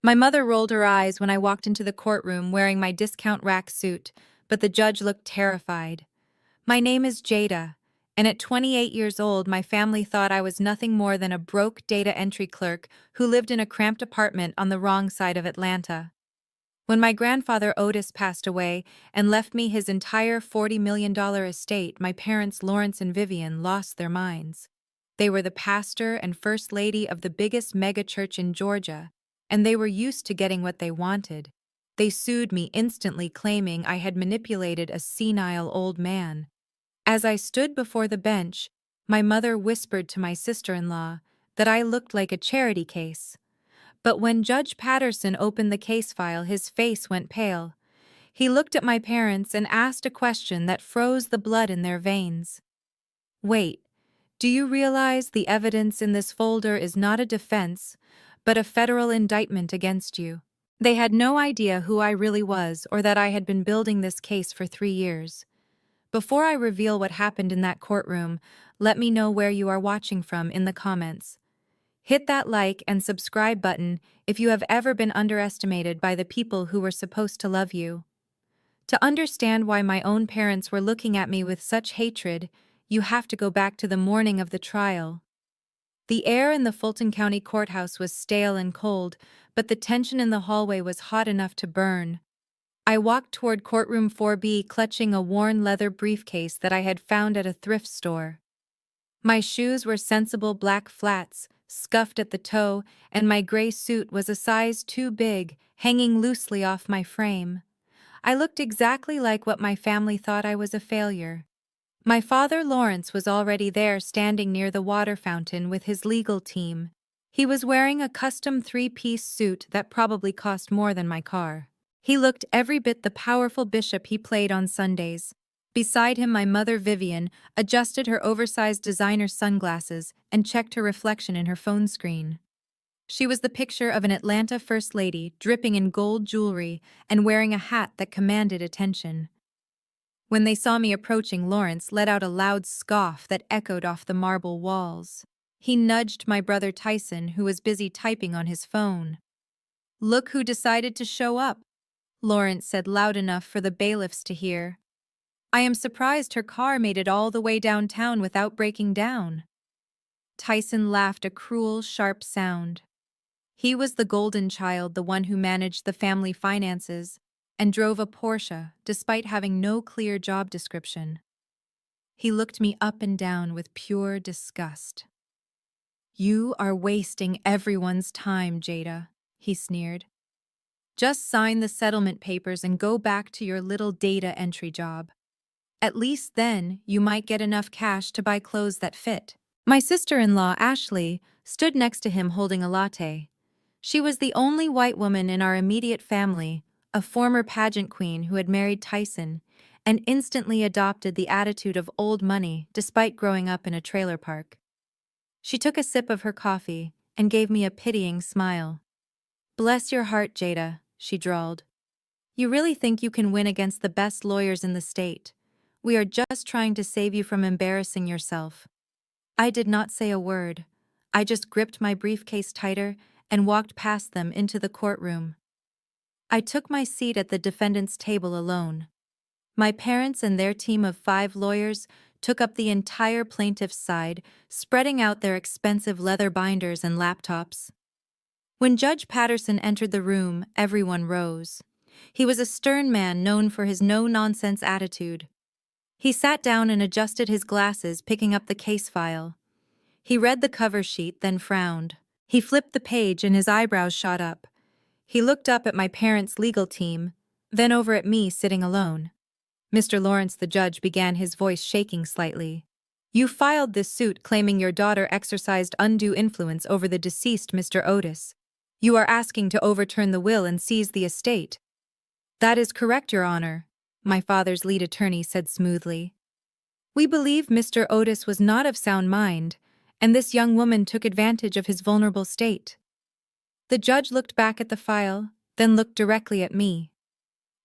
My mother rolled her eyes when I walked into the courtroom wearing my discount rack suit, but the judge looked terrified. My name is Jada, and at 28 years old, my family thought I was nothing more than a broke data entry clerk who lived in a cramped apartment on the wrong side of Atlanta. When my grandfather Otis passed away and left me his entire $40 million estate, my parents Lawrence and Vivien lost their minds. They were the pastor and first lady of the biggest megachurch in Georgia, and they were used to getting what they wanted. They sued me instantly, claiming I had manipulated a senile old man. As I stood before the bench, my mother whispered to my sister-in-law that I looked like a charity case. But when Judge Patterson opened the case file, his face went pale. He looked at my parents and asked a question that froze the blood in their veins. "Wait, do you realize the evidence in this folder is not a defense, but a federal indictment against you?" They had no idea who I really was or that I had been building this case for 3 years. Before I reveal what happened in that courtroom, let me know where you are watching from in the comments. Hit that like and subscribe button if you have ever been underestimated by the people who were supposed to love you. To understand why my own parents were looking at me with such hatred, you have to go back to the morning of the trial. The air in the Fulton County courthouse was stale and cold, but the tension in the hallway was hot enough to burn. I walked toward courtroom 4B, clutching a worn leather briefcase that I had found at a thrift store. My shoes were sensible black flats, scuffed at the toe, and my gray suit was a size too big, hanging loosely off my frame. I looked exactly like what my family thought I was, a failure. My father Lawrence was already there, standing near the water fountain with his legal team. He was wearing a custom 3-piece suit that probably cost more than my car. He looked every bit the powerful bishop he played on Sundays. Beside him, my mother Vivien adjusted her oversized designer sunglasses and checked her reflection in her phone screen. She was the picture of an Atlanta first lady, dripping in gold jewelry and wearing a hat that commanded attention. When they saw me approaching, Lawrence let out a loud scoff that echoed off the marble walls. He nudged my brother Tyson, who was busy typing on his phone. "Look who decided to show up," Lawrence said loud enough for the bailiffs to hear. "I am surprised her car made it all the way downtown without breaking down." Tyson laughed, a cruel, sharp sound. He was the golden child, the one who managed the family finances and drove a Porsche despite having no clear job description. He looked me up and down with pure disgust. "You are wasting everyone's time, Jada," he sneered. "Just sign the settlement papers and go back to your little data entry job. At least then you might get enough cash to buy clothes that fit." My sister-in-law, Ashley, stood next to him holding a latte. She was the only white woman in our immediate family, a former pageant queen who had married Tyson and instantly adopted the attitude of old money despite growing up in a trailer park. She took a sip of her coffee and gave me a pitying smile. "Bless your heart, Jada," she drawled. "You really think you can win against the best lawyers in the state? We are just trying to save you from embarrassing yourself." I did not say a word. I just gripped my briefcase tighter and walked past them into the courtroom. I took my seat at the defendant's table alone. My parents and their team of 5 lawyers took up the entire plaintiff's side, spreading out their expensive leather binders and laptops. When Judge Patterson entered the room, everyone rose. He was a stern man known for his no-nonsense attitude. He sat down and adjusted his glasses, picking up the case file. He read the cover sheet, then frowned. He flipped the page and his eyebrows shot up. He looked up at my parents' legal team, then over at me sitting alone. "Mr. Lawrence," the judge began, his voice shaking slightly. "You filed this suit claiming your daughter exercised undue influence over the deceased Mr. Otis. You are asking to overturn the will and seize the estate." "That is correct, Your Honor," my father's lead attorney said smoothly. "We believe Mr. Otis was not of sound mind, and this young woman took advantage of his vulnerable state." The judge looked back at the file, then looked directly at me.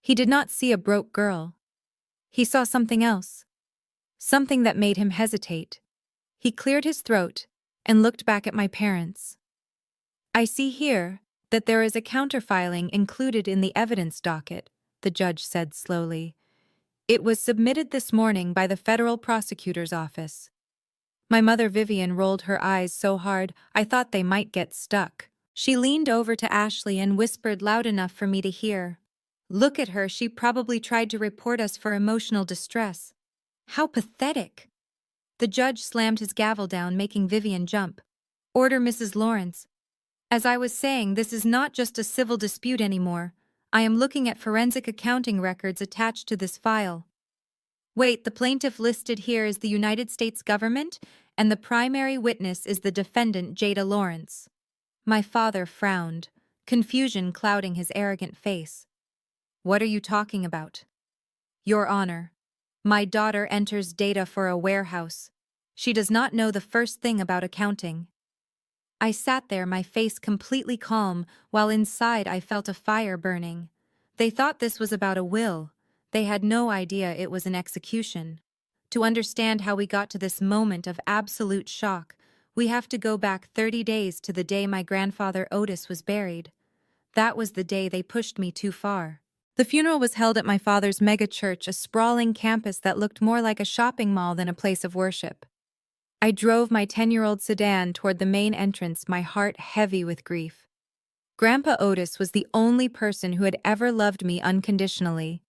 He did not see a broke girl. He saw something else. Something that made him hesitate. He cleared his throat and looked back at my parents. "I see here That there is a counterfiling included in the evidence docket, the judge said slowly. It was submitted this morning by the federal prosecutor's office. My mother Vivien rolled her eyes so hard I thought they might get stuck. She leaned over to Ashley and whispered loud enough for me to hear. Look at her, she probably tried to report us for emotional distress. How pathetic. The judge slammed his gavel down, making Vivien jump. Order, Mrs. Lawrence. As I was saying, this is not just a civil dispute anymore. I am looking at forensic accounting records attached to this file. Wait, the plaintiff listed here is the United States government, and the primary witness is the defendant, Jada Lawrence. My father frowned, confusion clouding his arrogant face. What are you talking about? Your Honor, my daughter enters data for a warehouse. She does not know the first thing about accounting. I sat there, my face completely calm, while inside I felt a fire burning. They thought this was about a will. They had no idea it was an execution. To understand how we got to this moment of absolute shock, we have to go back 30 days to the day my grandfather Otis was buried. That was the day they pushed me too far. The funeral was held at my father's mega church, a sprawling campus that looked more like a shopping mall than a place of worship. I drove my 10-year-old sedan toward the main entrance, my heart heavy with grief. Grandpa Otis was the only person who had ever loved me unconditionally.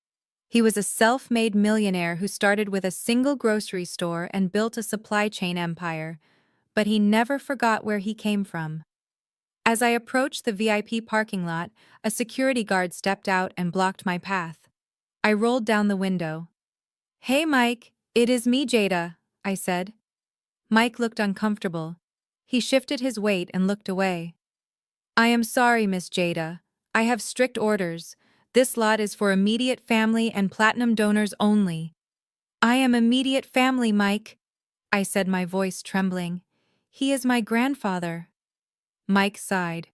He was a self-made millionaire who started with a single grocery store and built a supply chain empire, but he never forgot where he came from. As I approached the VIP parking lot, a security guard stepped out and blocked my path. I rolled down the window. Hey Mike, it is me, Jada, I said. Mike looked uncomfortable. He shifted his weight and looked away. I am sorry, Miss Jada. I have strict orders. This lot is for immediate family and platinum donors only. I am immediate family, Mike, I said, my voice trembling. He is my grandfather. Mike sighed.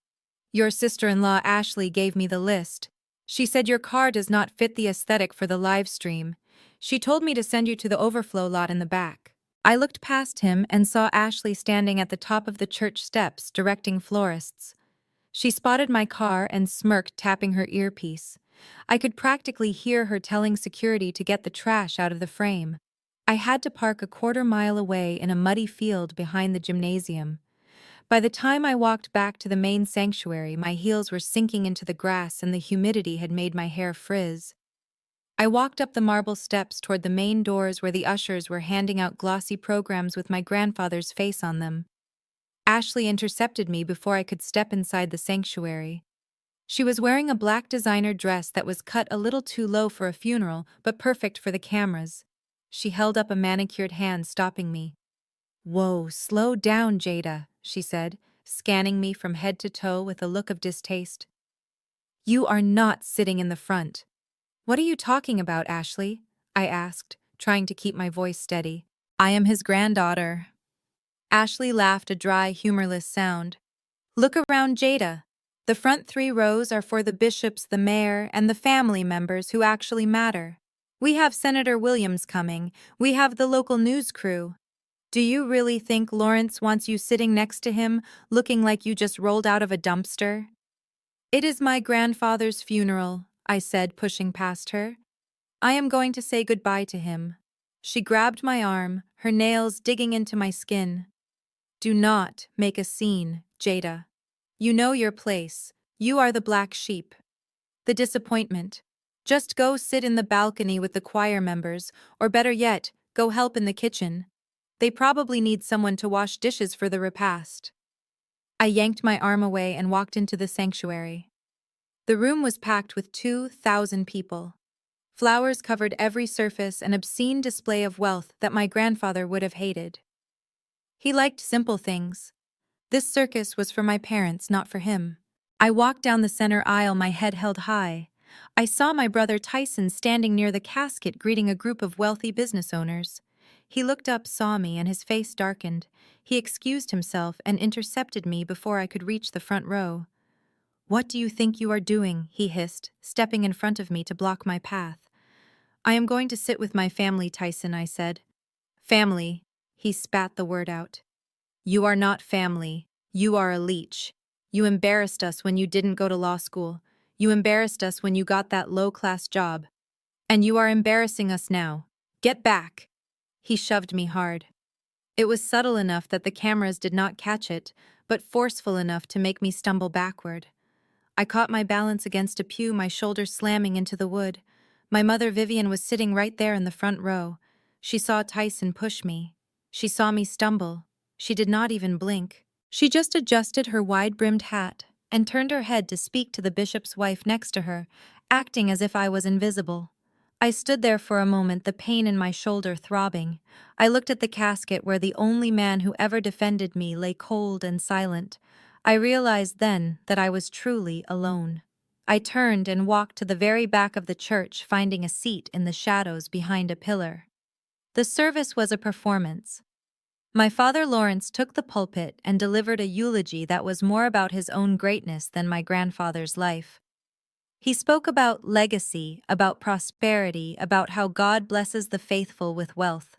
Your sister-in-law Ashley gave me the list. She said your car does not fit the aesthetic for the live stream. She told me to send you to the overflow lot in the back. I looked past him and saw Ashley standing at the top of the church steps, directing florists. She spotted my car and smirked, tapping her earpiece. I could practically hear her telling security to get the trash out of the frame. I had to park a quarter-mile away in a muddy field behind the gymnasium. By the time I walked back to the main sanctuary, my heels were sinking into the grass and the humidity had made my hair frizz. I walked up the marble steps toward the main doors where the ushers were handing out glossy programs with my grandfather's face on them. Ashley intercepted me before I could step inside the sanctuary. She was wearing a black designer dress that was cut a little too low for a funeral, but perfect for the cameras. She held up a manicured hand, stopping me. Whoa, slow down, Jada, she said, scanning me from head to toe with a look of distaste. You are not sitting in the front. What are you talking about, Ashley? I asked, trying to keep my voice steady. I am his granddaughter. Ashley laughed, a dry, humorless sound. Look around, Jada. The front 3 rows are for the bishops, the mayor, and the family members who actually matter. We have Senator Williams coming. We have the local news crew. Do you really think Lawrence wants you sitting next to him, looking like you just rolled out of a dumpster? It is my grandfather's funeral, I said, pushing past her. I am going to say goodbye to him. She grabbed my arm, her nails digging into my skin. Do not make a scene, Jada. You know your place. You are the black sheep. The disappointment. Just go sit in the balcony with the choir members, or better yet, go help in the kitchen. They probably need someone to wash dishes for the repast. I yanked my arm away and walked into the sanctuary. The room was packed with 2,000 people. Flowers covered every surface, an obscene display of wealth that my grandfather would have hated. He liked simple things. This circus was for my parents, not for him. I walked down the center aisle, my head held high. I saw my brother Tyson standing near the casket greeting a group of wealthy business owners. He looked up, saw me, and his face darkened. He excused himself and intercepted me before I could reach the front row. What do you think you are doing? He hissed, stepping in front of me to block my path. I am going to sit with my family, Tyson, I said. Family, he spat the word out. You are not family. You are a leech. You embarrassed us when you didn't go to law school. You embarrassed us when you got that low-class job. And you are embarrassing us now. Get back!" He shoved me hard. It was subtle enough that the cameras did not catch it, but forceful enough to make me stumble backward. I caught my balance against a pew, my shoulders slamming into the wood. My mother Vivien was sitting right there in the front row. She saw Tyson push me. She saw me stumble. She did not even blink. She just adjusted her wide-brimmed hat and turned her head to speak to the bishop's wife next to her, acting as if I was invisible. I stood there for a moment, the pain in my shoulder throbbing. I looked at the casket where the only man who ever defended me lay cold and silent. I realized then that I was truly alone. I turned and walked to the very back of the church, finding a seat in the shadows behind a pillar. The service was a performance. My father Lawrence took the pulpit and delivered a eulogy that was more about his own greatness than my grandfather's life. He spoke about legacy, about prosperity, about how God blesses the faithful with wealth.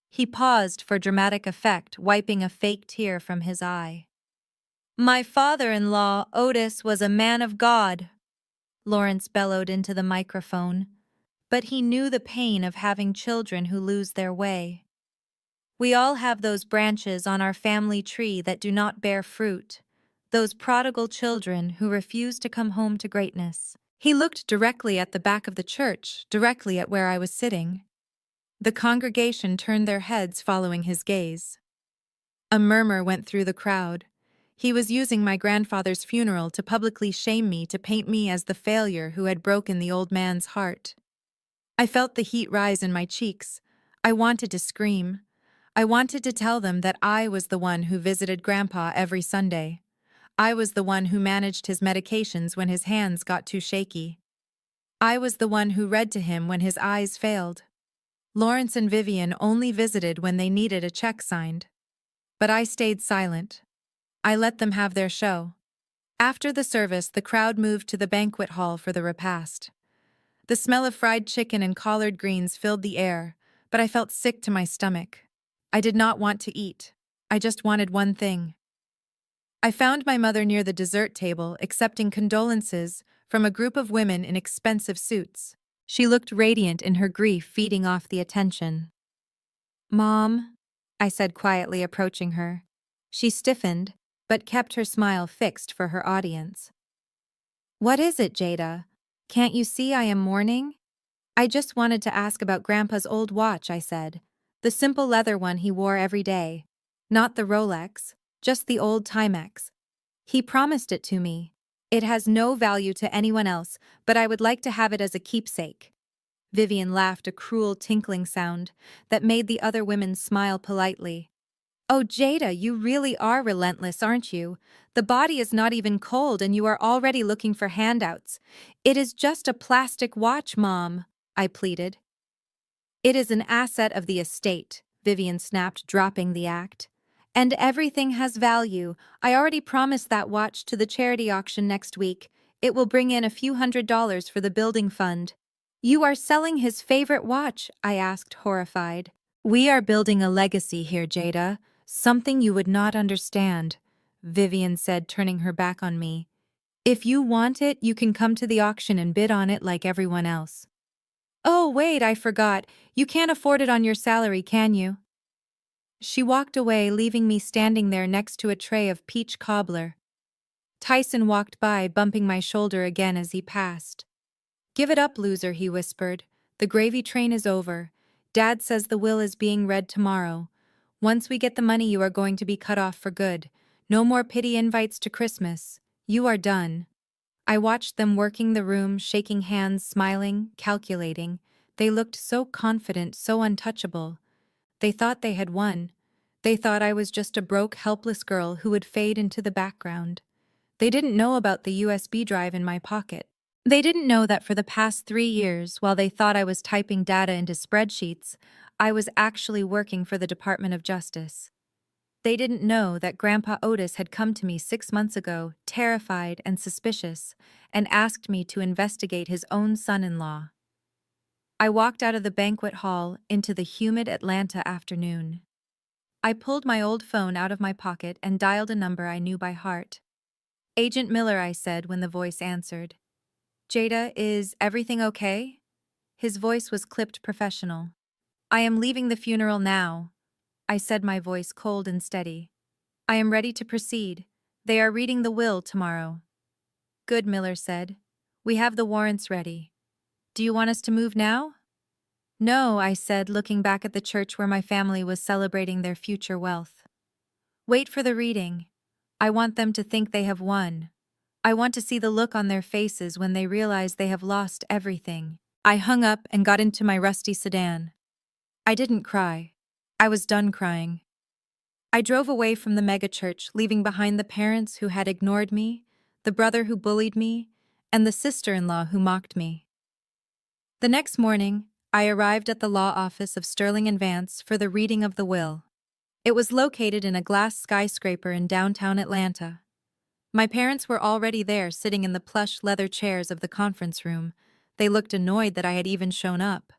He paused for dramatic effect, wiping a fake tear from his eye. "My father-in-law, Otis, was a man of God," Lawrence bellowed into the microphone. But he knew the pain of having children who lose their way. "We all have those branches on our family tree that do not bear fruit, those prodigal children who refuse to come home to greatness." He looked directly at the back of the church, directly at where I was sitting. The congregation turned their heads following his gaze. A murmur went through the crowd. He was using my grandfather's funeral to publicly shame me, to paint me as the failure who had broken the old man's heart. I felt the heat rise in my cheeks. I wanted to scream. I wanted to tell them that I was the one who visited Grandpa every Sunday. I was the one who managed his medications when his hands got too shaky. I was the one who read to him when his eyes failed. Lawrence and Vivien only visited when they needed a check signed. But I stayed silent. I let them have their show. After the service, the crowd moved to the banquet hall for the repast. The smell of fried chicken and collard greens filled the air, but I felt sick to my stomach. I did not want to eat. I just wanted one thing. I found my mother near the dessert table, accepting condolences from a group of women in expensive suits. She looked radiant in her grief, feeding off the attention. "Mom," I said quietly, approaching her. She stiffened, but kept her smile fixed for her audience. "What is it, Jada? Can't you see I am mourning?" "I just wanted to ask about Grandpa's old watch," I said. "The simple leather one he wore every day. Not the Rolex, just the old Timex. He promised it to me. It has no value to anyone else, but I would like to have it as a keepsake." Vivien laughed, a cruel tinkling sound that made the other women smile politely. "Oh, Jada, you really are relentless, aren't you? The body is not even cold and you are already looking for handouts. It is just a plastic watch, Mom," I pleaded. "It is an asset of the estate," Vivien snapped, dropping the act. "And everything has value. I already promised that watch to the charity auction next week. It will bring in a few $100s for the building fund." "You are selling his favorite watch?" I asked, horrified. "We are building a legacy here, Jada. Something you would not understand," Vivien said, turning her back on me. "If you want it, you can come to the auction and bid on it like everyone else." "Oh, wait, I forgot. You can't afford it on your salary, can you?" She walked away, leaving me standing there next to a tray of peach cobbler. Tyson walked by, bumping my shoulder again as he passed. "Give it up, loser," he whispered. "The gravy train is over. Dad says the will is being read tomorrow. Once we get the money, you are going to be cut off for good. No more pity invites to Christmas. You are done." I watched them working the room, shaking hands, smiling, calculating. They looked so confident, so untouchable. They thought they had won. They thought I was just a broke, helpless girl who would fade into the background. They didn't know about the USB drive in my pocket. They didn't know that for the past 3 years, while they thought I was typing data into spreadsheets, I was actually working for the Department of Justice. They didn't know that Grandpa Otis had come to me 6 months ago, terrified and suspicious, and asked me to investigate his own son-in-law. I walked out of the banquet hall into the humid Atlanta afternoon. I pulled my old phone out of my pocket and dialed a number I knew by heart. Agent Miller, I said when the voice answered. Jada, is everything okay? His voice was clipped professional. I am leaving the funeral now, I said, my voice cold and steady. I am ready to proceed. They are reading the will tomorrow. Good, Miller said. We have the warrants ready. Do you want us to move now? No, I said, looking back at the church where my family was celebrating their future wealth. Wait for the reading. I want them to think they have won. I want to see the look on their faces when they realize they have lost everything. I hung up and got into my rusty sedan. I didn't cry. I was done crying. I drove away from the megachurch, leaving behind the parents who had ignored me, the brother who bullied me, and the sister-in-law who mocked me. The next morning, I arrived at the law office of Sterling and Vance for the reading of the will. It was located in a glass skyscraper in downtown Atlanta. My parents were already there, sitting in the plush leather chairs of the conference room. They looked annoyed that I had even shown up.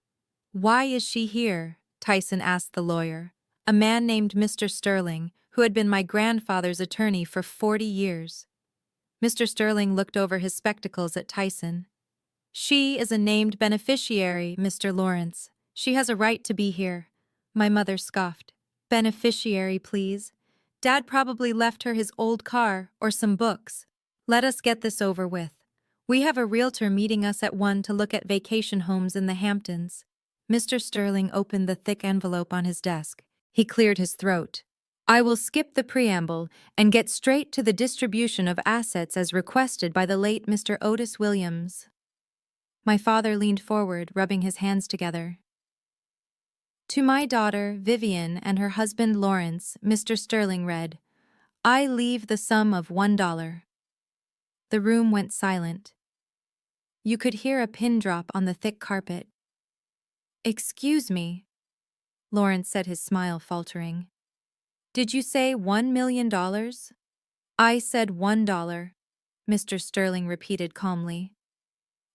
Why is she here? Tyson asked the lawyer, a man named Mr. Sterling, who had been my grandfather's attorney for 40 years. Mr. Sterling looked over his spectacles at Tyson. She is a named beneficiary, Mr. Lawrence. She has a right to be here. My mother scoffed. Beneficiary, please. Dad probably left her his old car or some books. Let us get this over with. We have a realtor meeting us at 1 to look at vacation homes in the Hamptons. Mr. Sterling opened the thick envelope on his desk. He cleared his throat. I will skip the preamble and get straight to the distribution of assets as requested by the late Mr. Otis Williams. My father leaned forward, rubbing his hands together. To my daughter, Vivien, and her husband, Lawrence, Mr. Sterling read, I leave the sum of $1. The room went silent. You could hear a pin drop on the thick carpet. Excuse me, Lawrence said, his smile faltering. Did you say $1 million? I said $1, Mr. Sterling repeated calmly.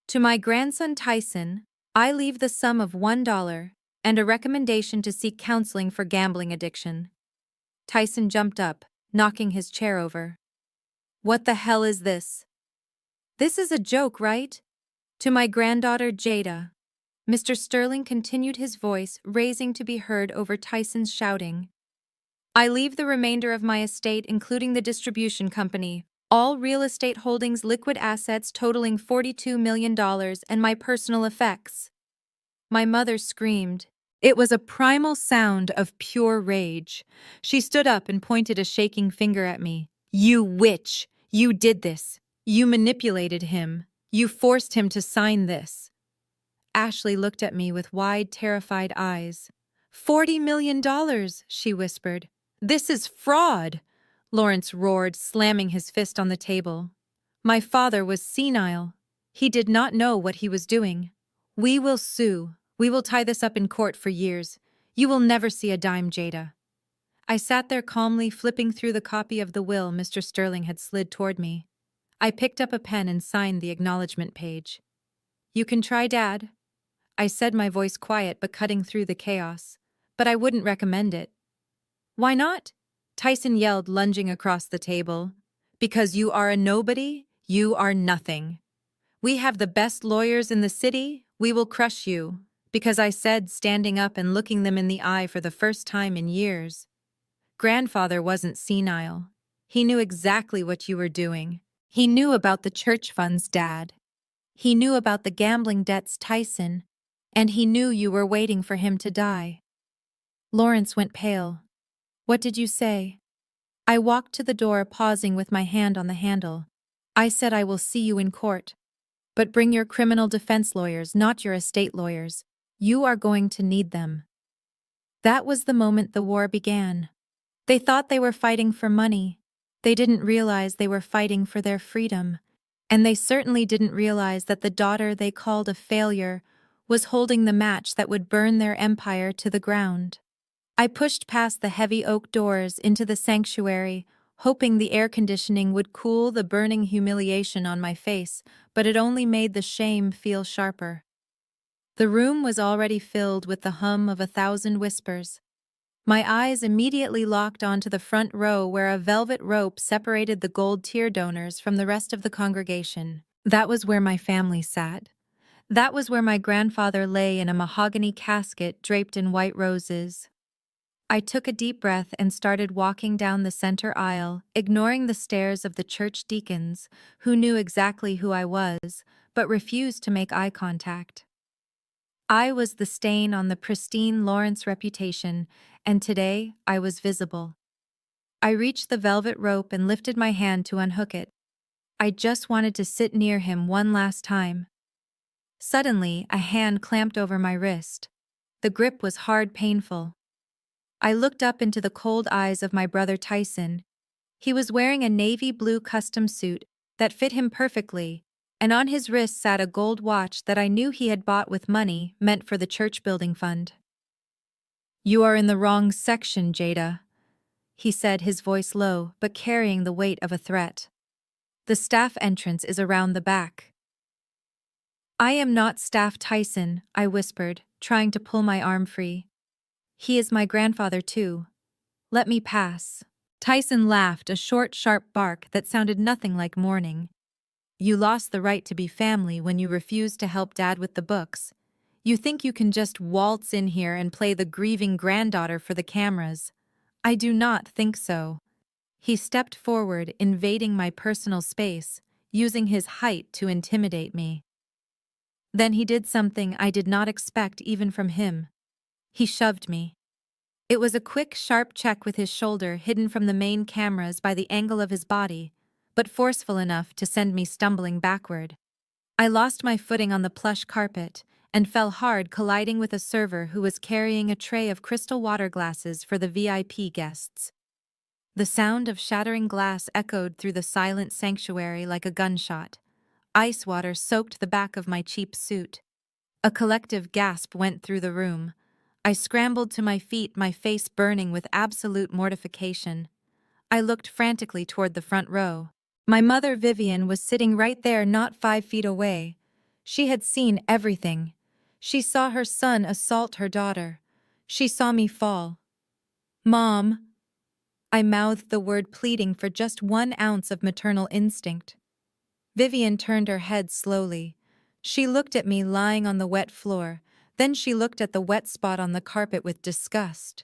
To my grandson Tyson, I leave the sum of $1 and a recommendation to seek counseling for gambling addiction. Tyson jumped up, knocking his chair over. What the hell is this? This is a joke, right? To my granddaughter Jada. Mr. Sterling continued, his voice raising to be heard over Tyson's shouting. I leave the remainder of my estate, including the distribution company, all real estate holdings, liquid assets totaling $42 million, and my personal effects. My mother screamed. It was a primal sound of pure rage. She stood up and pointed a shaking finger at me. You witch! You did this! You manipulated him! You forced him to sign this! Ashley looked at me with wide, terrified eyes. $40 million, she whispered. This is fraud! Lawrence roared, slamming his fist on the table. My father was senile. He did not know what he was doing. We will sue. We will tie this up in court for years. You will never see a dime, Jada. I sat there calmly, flipping through the copy of the will Mr. Sterling had slid toward me. I picked up a pen and signed the acknowledgement page. You can try, Dad. I said, my voice quiet but cutting through the chaos. But I wouldn't recommend it. Why not? Tyson yelled, lunging across the table. Because you are a nobody, you are nothing. We have the best lawyers in the city, we will crush you. Because I said, standing up and looking them in the eye for the first time in years. Grandfather wasn't senile. He knew exactly what you were doing. He knew about the church funds, Dad. He knew about the gambling debts, Tyson. And he knew you were waiting for him to die. Lawrence went pale. What did you say? I walked to the door, pausing with my hand on the handle. I said, I will see you in court. But bring your criminal defense lawyers, not your estate lawyers. You are going to need them. That was the moment the war began. They thought they were fighting for money. They didn't realize they were fighting for their freedom. And they certainly didn't realize that the daughter they called a failure was holding the match that would burn their empire to the ground. I pushed past the heavy oak doors into the sanctuary, hoping the air conditioning would cool the burning humiliation on my face, but it only made the shame feel sharper. The room was already filled with the hum of 1,000 whispers. My eyes immediately locked onto the front row where a velvet rope separated the gold tier donors from the rest of the congregation. That was where my family sat. That was where my grandfather lay in a mahogany casket draped in white roses. I took a deep breath and started walking down the center aisle, ignoring the stares of the church deacons, who knew exactly who I was, but refused to make eye contact. I was the stain on the pristine Lawrence reputation, and today I was visible. I reached the velvet rope and lifted my hand to unhook it. I just wanted to sit near him one last time. Suddenly, a hand clamped over my wrist. The grip was hard, painful. I looked up into the cold eyes of my brother Tyson. He was wearing a navy blue custom suit that fit him perfectly, and on his wrist sat a gold watch that I knew he had bought with money meant for the church building fund. "You are in the wrong section, Jada," he said, his voice low but carrying the weight of a threat. "The staff entrance is around the back." "I am not Staff Tyson," I whispered, trying to pull my arm free. "He is my grandfather too. Let me pass." Tyson laughed, a short, sharp bark that sounded nothing like mourning. "You lost the right to be family when you refused to help Dad with the books. You think you can just waltz in here and play the grieving granddaughter for the cameras. I do not think so." He stepped forward, invading my personal space, using his height to intimidate me. Then he did something I did not expect even from him. He shoved me. It was a quick, sharp check with his shoulder hidden from the main cameras by the angle of his body, but forceful enough to send me stumbling backward. I lost my footing on the plush carpet and fell hard, colliding with a server who was carrying a tray of crystal water glasses for the VIP guests. The sound of shattering glass echoed through the silent sanctuary like a gunshot. Ice water soaked the back of my cheap suit. A collective gasp went through the room. I scrambled to my feet, my face burning with absolute mortification. I looked frantically toward the front row. My mother, Vivien, was sitting right there, not 5 feet away. She had seen everything. She saw her son assault her daughter. She saw me fall. "Mom," I mouthed the word, pleading for just 1 ounce of maternal instinct. Vivien turned her head slowly. She looked at me lying on the wet floor, then she looked at the wet spot on the carpet with disgust.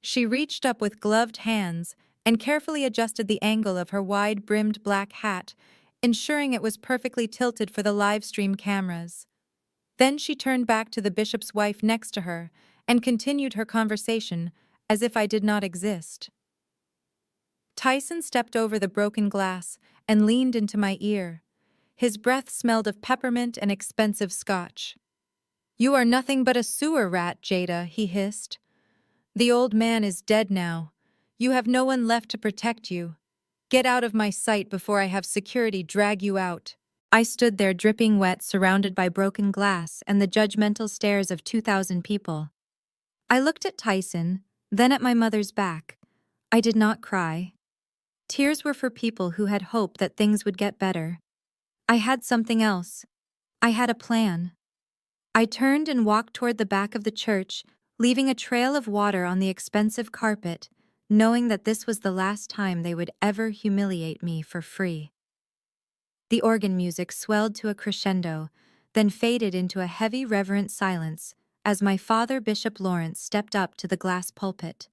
She reached up with gloved hands and carefully adjusted the angle of her wide-brimmed black hat, ensuring it was perfectly tilted for the live stream cameras. Then she turned back to the bishop's wife next to her and continued her conversation as if I did not exist. Tyson stepped over the broken glass and leaned into my ear. His breath smelled of peppermint and expensive scotch. "You are nothing but a sewer rat, Jada," he hissed. "The old man is dead now. You have no one left to protect you. Get out of my sight before I have security drag you out." I stood there dripping wet, surrounded by broken glass and the judgmental stares of 2,000 people. I looked at Tyson, then at my mother's back. I did not cry. Tears were for people who had hope that things would get better. I had something else. I had a plan. I turned and walked toward the back of the church, leaving a trail of water on the expensive carpet, knowing that this was the last time they would ever humiliate me for free. The organ music swelled to a crescendo, then faded into a heavy, reverent silence as my father, Bishop Lawrence, stepped up to the glass pulpit.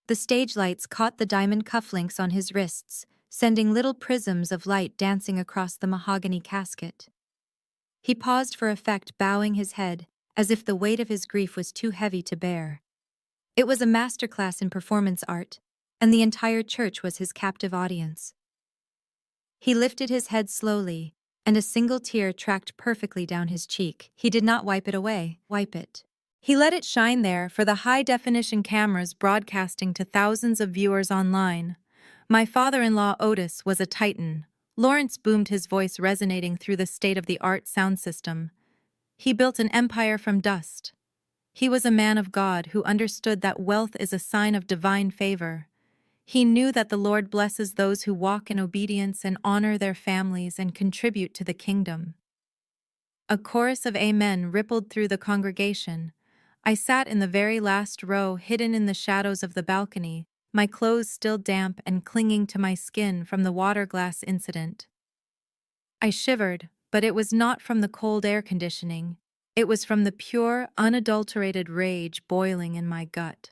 The stage lights caught the diamond cufflinks on his wrists, sending little prisms of light dancing across the mahogany casket. He paused for effect, bowing his head, as if the weight of his grief was too heavy to bear. It was a masterclass in performance art, and the entire church was his captive audience. He lifted his head slowly, and a single tear tracked perfectly down his cheek. He did not wipe it away. He let it shine there for the high-definition cameras broadcasting to thousands of viewers online. My father-in-law, Otis, was a titan. Lawrence boomed, his voice resonating through the state-of-the-art sound system. He built an empire from dust. He was a man of God who understood that wealth is a sign of divine favor. He knew that the Lord blesses those who walk in obedience and honor their families and contribute to the kingdom. A chorus of amen rippled through the congregation. I sat in the very last row, hidden in the shadows of the balcony, my clothes still damp and clinging to my skin from the water glass incident. I shivered, but it was not from the cold air conditioning. It was from the pure, unadulterated rage boiling in my gut.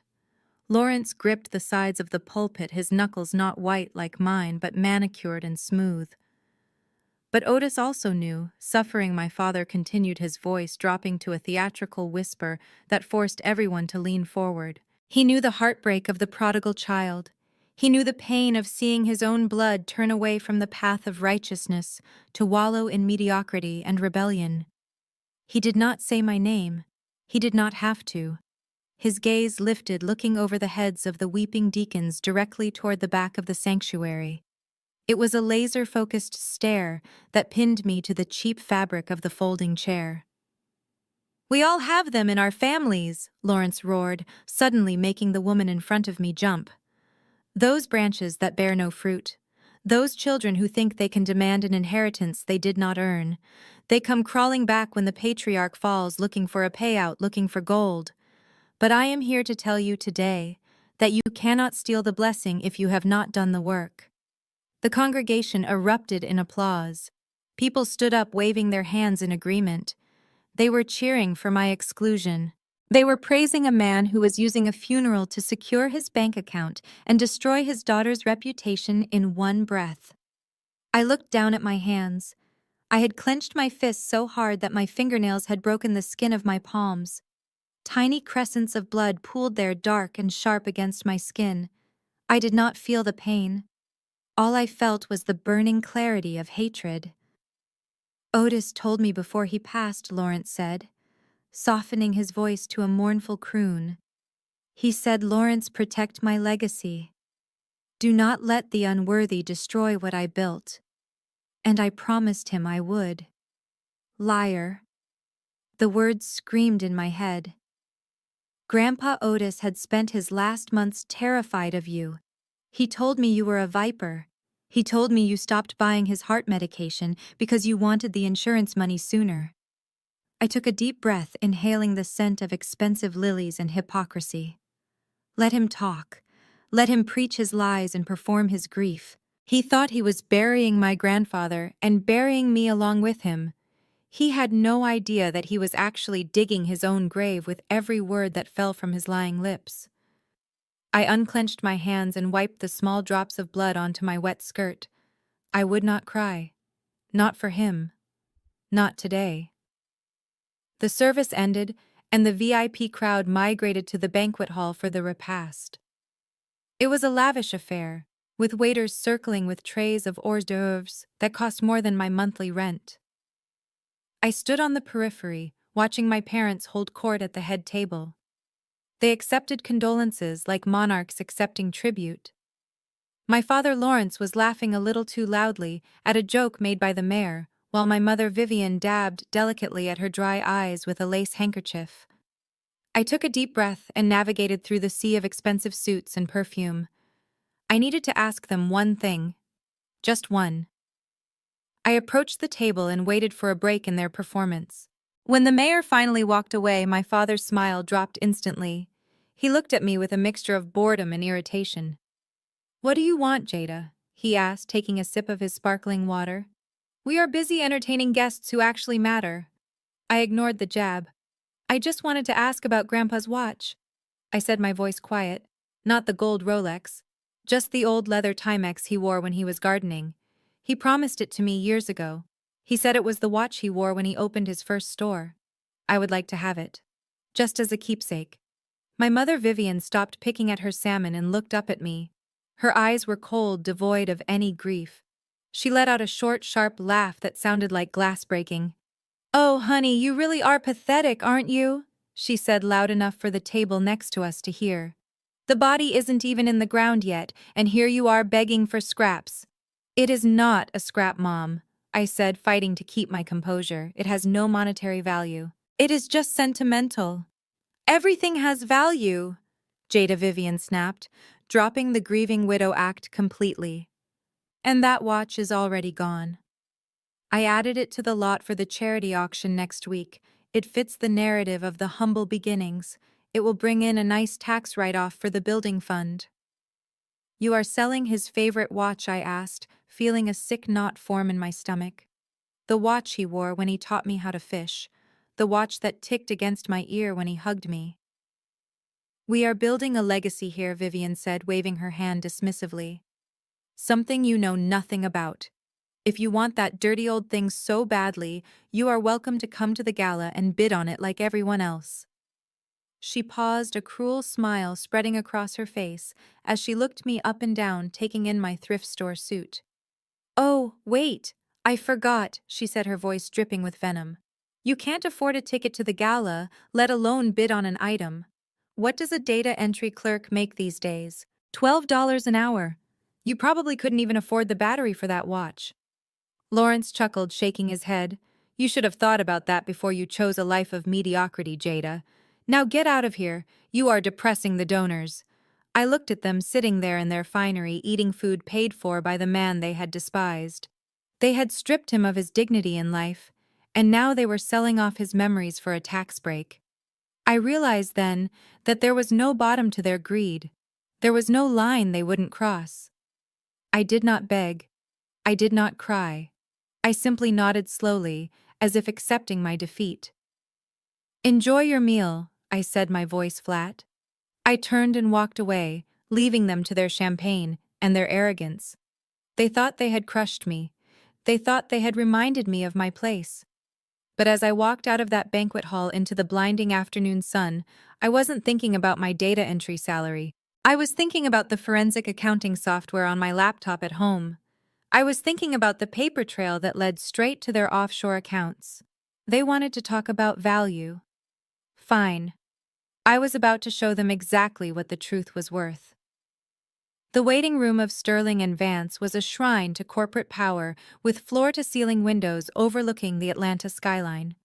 Lawrence gripped the sides of the pulpit, his knuckles not white like mine, but manicured and smooth. But Otis also knew. Suffering, my father continued, his voice dropping to a theatrical whisper that forced everyone to lean forward. He knew the heartbreak of the prodigal child. He knew the pain of seeing his own blood turn away from the path of righteousness to wallow in mediocrity and rebellion. He did not say my name. He did not have to. His gaze lifted, looking over the heads of the weeping deacons directly toward the back of the sanctuary. It was a laser-focused stare that pinned me to the cheap fabric of the folding chair. "We all have them in our families," Lawrence roared, suddenly making the woman in front of me jump. "Those branches that bear no fruit. Those children who think they can demand an inheritance they did not earn. They come crawling back when the patriarch falls, looking for a payout, looking for gold. But I am here to tell you today that you cannot steal the blessing if you have not done the work." The congregation erupted in applause. People stood up, waving their hands in agreement. They were cheering for my exclusion. They were praising a man who was using a funeral to secure his bank account and destroy his daughter's reputation in one breath. I looked down at my hands. I had clenched my fists so hard that my fingernails had broken the skin of my palms. Tiny crescents of blood pooled there, dark and sharp against my skin. I did not feel the pain. All I felt was the burning clarity of hatred. "Otis told me before he passed," Lawrence said, softening his voice to a mournful croon. "He said, 'Lawrence, protect my legacy. Do not let the unworthy destroy what I built.' And I promised him I would." Liar. The words screamed in my head. "Grandpa Otis had spent his last months terrified of you. He told me you were a viper. He told me you stopped buying his heart medication because you wanted the insurance money sooner." I took a deep breath, inhaling the scent of expensive lilies and hypocrisy. Let him talk. Let him preach his lies and perform his grief. He thought he was burying my grandfather and burying me along with him. He had no idea that he was actually digging his own grave with every word that fell from his lying lips. I unclenched my hands and wiped the small drops of blood onto my wet skirt. I would not cry. Not for him. Not today. The service ended, and the VIP crowd migrated to the banquet hall for the repast. It was a lavish affair, with waiters circling with trays of hors d'oeuvres that cost more than my monthly rent. I stood on the periphery, watching my parents hold court at the head table. They accepted condolences like monarchs accepting tribute. My father Lawrence was laughing a little too loudly at a joke made by the mayor, while my mother Vivien dabbed delicately at her dry eyes with a lace handkerchief. I took a deep breath and navigated through the sea of expensive suits and perfume. I needed to ask them one thing. Just one. I approached the table and waited for a break in their performance. When the mayor finally walked away, my father's smile dropped instantly. He looked at me with a mixture of boredom and irritation. "What do you want, Jada?" he asked, taking a sip of his sparkling water. "We are busy entertaining guests who actually matter." I ignored the jab. "I just wanted to ask about Grandpa's watch," I said, my voice quiet. "Not the gold Rolex. Just the old leather Timex he wore when he was gardening. He promised it to me years ago. He said it was the watch he wore when he opened his first store. I would like to have it. Just as a keepsake." My mother Vivien stopped picking at her salmon and looked up at me. Her eyes were cold, devoid of any grief. She let out a short, sharp laugh that sounded like glass breaking. "Oh, honey, you really are pathetic, aren't you?" she said, loud enough for the table next to us to hear. "The body isn't even in the ground yet, and here you are begging for scraps." "It is not a scrap, Mom," I said, fighting to keep my composure. "It has no monetary value. It is just sentimental." "Everything has value," Jada Vivien snapped, dropping the grieving widow act completely. "And that watch is already gone. I added it to the lot for the charity auction next week. It fits the narrative of the humble beginnings. It will bring in a nice tax write-off for the building fund. You are selling his favorite watch, I asked, feeling a sick knot form in my stomach. The watch he wore when he taught me how to fish. The watch that ticked against my ear when he hugged me. We are building a legacy here, Vivien said, waving her hand dismissively. Something you know nothing about. If you want that dirty old thing so badly, you are welcome to come to the gala and bid on it like everyone else. She paused, a cruel smile spreading across her face as she looked me up and down, taking in my thrift store suit. Oh, wait, I forgot, she said, her voice dripping with venom. You can't afford a ticket to the gala, let alone bid on an item. What does a data entry clerk make these days? $12 an hour. You probably couldn't even afford the battery for that watch. Lawrence chuckled, shaking his head. You should have thought about that before you chose a life of mediocrity, Jada. Now get out of here. You are depressing the donors. I looked at them sitting there in their finery, eating food paid for by the man they had despised. They had stripped him of his dignity in life, and now they were selling off his memories for a tax break. I realized then that there was no bottom to their greed. There was no line they wouldn't cross. I did not beg. I did not cry. I simply nodded slowly, as if accepting my defeat. Enjoy your meal, I said, my voice flat. I turned and walked away, leaving them to their champagne and their arrogance. They thought they had crushed me. They thought they had reminded me of my place. But as I walked out of that banquet hall into the blinding afternoon sun, I wasn't thinking about my data entry salary. I was thinking about the forensic accounting software on my laptop at home. I was thinking about the paper trail that led straight to their offshore accounts. They wanted to talk about value. Fine. I was about to show them exactly what the truth was worth. The waiting room of Sterling and Vance was a shrine to corporate power, with floor-to-ceiling windows overlooking the Atlanta skyline.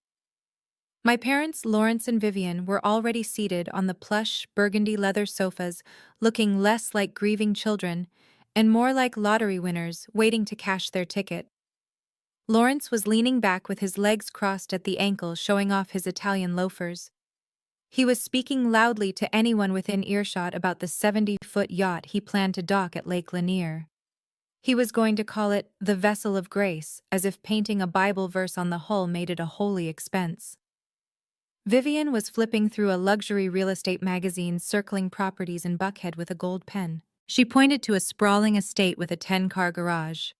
My parents, Lawrence and Vivien, were already seated on the plush, burgundy leather sofas, looking less like grieving children and more like lottery winners waiting to cash their ticket. Lawrence was leaning back with his legs crossed at the ankle, showing off his Italian loafers. He was speaking loudly to anyone within earshot about the 70-foot yacht he planned to dock at Lake Lanier. He was going to call it the Vessel of Grace, as if painting a Bible verse on the hull made it a holy expense. Vivien was flipping through a luxury real estate magazine circling properties in Buckhead with a gold pen. She pointed to a sprawling estate with a 10-car garage.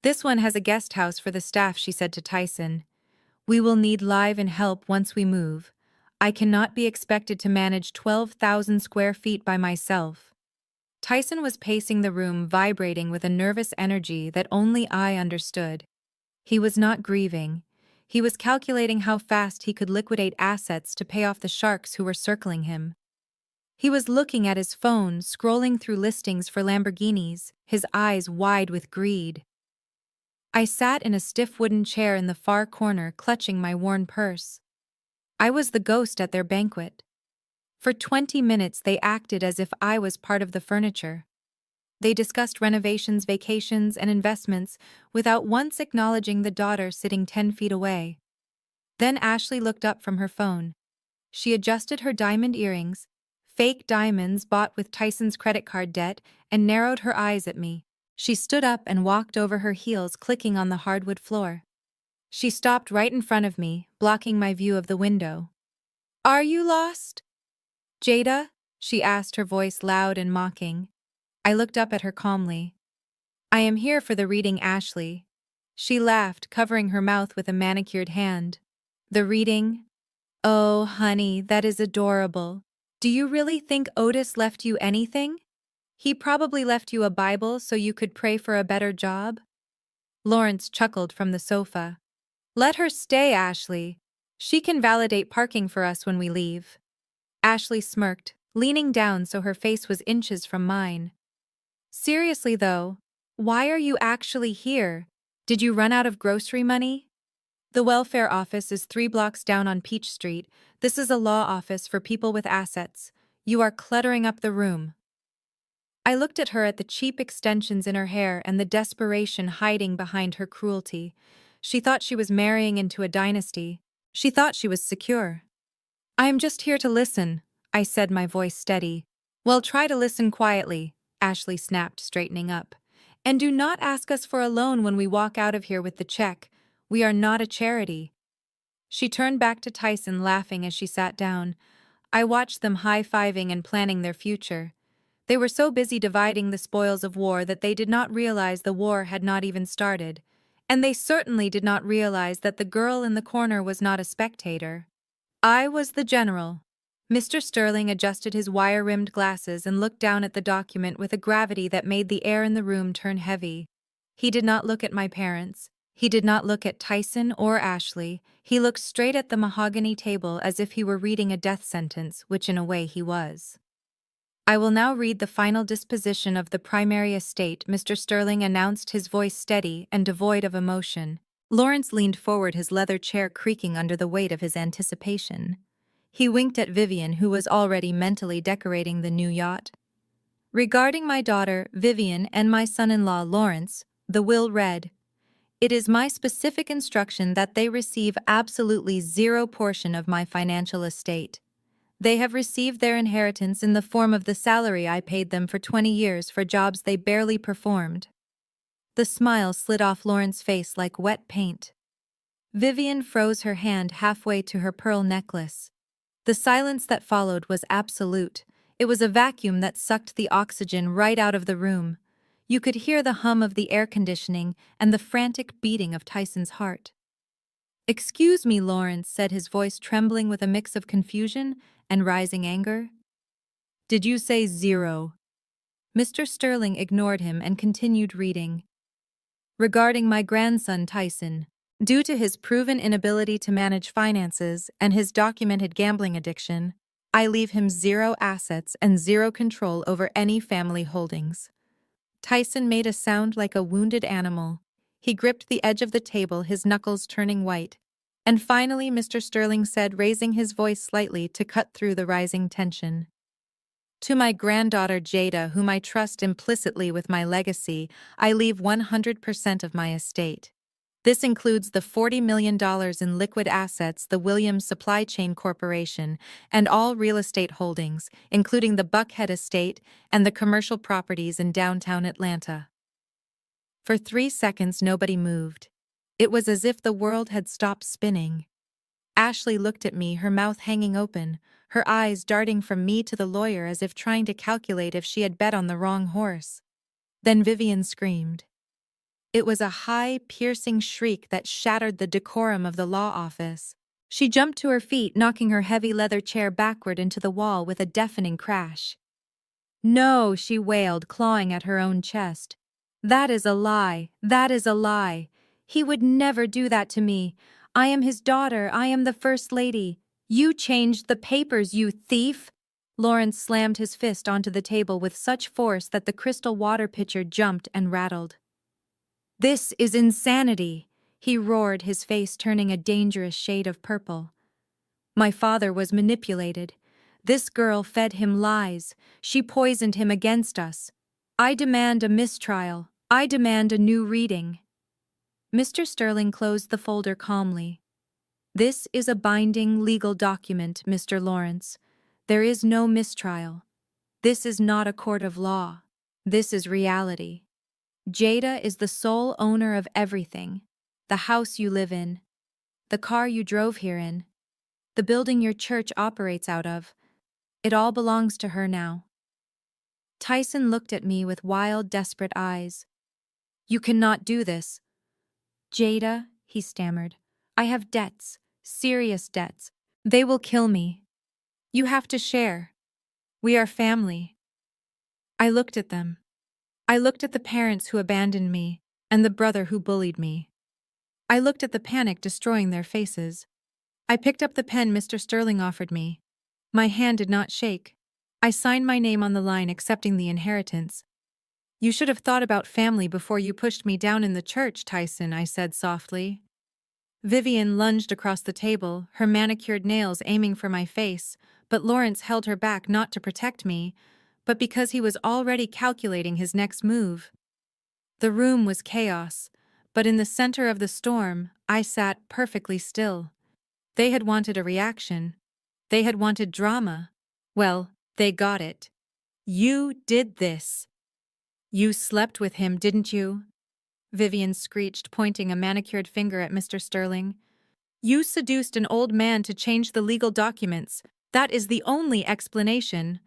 This one has a guest house for the staff, she said to Tyson. We will need live-in help once we move. I cannot be expected to manage 12,000 square feet by myself. Tyson was pacing the room, vibrating with a nervous energy that only I understood. He was not grieving. He was calculating how fast he could liquidate assets to pay off the sharks who were circling him. He was looking at his phone, scrolling through listings for Lamborghinis, his eyes wide with greed. I sat in a stiff wooden chair in the far corner, clutching my worn purse. I was the ghost at their banquet. For 20 minutes they acted as if I was part of the furniture. They discussed renovations, vacations, and investments without once acknowledging the daughter sitting 10 feet away. Then Ashley looked up from her phone. She adjusted her diamond earrings, fake diamonds bought with Tyson's credit card debt, and narrowed her eyes at me. She stood up and walked over her heels, clicking on the hardwood floor. She stopped right in front of me, blocking my view of the window. Are you lost? Jada? She asked, her voice loud and mocking. I looked up at her calmly. I am here for the reading, Ashley. She laughed, covering her mouth with a manicured hand. The reading? Oh, honey, that is adorable. Do you really think Otis left you anything? He probably left you a Bible so you could pray for a better job. Lawrence chuckled from the sofa. Let her stay, Ashley. She can validate parking for us when we leave. Ashley smirked, leaning down so her face was inches from mine. Seriously though, why are you actually here? Did you run out of grocery money? The welfare office is 3 blocks down on Peach Street. This is a law office for people with assets. You are cluttering up the room. I looked at her, at the cheap extensions in her hair and the desperation hiding behind her cruelty. She thought she was marrying into a dynasty. She thought she was secure. "I am just here to listen," I said, my voice steady. "Well, try to listen quietly," Ashley snapped, straightening up. "And do not ask us for a loan when we walk out of here with the check. We are not a charity." She turned back to Tyson, laughing as she sat down. I watched them high-fiving and planning their future. They were so busy dividing the spoils of war that they did not realize the war had not even started. And they certainly did not realize that the girl in the corner was not a spectator. I was the general. Mr. Sterling adjusted his wire-rimmed glasses and looked down at the document with a gravity that made the air in the room turn heavy. He did not look at my parents. He did not look at Tyson or Ashley. He looked straight at the mahogany table as if he were reading a death sentence, which in a way he was. "I will now read the final disposition of the primary estate," Mr. Sterling announced, his voice steady and devoid of emotion. Lawrence leaned forward, his leather chair creaking under the weight of his anticipation. He winked at Vivien, who was already mentally decorating the new yacht. "Regarding my daughter, Vivien, and my son-in-law, Lawrence," the will read, "it is my specific instruction that they receive absolutely zero portion of my financial estate. They have received their inheritance in the form of the salary I paid them for 20 years for jobs they barely performed." The smile slid off Lauren's face like wet paint. Vivien froze, her hand halfway to her pearl necklace. The silence that followed was absolute. It was a vacuum that sucked the oxygen right out of the room. You could hear the hum of the air conditioning and the frantic beating of Tyson's heart. "Excuse me," Lawrence said, his voice trembling with a mix of confusion and rising anger. "Did you say zero?" Mr. Sterling ignored him and continued reading. "Regarding my grandson Tyson, due to his proven inability to manage finances and his documented gambling addiction, I leave him zero assets and zero control over any family holdings." Tyson made a sound like a wounded animal. He gripped the edge of the table, his knuckles turning white. And finally, Mr. Sterling said, raising his voice slightly to cut through the rising tension, "To my granddaughter Jada, whom I trust implicitly with my legacy, I leave 100% of my estate. This includes the $40 million in liquid assets, the Williams Supply Chain Corporation, and all real estate holdings, including the Buckhead estate and the commercial properties in downtown Atlanta." For 3 seconds, nobody moved. It was as if the world had stopped spinning. Ashley looked at me, her mouth hanging open, her eyes darting from me to the lawyer as if trying to calculate if she had bet on the wrong horse. Then Vivien screamed. It was a high, piercing shriek that shattered the decorum of the law office. She jumped to her feet, knocking her heavy leather chair backward into the wall with a deafening crash. "No," she wailed, clawing at her own chest. "That is a lie. That is a lie. He would never do that to me. I am his daughter. I am the First Lady. You changed the papers, you thief!" Lawrence slammed his fist onto the table with such force that the crystal water pitcher jumped and rattled. "This is insanity," he roared, his face turning a dangerous shade of purple. "My father was manipulated. This girl fed him lies. She poisoned him against us. I demand a mistrial. I demand a new reading." Mr. Sterling closed the folder calmly. "This is a binding legal document, Mr. Lawrence. There is no mistrial. This is not a court of law. This is reality. Jada is the sole owner of everything. The house you live in, the car you drove here in, the building your church operates out of. It all belongs to her now." Tyson looked at me with wild, desperate eyes. "You cannot do this." "Jada," he stammered, "I have debts, serious debts. They will kill me. You have to share. We are family." I looked at them. I looked at the parents who abandoned me and the brother who bullied me. I looked at the panic destroying their faces. I picked up the pen Mr. Sterling offered me. My hand did not shake. I signed my name on the line, accepting the inheritance. "You should have thought about family before you pushed me down in the church, Tyson," I said softly. Vivien lunged across the table, her manicured nails aiming for my face, but Lawrence held her back, not to protect me, but because he was already calculating his next move. The room was chaos, but in the center of the storm, I sat perfectly still. They had wanted a reaction. They had wanted drama. Well, they got it. You did this. You slept with him, didn't you? Vivien screeched, pointing a manicured finger at Mr. Sterling. You seduced an old man to change the legal documents. That is the only explanation.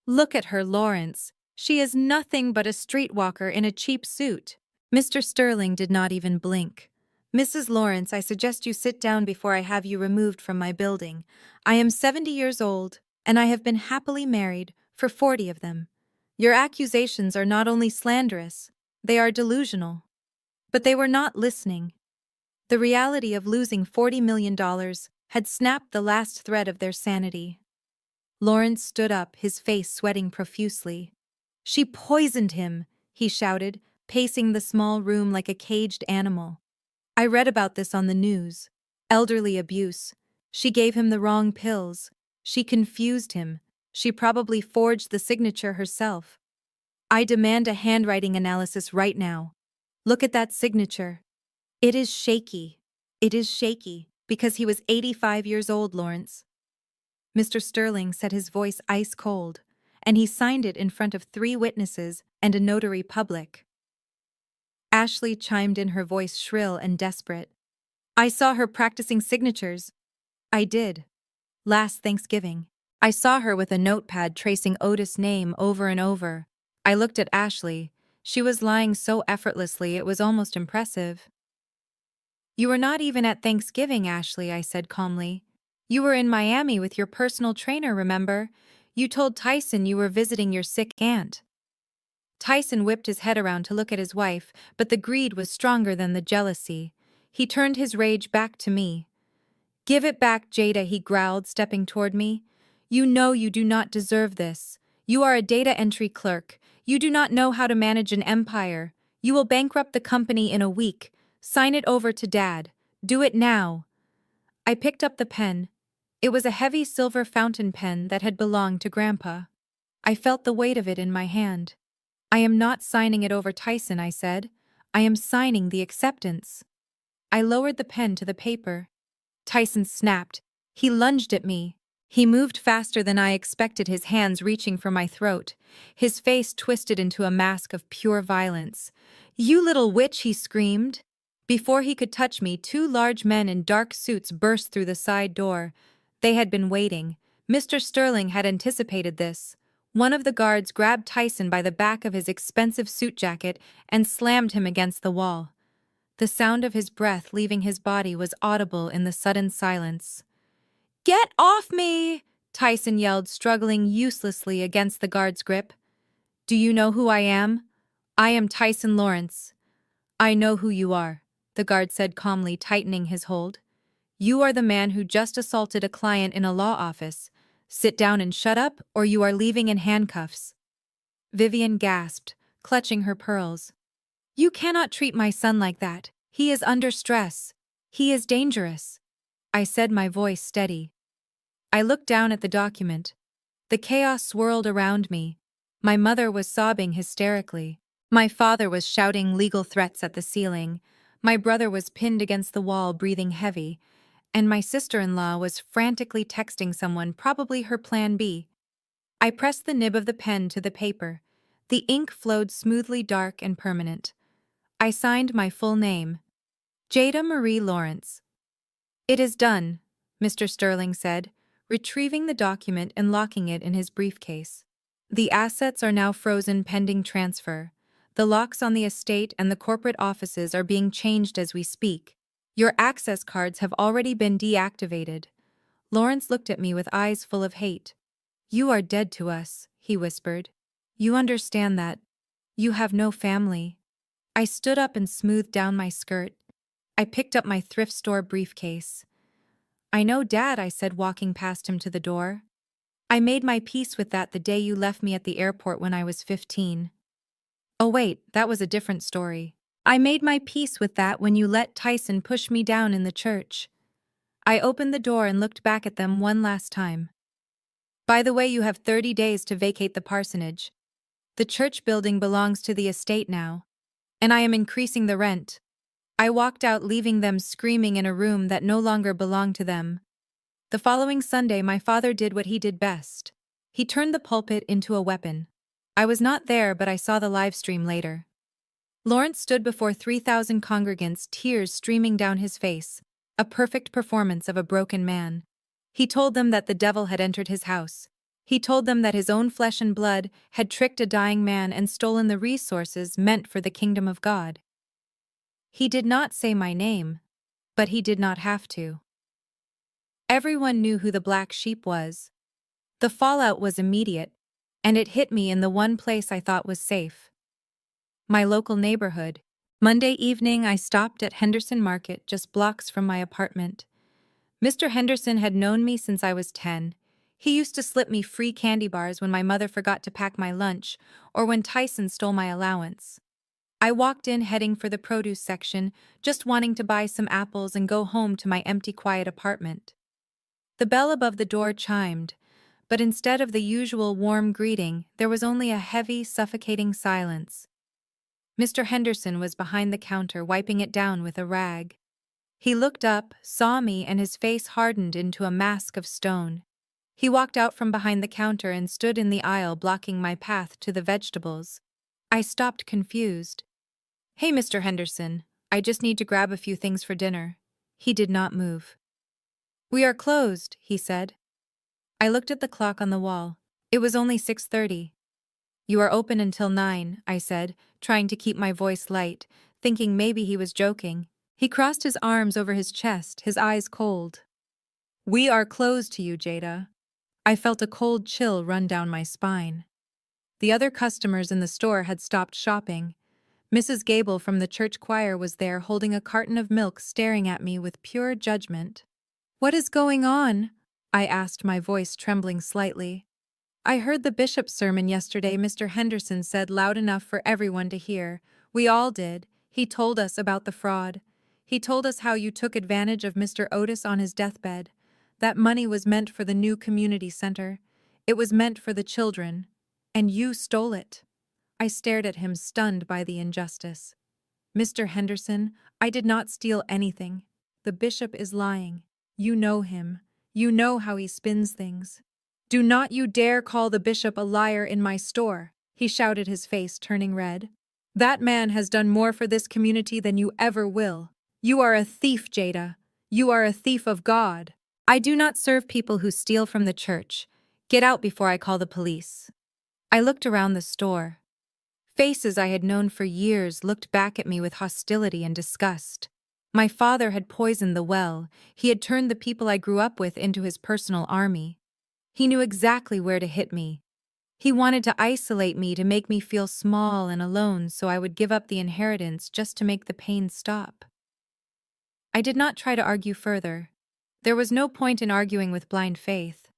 Look at her, Lawrence. She is nothing but a streetwalker in a cheap suit. Mr. Sterling did not even blink. Mrs. Lawrence, I suggest you sit down before I have you removed from my building. I am 70 years old, and I have been happily married for 40 of them. Your accusations are not only slanderous, they are delusional. But they were not listening. The reality of losing $40 million had snapped the last thread of their sanity. Lawrence stood up, his face sweating profusely. She poisoned him, he shouted, pacing the small room like a caged animal. I read about this on the news. Elderly abuse. She gave him the wrong pills. She confused him. She probably forged the signature herself. I demand a handwriting analysis right now. Look at that signature. It is shaky. It is shaky, because he was 85 years old, Lawrence. Mr. Sterling set his voice ice cold, and he signed it in front of 3 witnesses and a notary public. Ashley chimed in, her voice shrill and desperate. I saw her practicing signatures. I did. Last Thanksgiving. I saw her with a notepad tracing Otis' name over and over. I looked at Ashley. She was lying so effortlessly it was almost impressive. You were not even at Thanksgiving, Ashley, I said calmly. You were in Miami with your personal trainer, remember? You told Tyson you were visiting your sick aunt. Tyson whipped his head around to look at his wife, but the greed was stronger than the jealousy. He turned his rage back to me. Give it back, Jada, he growled, stepping toward me. You know you do not deserve this. You are a data entry clerk. You do not know how to manage an empire. You will bankrupt the company in a week. Sign it over to Dad. Do it now. I picked up the pen. It was a heavy silver fountain pen that had belonged to Grandpa. I felt the weight of it in my hand. I am not signing it over Tyson, I said. I am signing the acceptance. I lowered the pen to the paper. Tyson snapped. He lunged at me. He moved faster than I expected, his hands reaching for my throat. His face twisted into a mask of pure violence. You little witch, he screamed. Before he could touch me, 2 large men in dark suits burst through the side door. They had been waiting. Mr. Sterling had anticipated this. One of the guards grabbed Tyson by the back of his expensive suit jacket and slammed him against the wall. The sound of his breath leaving his body was audible in the sudden silence. Get off me! Tyson yelled, struggling uselessly against the guard's grip. Do you know who I am? I am Tyson Lawrence. I know who you are, the guard said calmly, tightening his hold. You are the man who just assaulted a client in a law office. Sit down and shut up, or you are leaving in handcuffs. Vivien gasped, clutching her pearls. You cannot treat my son like that. He is under stress. He is dangerous. I said, my voice steady. I looked down at the document. The chaos swirled around me. My mother was sobbing hysterically. My father was shouting legal threats at the ceiling. My brother was pinned against the wall, breathing heavy. And my sister-in-law was frantically texting someone, probably her plan B. I pressed the nib of the pen to the paper. The ink flowed smoothly, dark and permanent. I signed my full name. Jada Marie Lawrence. It is done, Mr. Sterling said, retrieving the document and locking it in his briefcase. The assets are now frozen pending transfer. The locks on the estate and the corporate offices are being changed as we speak. Your access cards have already been deactivated. Lawrence looked at me with eyes full of hate. You are dead to us, he whispered. You understand that. You have no family. I stood up and smoothed down my skirt. I picked up my thrift store briefcase. I know, Dad, I said, walking past him to the door. I made my peace with that the day you left me at the airport when I was 15. Oh wait, that was a different story. I made my peace with that when you let Tyson push me down in the church. I opened the door and looked back at them one last time. By the way, you have 30 days to vacate the parsonage. The church building belongs to the estate now, and I am increasing the rent. I walked out, leaving them screaming in a room that no longer belonged to them. The following Sunday, my father did what he did best. He turned the pulpit into a weapon. I was not there, but I saw the live stream later. Lawrence stood before 3,000 congregants, tears streaming down his face, a perfect performance of a broken man. He told them that the devil had entered his house. He told them that his own flesh and blood had tricked a dying man and stolen the resources meant for the kingdom of God. He did not say my name, but he did not have to. Everyone knew who the black sheep was. The fallout was immediate, and it hit me in the one place I thought was safe. My local neighborhood. Monday evening, I stopped at Henderson Market, just blocks from my apartment. Mr. Henderson had known me since I was 10. He used to slip me free candy bars when my mother forgot to pack my lunch, or when Tyson stole my allowance. I walked in heading for the produce section, just wanting to buy some apples and go home to my empty, quiet apartment. The bell above the door chimed, but instead of the usual warm greeting, there was only a heavy, suffocating silence. Mr. Henderson was behind the counter, wiping it down with a rag. He looked up, saw me, and his face hardened into a mask of stone. He walked out from behind the counter and stood in the aisle, blocking my path to the vegetables. I stopped, confused. "Hey, Mr. Henderson, I just need to grab a few things for dinner." He did not move. "We are closed," he said. I looked at the clock on the wall. It was only 6:30. "You are open until 9, I said, trying to keep my voice light, thinking maybe he was joking. He crossed his arms over his chest, his eyes cold. "We are closed to you, Jada." I felt a cold chill run down my spine. The other customers in the store had stopped shopping. Mrs. Gable from the church choir was there, holding a carton of milk, staring at me with pure judgment. "What is going on?" I asked, my voice trembling slightly. "I heard the bishop's sermon yesterday," Mr. Henderson said, loud enough for everyone to hear. "We all did. He told us about the fraud. He told us how you took advantage of Mr. Otis on his deathbed. That money was meant for the new community center. It was meant for the children. And you stole it." I stared at him, stunned by the injustice. "Mr. Henderson, I did not steal anything. The bishop is lying. You know him. You know how he spins things. Do not you dare call the bishop a liar in my store," he shouted, his face turning red. "That man has done more for this community than you ever will. You are a thief, Jada. You are a thief of God. I do not serve people who steal from the church. Get out before I call the police." I looked around the store. Faces I had known for years looked back at me with hostility and disgust. My father had poisoned the well. He had turned the people I grew up with into his personal army. He knew exactly where to hit me. He wanted to isolate me, to make me feel small and alone, so I would give up the inheritance just to make the pain stop. I did not try to argue further. There was no point in arguing with blind faith.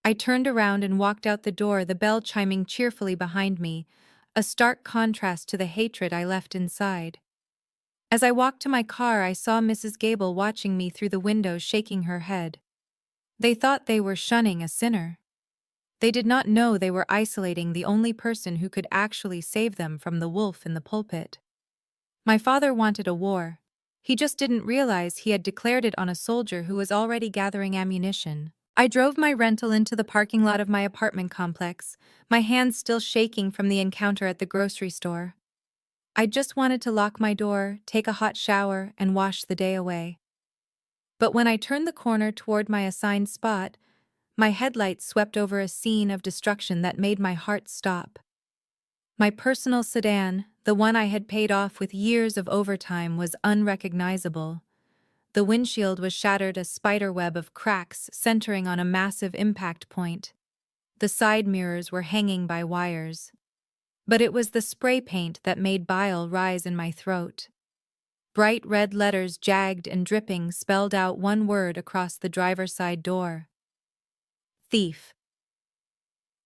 I turned around and walked out the door, the bell chiming cheerfully behind me, a stark contrast to the hatred I left inside. As I walked to my car, I saw Mrs. Gable watching me through the window, shaking her head. They thought they were shunning a sinner. They did not know they were isolating the only person who could actually save them from the wolf in the pulpit. My father wanted a war. He just didn't realize he had declared it on a soldier who was already gathering ammunition. I drove my rental into the parking lot of my apartment complex, my hands still shaking from the encounter at the grocery store. I just wanted to lock my door, take a hot shower, and wash the day away. But when I turned the corner toward my assigned spot, my headlights swept over a scene of destruction that made my heart stop. My personal sedan, the one I had paid off with years of overtime, was unrecognizable. The windshield was shattered, a spiderweb of cracks centering on a massive impact point. The side mirrors were hanging by wires. But it was the spray paint that made bile rise in my throat. Bright red letters, jagged and dripping, spelled out one word across the driver's side door: thief.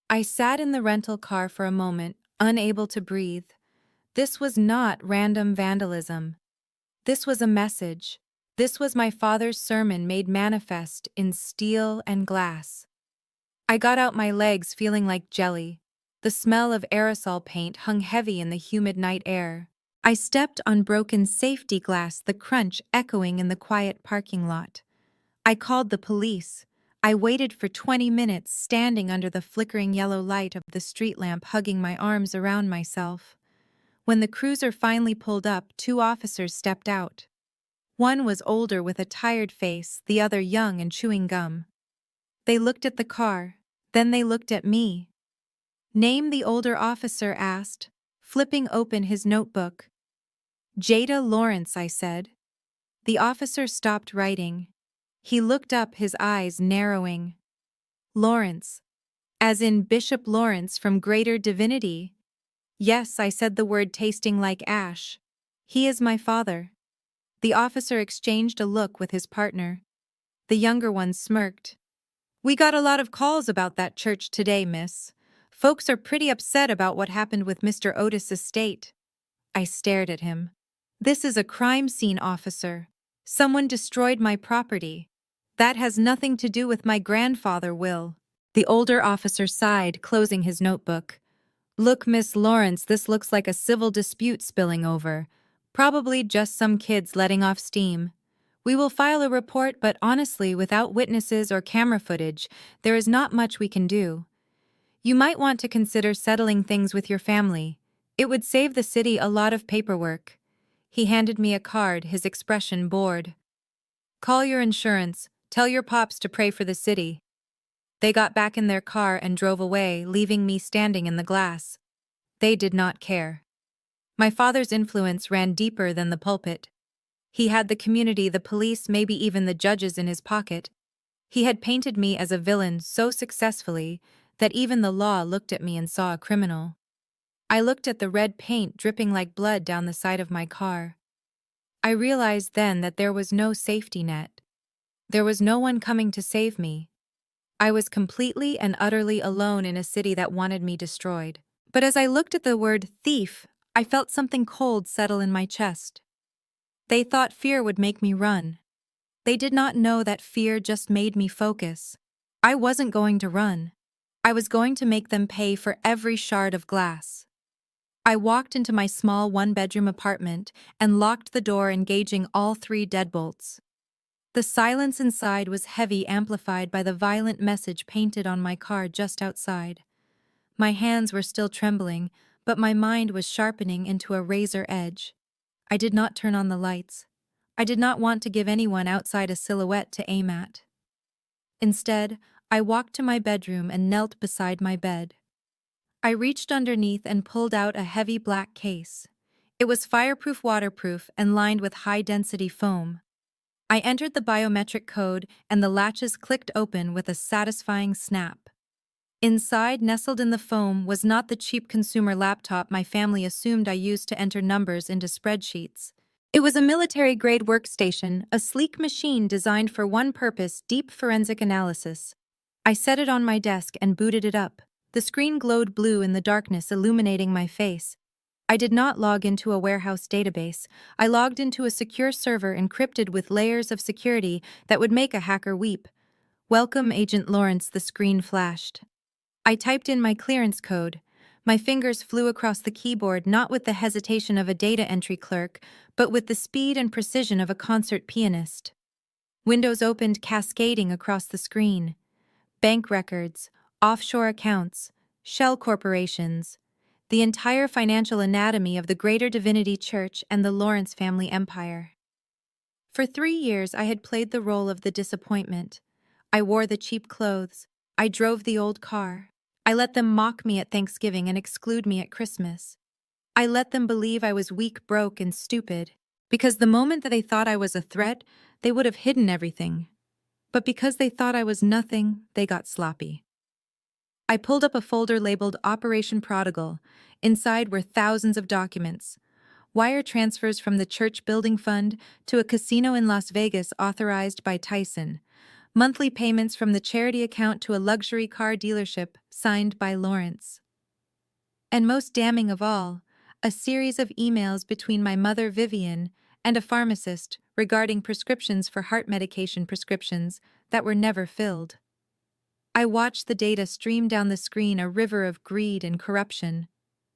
I sat in the rental car for a moment, unable to breathe. This was not random vandalism. This was a message. This was my father's sermon made manifest in steel and glass. I got out my legs feeling like jelly. The smell of aerosol paint hung heavy in the humid night air. I stepped on broken safety glass, the crunch echoing in the quiet parking lot. I called the police. I waited for 20 minutes, standing under the flickering yellow light of the street lamp, hugging my arms around myself. When the cruiser finally pulled up, two officers stepped out. One was older with a tired face, the other young and chewing gum. They looked at the car, then they looked at me. "Name," the older officer asked, flipping open his notebook. "Jada Lawrence," I said. The officer stopped writing. He looked up, his eyes narrowing. "Lawrence. As in Bishop Lawrence from Greater Divinity?" "Yes," I said, the word tasting like ash. "He is my father." The officer exchanged a look with his partner. The younger one smirked. "We got a lot of calls about that church today, miss. Folks are pretty upset about what happened with Mr. Otis's estate." I stared at him. "This is a crime scene, officer. Someone destroyed my property. That has nothing to do with my grandfather, Will." The older officer sighed, closing his notebook. "Look, Miss Lawrence, this looks like a civil dispute spilling over. Probably just some kids letting off steam. We will file a report, but honestly, without witnesses or camera footage, there is not much we can do. You might want to consider settling things with your family. It would save the city a lot of paperwork." He handed me a card, his expression bored. "Call your insurance. Tell your pops to pray for the city." They got back in their car and drove away, leaving me standing in the glass. They did not care. My father's influence ran deeper than the pulpit. He had the community, the police, maybe even the judges in his pocket. He had painted me as a villain so successfully that even the law looked at me and saw a criminal. I looked at the red paint dripping like blood down the side of my car. I realized then that there was no safety net. There was no one coming to save me. I was completely and utterly alone in a city that wanted me destroyed. But as I looked at the word thief, I felt something cold settle in my chest. They thought fear would make me run. They did not know that fear just made me focus. I wasn't going to run. I was going to make them pay for every shard of glass. I walked into my small one-bedroom apartment and locked the door, engaging all 3 deadbolts. The silence inside was heavy, amplified by the violent message painted on my car just outside. My hands were still trembling, but my mind was sharpening into a razor edge. I did not turn on the lights. I did not want to give anyone outside a silhouette to aim at. Instead, I walked to my bedroom and knelt beside my bed. I reached underneath and pulled out a heavy black case. It was fireproof, waterproof, and lined with high-density foam. I entered the biometric code, and the latches clicked open with a satisfying snap. Inside, nestled in the foam, was not the cheap consumer laptop my family assumed I used to enter numbers into spreadsheets. It was a military-grade workstation, a sleek machine designed for one purpose: deep forensic analysis. I set it on my desk and booted it up. The screen glowed blue in the darkness, illuminating my face. I did not log into a warehouse database. I logged into a secure server encrypted with layers of security that would make a hacker weep. "Welcome, Agent Lawrence," the screen flashed. I typed in my clearance code. My fingers flew across the keyboard, not with the hesitation of a data entry clerk, but with the speed and precision of a concert pianist. Windows opened, cascading across the screen. Bank records, offshore accounts, shell corporations, the entire financial anatomy of the Greater Divinity Church and the Lawrence family empire. For 3 years I had played the role of the disappointment. I wore the cheap clothes. I drove the old car. I let them mock me at Thanksgiving and exclude me at Christmas. I let them believe I was weak, broke, and stupid. Because the moment that they thought I was a threat, they would have hidden everything. But because they thought I was nothing, they got sloppy. I pulled up a folder labeled Operation Prodigal. Inside were thousands of documents. Wire transfers from the church building fund to a casino in Las Vegas authorized by Tyson. Monthly payments from the charity account to a luxury car dealership signed by Lawrence. And most damning of all, a series of emails between my mother Vivien and a pharmacist regarding prescriptions for heart medication prescriptions that were never filled. I watched the data stream down the screen, a river of greed and corruption.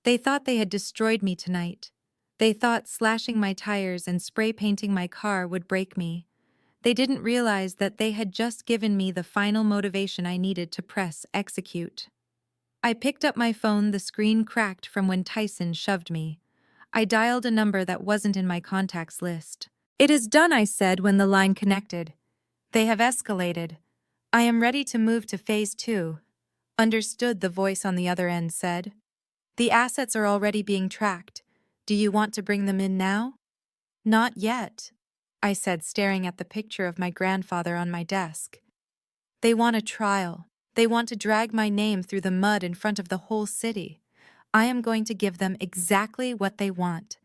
They thought they had destroyed me tonight. They thought slashing my tires and spray painting my car would break me. They didn't realize that they had just given me the final motivation I needed to press execute. I picked up my phone, the screen cracked from when Tyson shoved me. I dialed a number that wasn't in my contacts list. "It is done," I said when the line connected. "They have escalated. I am ready to move to phase 2. "Understood," the voice on the other end said. "The assets are already being tracked. Do you want to bring them in now?" "Not yet," I said, staring at the picture of my grandfather on my desk. "They want a trial. They want to drag my name through the mud in front of the whole city. I am going to give them exactly what they want.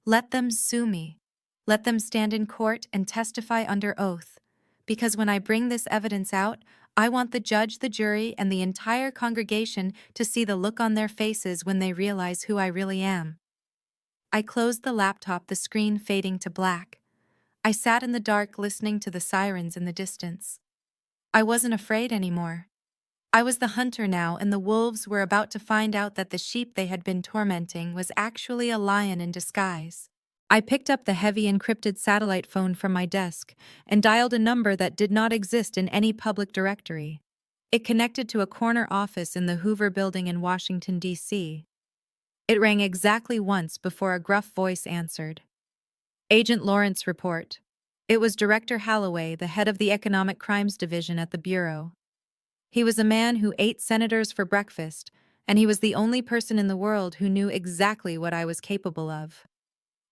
Let them sue me. Let them stand in court and testify under oath. Because when I bring this evidence out, I want the judge, the jury, and the entire congregation to see the look on their faces when they realize who I really am." I closed the laptop, the screen fading to black. I sat in the dark listening to the sirens in the distance. I wasn't afraid anymore. I was the hunter now, and the wolves were about to find out that the sheep they had been tormenting was actually a lion in disguise. I picked up the heavy encrypted satellite phone from my desk and dialed a number that did not exist in any public directory. It connected to a corner office in the Hoover Building in Washington, D.C. It rang exactly once before a gruff voice answered. "Agent Lawrence, report." It was Director Holloway, the head of the Economic Crimes Division at the Bureau. He was a man who ate senators for breakfast, and he was the only person in the world who knew exactly what I was capable of.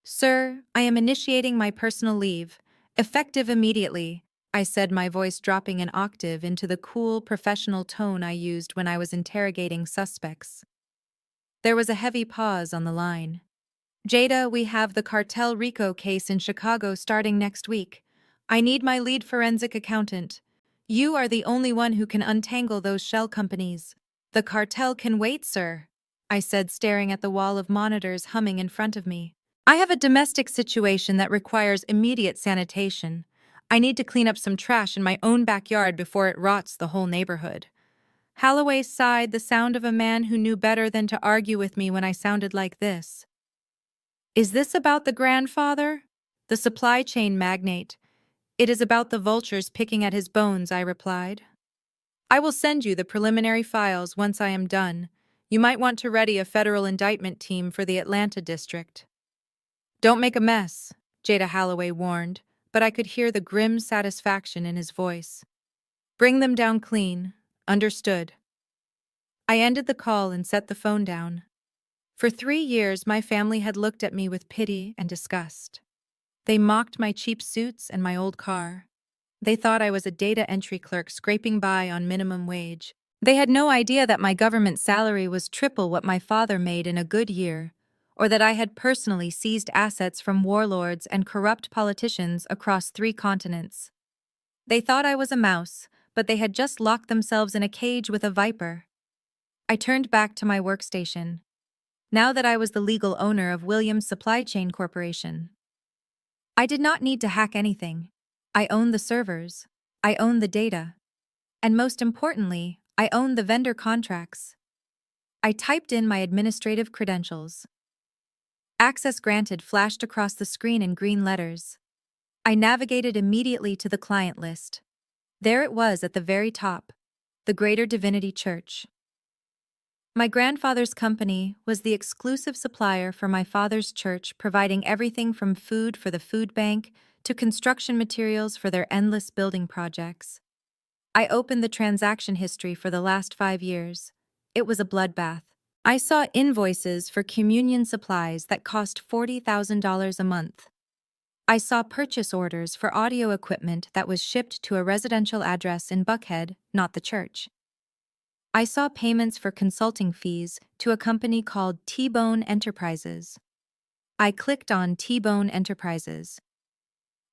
"Sir, I am initiating my personal leave, effective immediately," I said, my voice dropping an octave into the cool, professional tone I used when I was interrogating suspects. There was a heavy pause on the line. "Jada, we have the cartel RICO case in Chicago starting next week. I need my lead forensic accountant. You are the only one who can untangle those shell companies." "The cartel can wait, sir," I said, staring at the wall of monitors humming in front of me. "I have a domestic situation that requires immediate sanitation. I need to clean up some trash in my own backyard before it rots the whole neighborhood." Holloway sighed, the sound of a man who knew better than to argue with me when I sounded like this. "Is this about the grandfather?" "The supply chain magnate. It is about the vultures picking at his bones," I replied. "I will send you the preliminary files once I am done. You might want to ready a federal indictment team for the Atlanta district." "Don't make a mess," Jada Holloway warned, but I could hear the grim satisfaction in his voice. "Bring them down clean." "Understood." I ended the call and set the phone down. For 3 years, my family had looked at me with pity and disgust. They mocked my cheap suits and my old car. They thought I was a data entry clerk scraping by on minimum wage. They had no idea that my government salary was triple what my father made in a good year, or that I had personally seized assets from warlords and corrupt politicians across 3 continents. They thought I was a mouse, but they had just locked themselves in a cage with a viper. I turned back to my workstation, now that I was the legal owner of Williams Supply Chain Corporation. I did not need to hack anything. I owned the servers. I owned the data. And most importantly, I owned the vendor contracts. I typed in my administrative credentials. "Access granted" flashed across the screen in green letters. I navigated immediately to the client list. There it was at the very top, the Greater Divinity Church. My grandfather's company was the exclusive supplier for my father's church, providing everything from food for the food bank to construction materials for their endless building projects. I opened the transaction history for the last 5 years. It was a bloodbath. I saw invoices for communion supplies that cost $40,000 a month. I saw purchase orders for audio equipment that was shipped to a residential address in Buckhead, not the church. I saw payments for consulting fees to a company called T-Bone Enterprises. I clicked on T-Bone Enterprises.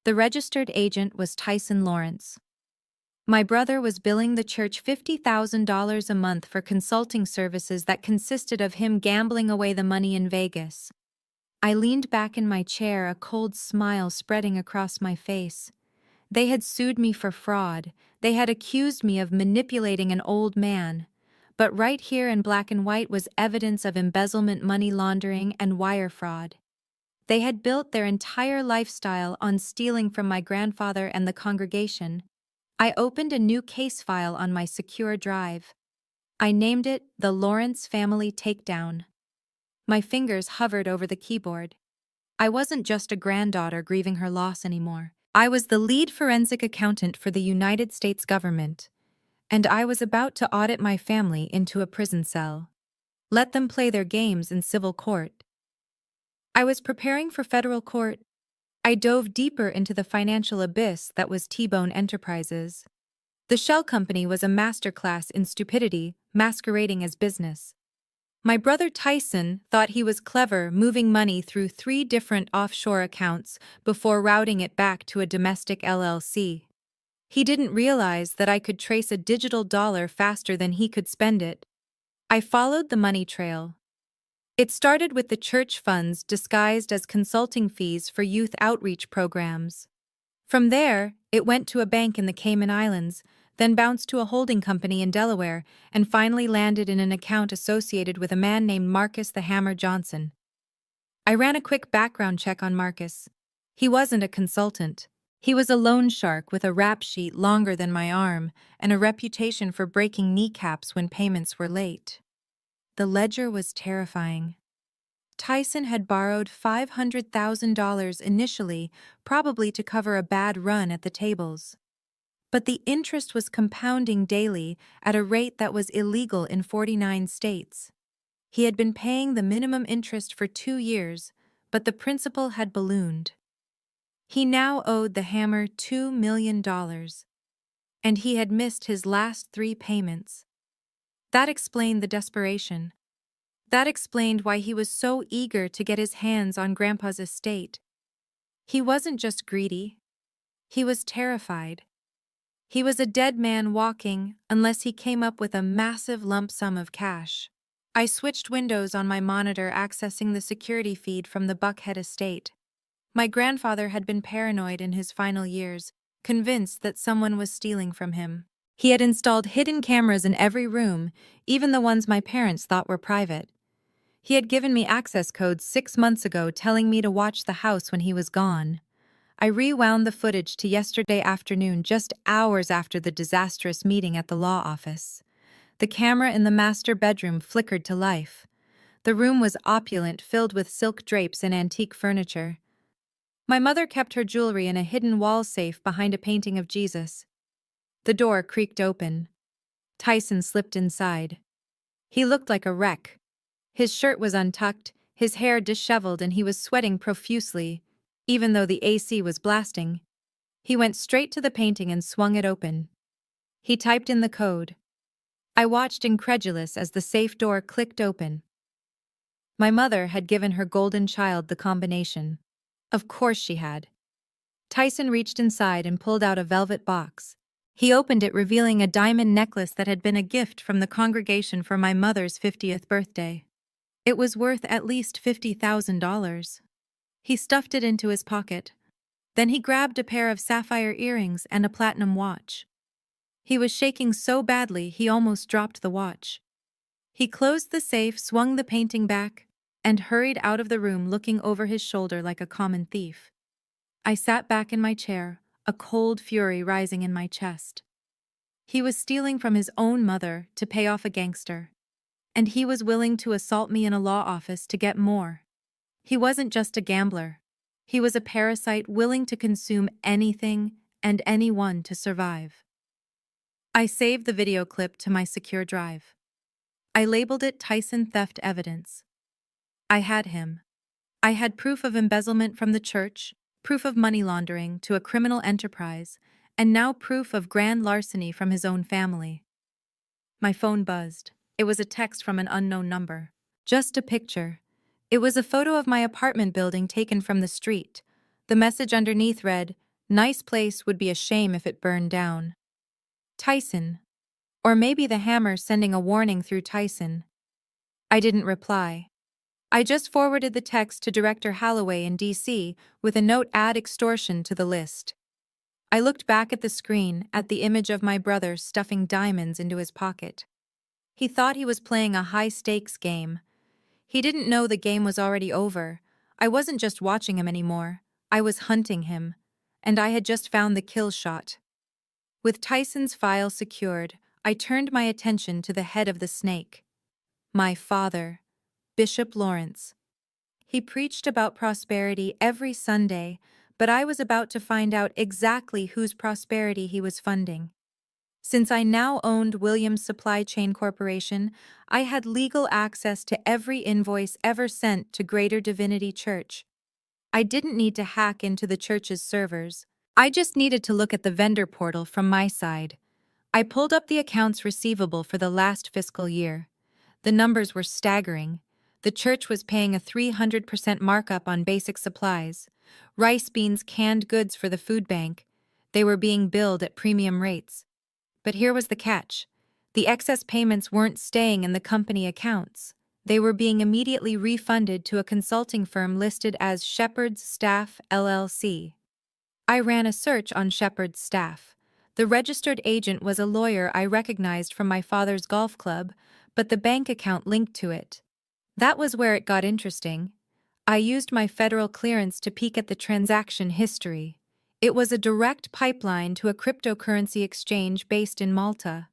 The registered agent was Tyson Lawrence. My brother was billing the church $50,000 a month for consulting services that consisted of him gambling away the money in Vegas. I leaned back in my chair, a cold smile spreading across my face. They had sued me for fraud. They had accused me of manipulating an old man. But right here in black and white was evidence of embezzlement, money laundering, and wire fraud. They had built their entire lifestyle on stealing from my grandfather and the congregation. I opened a new case file on my secure drive. I named it the Lawrence Family Takedown. My fingers hovered over the keyboard. I wasn't just a granddaughter grieving her loss anymore. I was the lead forensic accountant for the United States government, and I was about to audit my family into a prison cell. Let them play their games in civil court. I was preparing for federal court. I dove deeper into the financial abyss that was T-Bone Enterprises. The shell company was a masterclass in stupidity, masquerading as business. My brother Tyson thought he was clever moving money through 3 different offshore accounts before routing it back to a domestic LLC. He didn't realize that I could trace a digital dollar faster than he could spend it. I followed the money trail. It started with the church funds disguised as consulting fees for youth outreach programs. From there, it went to a bank in the Cayman Islands, then bounced to a holding company in Delaware, and finally landed in an account associated with a man named Marcus the Hammer Johnson. I ran a quick background check on Marcus. He wasn't a consultant. He was a loan shark with a rap sheet longer than my arm and a reputation for breaking kneecaps when payments were late. The ledger was terrifying. Tyson had borrowed $500,000 initially, probably to cover a bad run at the tables. But the interest was compounding daily at a rate that was illegal in 49 states. He had been paying the minimum interest for 2 years, but the principal had ballooned. He now owed the Hammer $2 million, and he had missed his last 3 payments. That explained the desperation. That explained why he was so eager to get his hands on Grandpa's estate. He wasn't just greedy. He was terrified. He was a dead man walking unless he came up with a massive lump sum of cash. I switched windows on my monitor, accessing the security feed from the Buckhead estate. My grandfather had been paranoid in his final years, convinced that someone was stealing from him. He had installed hidden cameras in every room, even the ones my parents thought were private. He had given me access codes 6 months ago, telling me to watch the house when he was gone. I rewound the footage to yesterday afternoon, just hours after the disastrous meeting at the law office. The camera in the master bedroom flickered to life. The room was opulent, filled with silk drapes and antique furniture. My mother kept her jewelry in a hidden wall safe behind a painting of Jesus. The door creaked open. Tyson slipped inside. He looked like a wreck. His shirt was untucked, his hair disheveled, and he was sweating profusely, even though the AC was blasting. He went straight to the painting and swung it open. He typed in the code. I watched incredulous as the safe door clicked open. My mother had given her golden child the combination. Of course she had. Tyson reached inside and pulled out a velvet box. He opened it, revealing a diamond necklace that had been a gift from the congregation for my mother's 50th birthday. It was worth at least $50,000. He stuffed it into his pocket. Then he grabbed a pair of sapphire earrings and a platinum watch. He was shaking so badly he almost dropped the watch. He closed the safe, swung the painting back, and hurried out of the room, looking over his shoulder like a common thief. I sat back in my chair, a cold fury rising in my chest. He was stealing from his own mother to pay off a gangster, and he was willing to assault me in a law office to get more. He wasn't just a gambler. He was a parasite willing to consume anything and anyone to survive. I saved the video clip to my secure drive. I labeled it Tyson Theft Evidence. I had him. I had proof of embezzlement from the church, proof of money laundering to a criminal enterprise, and now proof of grand larceny from his own family. My phone buzzed. It was a text from an unknown number. Just a picture. It was a photo of my apartment building taken from the street. The message underneath read, "Nice place, would be a shame if it burned down." Tyson. Or maybe the Hammer sending a warning through Tyson. I didn't reply. I just forwarded the text to Director Holloway in D.C. with a note, "Add extortion to the list." I looked back at the screen, at the image of my brother stuffing diamonds into his pocket. He thought he was playing a high-stakes game. He didn't know the game was already over. I wasn't just watching him anymore, I was hunting him. And I had just found the kill shot. With Tyson's file secured, I turned my attention to the head of the snake. My father, Bishop Lawrence. He preached about prosperity every Sunday, but I was about to find out exactly whose prosperity he was funding. Since I now owned Williams Supply Chain Corporation, I had legal access to every invoice ever sent to Greater Divinity Church. I didn't need to hack into the church's servers. I just needed to look at the vendor portal from my side. I pulled up the accounts receivable for the last fiscal year. The numbers were staggering. The church was paying a 300% markup on basic supplies. Rice, beans, canned goods for the food bank. They were being billed at premium rates. But here was the catch. The excess payments weren't staying in the company accounts. They were being immediately refunded to a consulting firm listed as Shepherd's Staff, LLC. I ran a search on Shepherd's Staff. The registered agent was a lawyer I recognized from my father's golf club, but the bank account linked to it. That was where it got interesting. I used my federal clearance to peek at the transaction history. It was a direct pipeline to a cryptocurrency exchange based in Malta.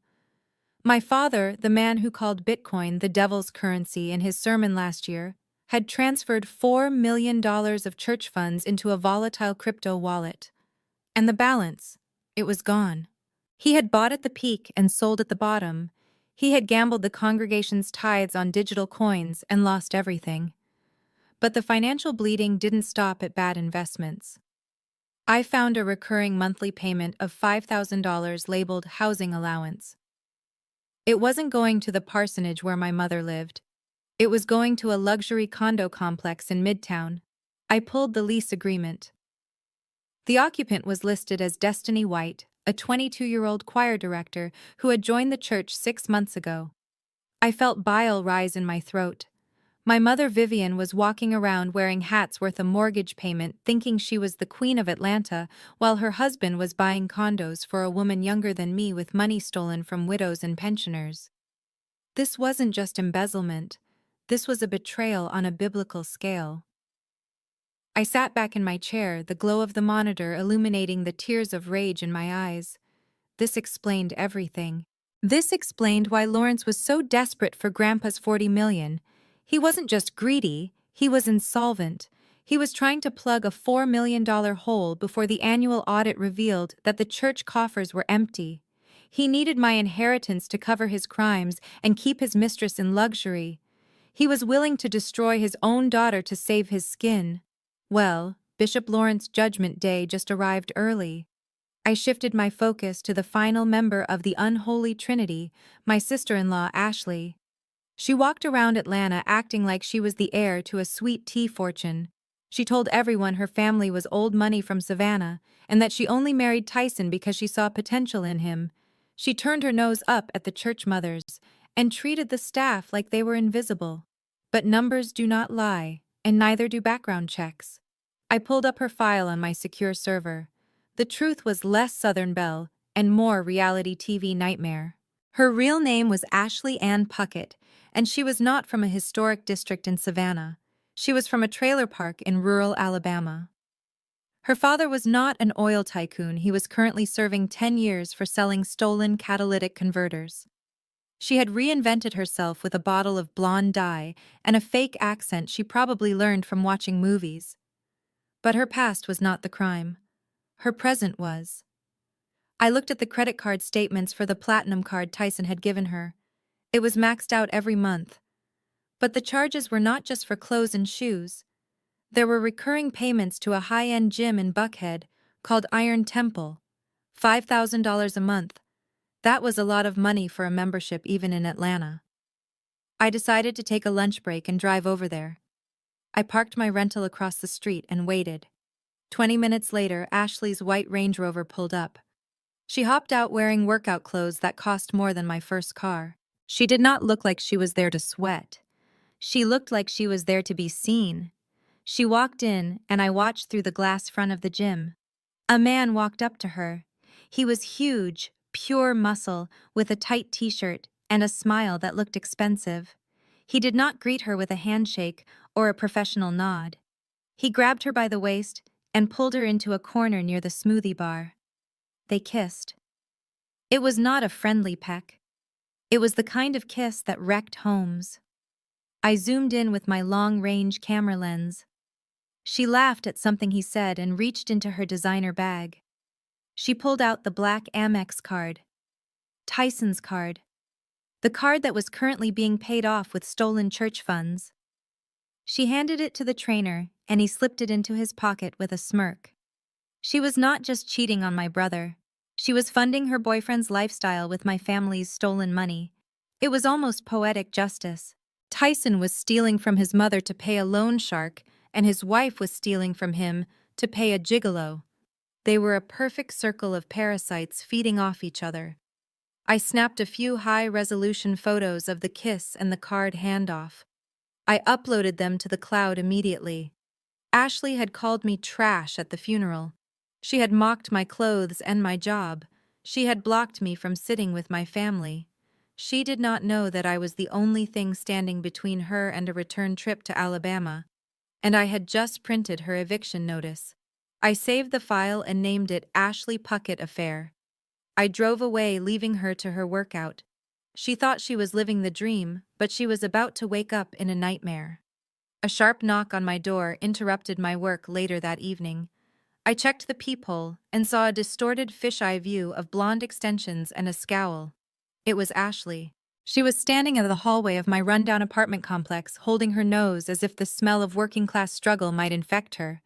My father, the man who called Bitcoin the devil's currency in his sermon last year, had transferred $4 million of church funds into a volatile crypto wallet. And the balance, it was gone. He had bought at the peak and sold at the bottom. He had gambled the congregation's tithes on digital coins and lost everything. But the financial bleeding didn't stop at bad investments. I found a recurring monthly payment of $5,000 labeled housing allowance. It wasn't going to the parsonage where my mother lived. It was going to a luxury condo complex in Midtown. I pulled the lease agreement. The occupant was listed as Destiny White, a 22-year-old choir director who had joined the church 6 months ago. I felt bile rise in my throat. My mother Vivien was walking around wearing hats worth a mortgage payment, thinking she was the queen of Atlanta, while her husband was buying condos for a woman younger than me with money stolen from widows and pensioners. This wasn't just embezzlement. This was a betrayal on a biblical scale. I sat back in my chair, the glow of the monitor illuminating the tears of rage in my eyes. This explained everything. This explained why Lawrence was so desperate for Grandpa's $40 million. He wasn't just greedy, he was insolvent. He was trying to plug a $4 million hole before the annual audit revealed that the church coffers were empty. He needed my inheritance to cover his crimes and keep his mistress in luxury. He was willing to destroy his own daughter to save his skin. Well, Bishop Lawrence's judgment day just arrived early. I shifted my focus to the final member of the unholy trinity, my sister-in-law Ashley. She walked around Atlanta acting like she was the heir to a sweet tea fortune. She told everyone her family was old money from Savannah and that she only married Tyson because she saw potential in him. She turned her nose up at the church mothers and treated the staff like they were invisible. But numbers do not lie, and neither do background checks. I pulled up her file on my secure server. The truth was less Southern Belle and more reality TV nightmare. Her real name was Ashley Ann Puckett, and she was not from a historic district in Savannah. She was from a trailer park in rural Alabama. Her father was not an oil tycoon. He was currently serving 10 years for selling stolen catalytic converters. She had reinvented herself with a bottle of blonde dye and a fake accent she probably learned from watching movies. But her past was not the crime. Her present was. I looked at the credit card statements for the platinum card Tyson had given her. It was maxed out every month. But the charges were not just for clothes and shoes. There were recurring payments to a high-end gym in Buckhead called Iron Temple, $5,000 a month. That was a lot of money for a membership even in Atlanta. I decided to take a lunch break and drive over there. I parked my rental across the street and waited. 20 minutes later, Ashley's white Range Rover pulled up. She hopped out wearing workout clothes that cost more than my first car. She did not look like she was there to sweat. She looked like she was there to be seen. She walked in, and I watched through the glass front of the gym. A man walked up to her. He was huge, pure muscle, with a tight t-shirt and a smile that looked expensive. He did not greet her with a handshake or a professional nod. He grabbed her by the waist and pulled her into a corner near the smoothie bar. They kissed. It was not a friendly peck. It was the kind of kiss that wrecked homes. I zoomed in with my long-range camera lens. She laughed at something he said and reached into her designer bag. She pulled out the black Amex card. Tyson's card. The card that was currently being paid off with stolen church funds. She handed it to the trainer, and he slipped it into his pocket with a smirk. She was not just cheating on my brother. She was funding her boyfriend's lifestyle with my family's stolen money. It was almost poetic justice. Tyson was stealing from his mother to pay a loan shark, and his wife was stealing from him to pay a gigolo. They were a perfect circle of parasites feeding off each other. I snapped a few high-resolution photos of the kiss and the card handoff. I uploaded them to the cloud immediately. Ashley had called me trash at the funeral. She had mocked my clothes and my job. She had blocked me from sitting with my family. She did not know that I was the only thing standing between her and a return trip to Alabama. And I had just printed her eviction notice. I saved the file and named it Ashley Puckett Affair. I drove away, leaving her to her workout. She thought she was living the dream, but she was about to wake up in a nightmare. A sharp knock on my door interrupted my work later that evening. I checked the peephole and saw a distorted fisheye view of blonde extensions and a scowl. It was Ashley. She was standing in the hallway of my rundown apartment complex, holding her nose as if the smell of working-class struggle might infect her.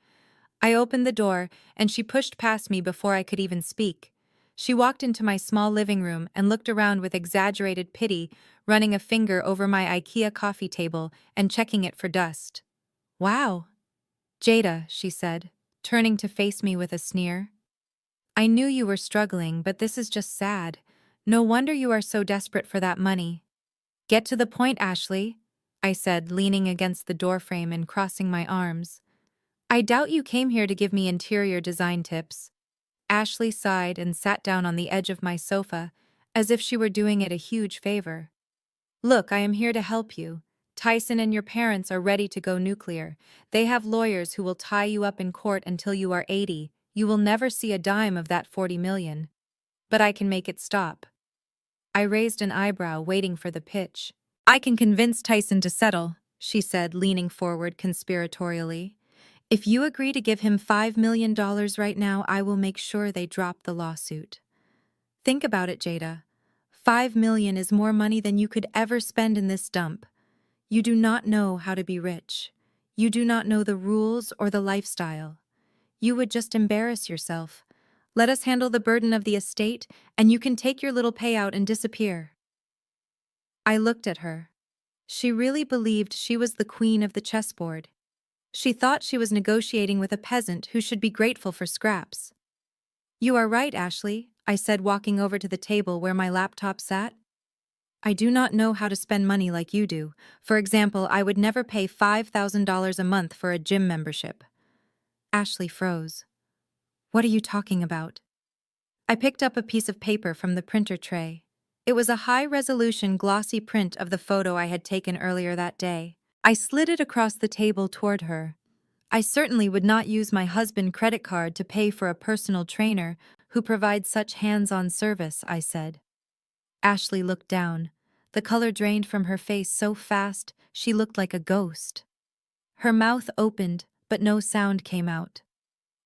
I opened the door, and she pushed past me before I could even speak. She walked into my small living room and looked around with exaggerated pity, running a finger over my IKEA coffee table and checking it for dust. "Wow." "Jada," she said, turning to face me with a sneer. "I knew you were struggling, but this is just sad. No wonder you are so desperate for that money." "Get to the point, Ashley," I said, leaning against the doorframe and crossing my arms. "I doubt you came here to give me interior design tips." Ashley sighed and sat down on the edge of my sofa, as if she were doing it a huge favor. "Look, I am here to help you. Tyson and your parents are ready to go nuclear. They have lawyers who will tie you up in court until you are 80. You will never see a dime of that 40 million. But I can make it stop." I raised an eyebrow, waiting for the pitch. "I can convince Tyson to settle," she said, leaning forward conspiratorially. "If you agree to give him $5 million right now, I will make sure they drop the lawsuit." Think about it, Jada. $5 million is more money than you could ever spend in this dump. You do not know how to be rich. You do not know the rules or the lifestyle. You would just embarrass yourself. Let us handle the burden of the estate, and you can take your little payout and disappear." I looked at her. She really believed she was the queen of the chessboard. She thought she was negotiating with a peasant who should be grateful for scraps. "You are right, Ashley," I said, walking over to the table where my laptop sat. "I do not know how to spend money like you do. For example, I would never pay $5,000 a month for a gym membership." Ashley froze. "What are you talking about?" I picked up a piece of paper from the printer tray. It was a high-resolution, glossy print of the photo I had taken earlier that day. I slid it across the table toward her. "I certainly would not use my husband's credit card to pay for a personal trainer who provides such hands-on service," I said. Ashley looked down. The color drained from her face so fast she looked like a ghost. Her mouth opened, but no sound came out.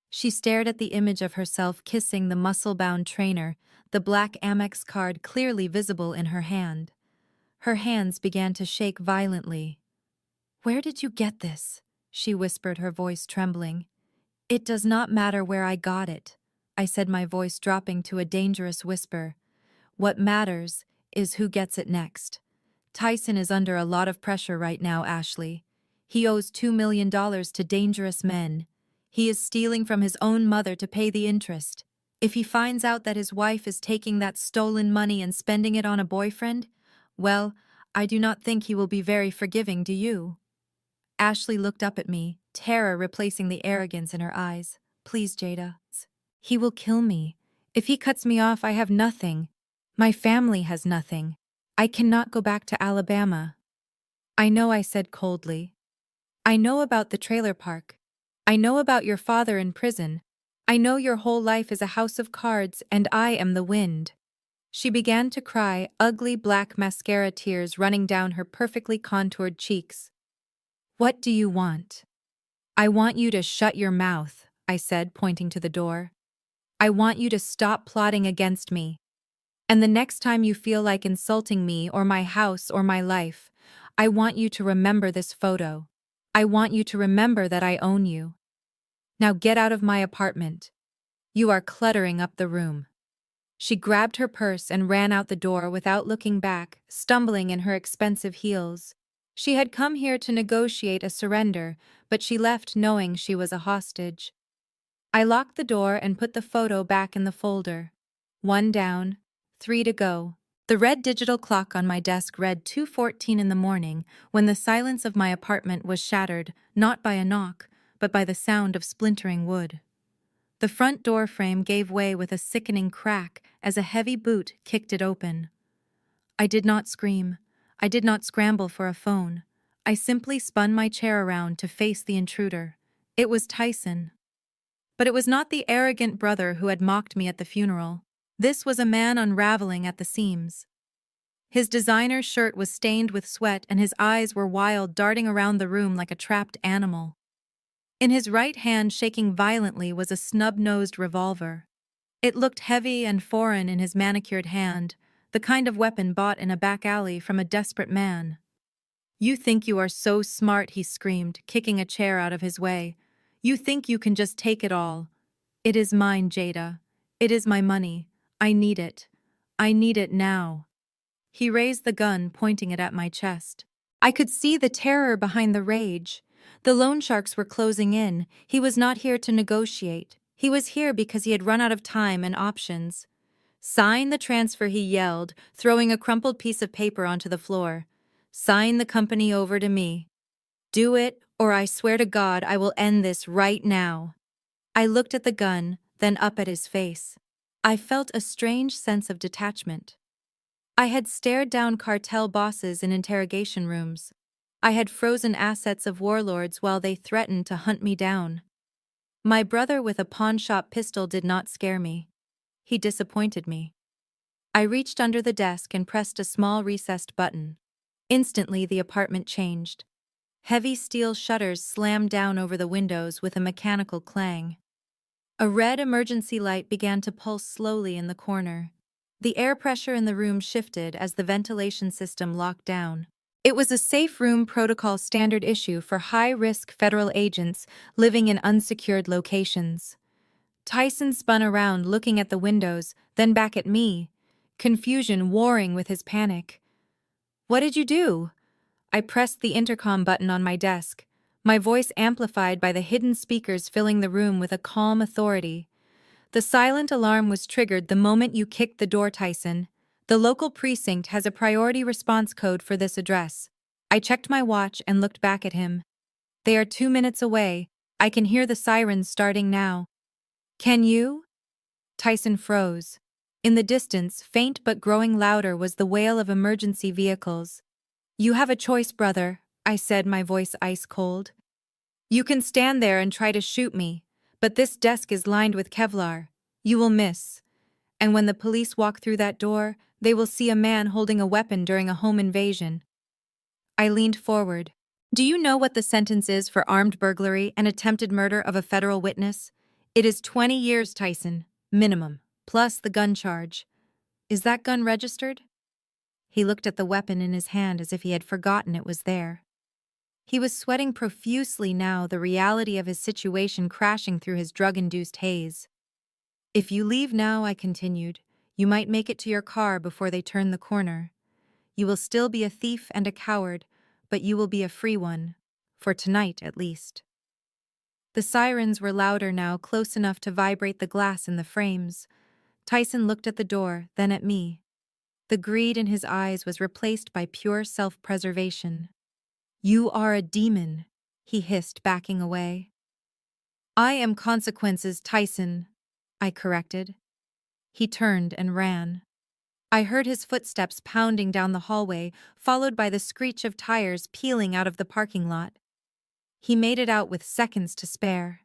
She stared at the image of herself kissing the muscle-bound trainer, the black Amex card clearly visible in her hand. Her hands began to shake violently. "Where did you get this?" she whispered, her voice trembling. "It does not matter where I got it," I said, my voice dropping to a dangerous whisper. "What matters is who gets it next. Tyson is under a lot of pressure right now, Ashley. He owes $2 million to dangerous men. He is stealing from his own mother to pay the interest. If he finds out that his wife is taking that stolen money and spending it on a boyfriend, well, I do not think he will be very forgiving, do you?" Ashley looked up at me, terror replacing the arrogance in her eyes. "Please, Jada. He will kill me. If he cuts me off, I have nothing. My family has nothing. I cannot go back to Alabama." "I know," I said coldly. "I know about the trailer park. I know about your father in prison. I know your whole life is a house of cards and I am the wind." She began to cry, ugly black mascara tears running down her perfectly contoured cheeks. "What do you want?" "I want you to shut your mouth," I said, pointing to the door. "I want you to stop plotting against me. And the next time you feel like insulting me or my house or my life, I want you to remember this photo. I want you to remember that I own you. Now get out of my apartment. You are cluttering up the room." She grabbed her purse and ran out the door without looking back, stumbling in her expensive heels. She had come here to negotiate a surrender, but she left knowing she was a hostage. I locked the door and put the photo back in the folder. 1 down, 3 to go. The red digital clock on my desk read 2:14 in the morning when the silence of my apartment was shattered, not by a knock, but by the sound of splintering wood. The front door frame gave way with a sickening crack as a heavy boot kicked it open. I did not scream. I did not scramble for a phone. I simply spun my chair around to face the intruder. It was Tyson. But it was not the arrogant brother who had mocked me at the funeral. This was a man unraveling at the seams. His designer shirt was stained with sweat and his eyes were wild, darting around the room like a trapped animal. In his right hand, shaking violently, was a snub-nosed revolver. It looked heavy and foreign in his manicured hand, the kind of weapon bought in a back alley from a desperate man. "You think you are so smart," he screamed, kicking a chair out of his way. "You think you can just take it all. It is mine, Jada. It is my money. I need it. I need it now." He raised the gun, pointing it at my chest. I could see the terror behind the rage. The loan sharks were closing in. He was not here to negotiate. He was here because he had run out of time and options. "Sign the transfer," he yelled, throwing a crumpled piece of paper onto the floor. "Sign the company over to me. Do it, or I swear to God I will end this right now." I looked at the gun, then up at his face. I felt a strange sense of detachment. I had stared down cartel bosses in interrogation rooms. I had frozen assets of warlords while they threatened to hunt me down. My brother with a pawnshop pistol did not scare me. He disappointed me. I reached under the desk and pressed a small recessed button. Instantly, the apartment changed. Heavy steel shutters slammed down over the windows with a mechanical clang. A red emergency light began to pulse slowly in the corner. The air pressure in the room shifted as the ventilation system locked down. It was a safe room protocol standard issue for high-risk federal agents living in unsecured locations. Tyson spun around, looking at the windows, then back at me, confusion warring with his panic. "What did you do?" I pressed the intercom button on my desk, my voice amplified by the hidden speakers filling the room with a calm authority. "The silent alarm was triggered the moment you kicked the door, Tyson. The local precinct has a priority response code for this address." I checked my watch and looked back at him. "They are 2 minutes away. I can hear the sirens starting now." "Can you?" Tyson froze. In the distance, faint but growing louder, was the wail of emergency vehicles. "You have a choice, brother," I said, my voice ice cold. "You can stand there and try to shoot me, but this desk is lined with Kevlar. You will miss. And when the police walk through that door, they will see a man holding a weapon during a home invasion." I leaned forward. "Do you know what the sentence is for armed burglary and attempted murder of a federal witness? It is 20 years, Tyson, minimum, plus the gun charge. Is that gun registered?" He looked at the weapon in his hand as if he had forgotten it was there. He was sweating profusely now, the reality of his situation crashing through his drug-induced haze. "If you leave now," I continued, "you might make it to your car before they turn the corner. You will still be a thief and a coward, but you will be a free one. For tonight, at least." The sirens were louder now, close enough to vibrate the glass in the frames. Tyson looked at the door, then at me. The greed in his eyes was replaced by pure self-preservation. "You are a demon," he hissed, backing away. "I am consequences, Tyson," I corrected. He turned and ran. I heard his footsteps pounding down the hallway, followed by the screech of tires peeling out of the parking lot. He made it out with seconds to spare.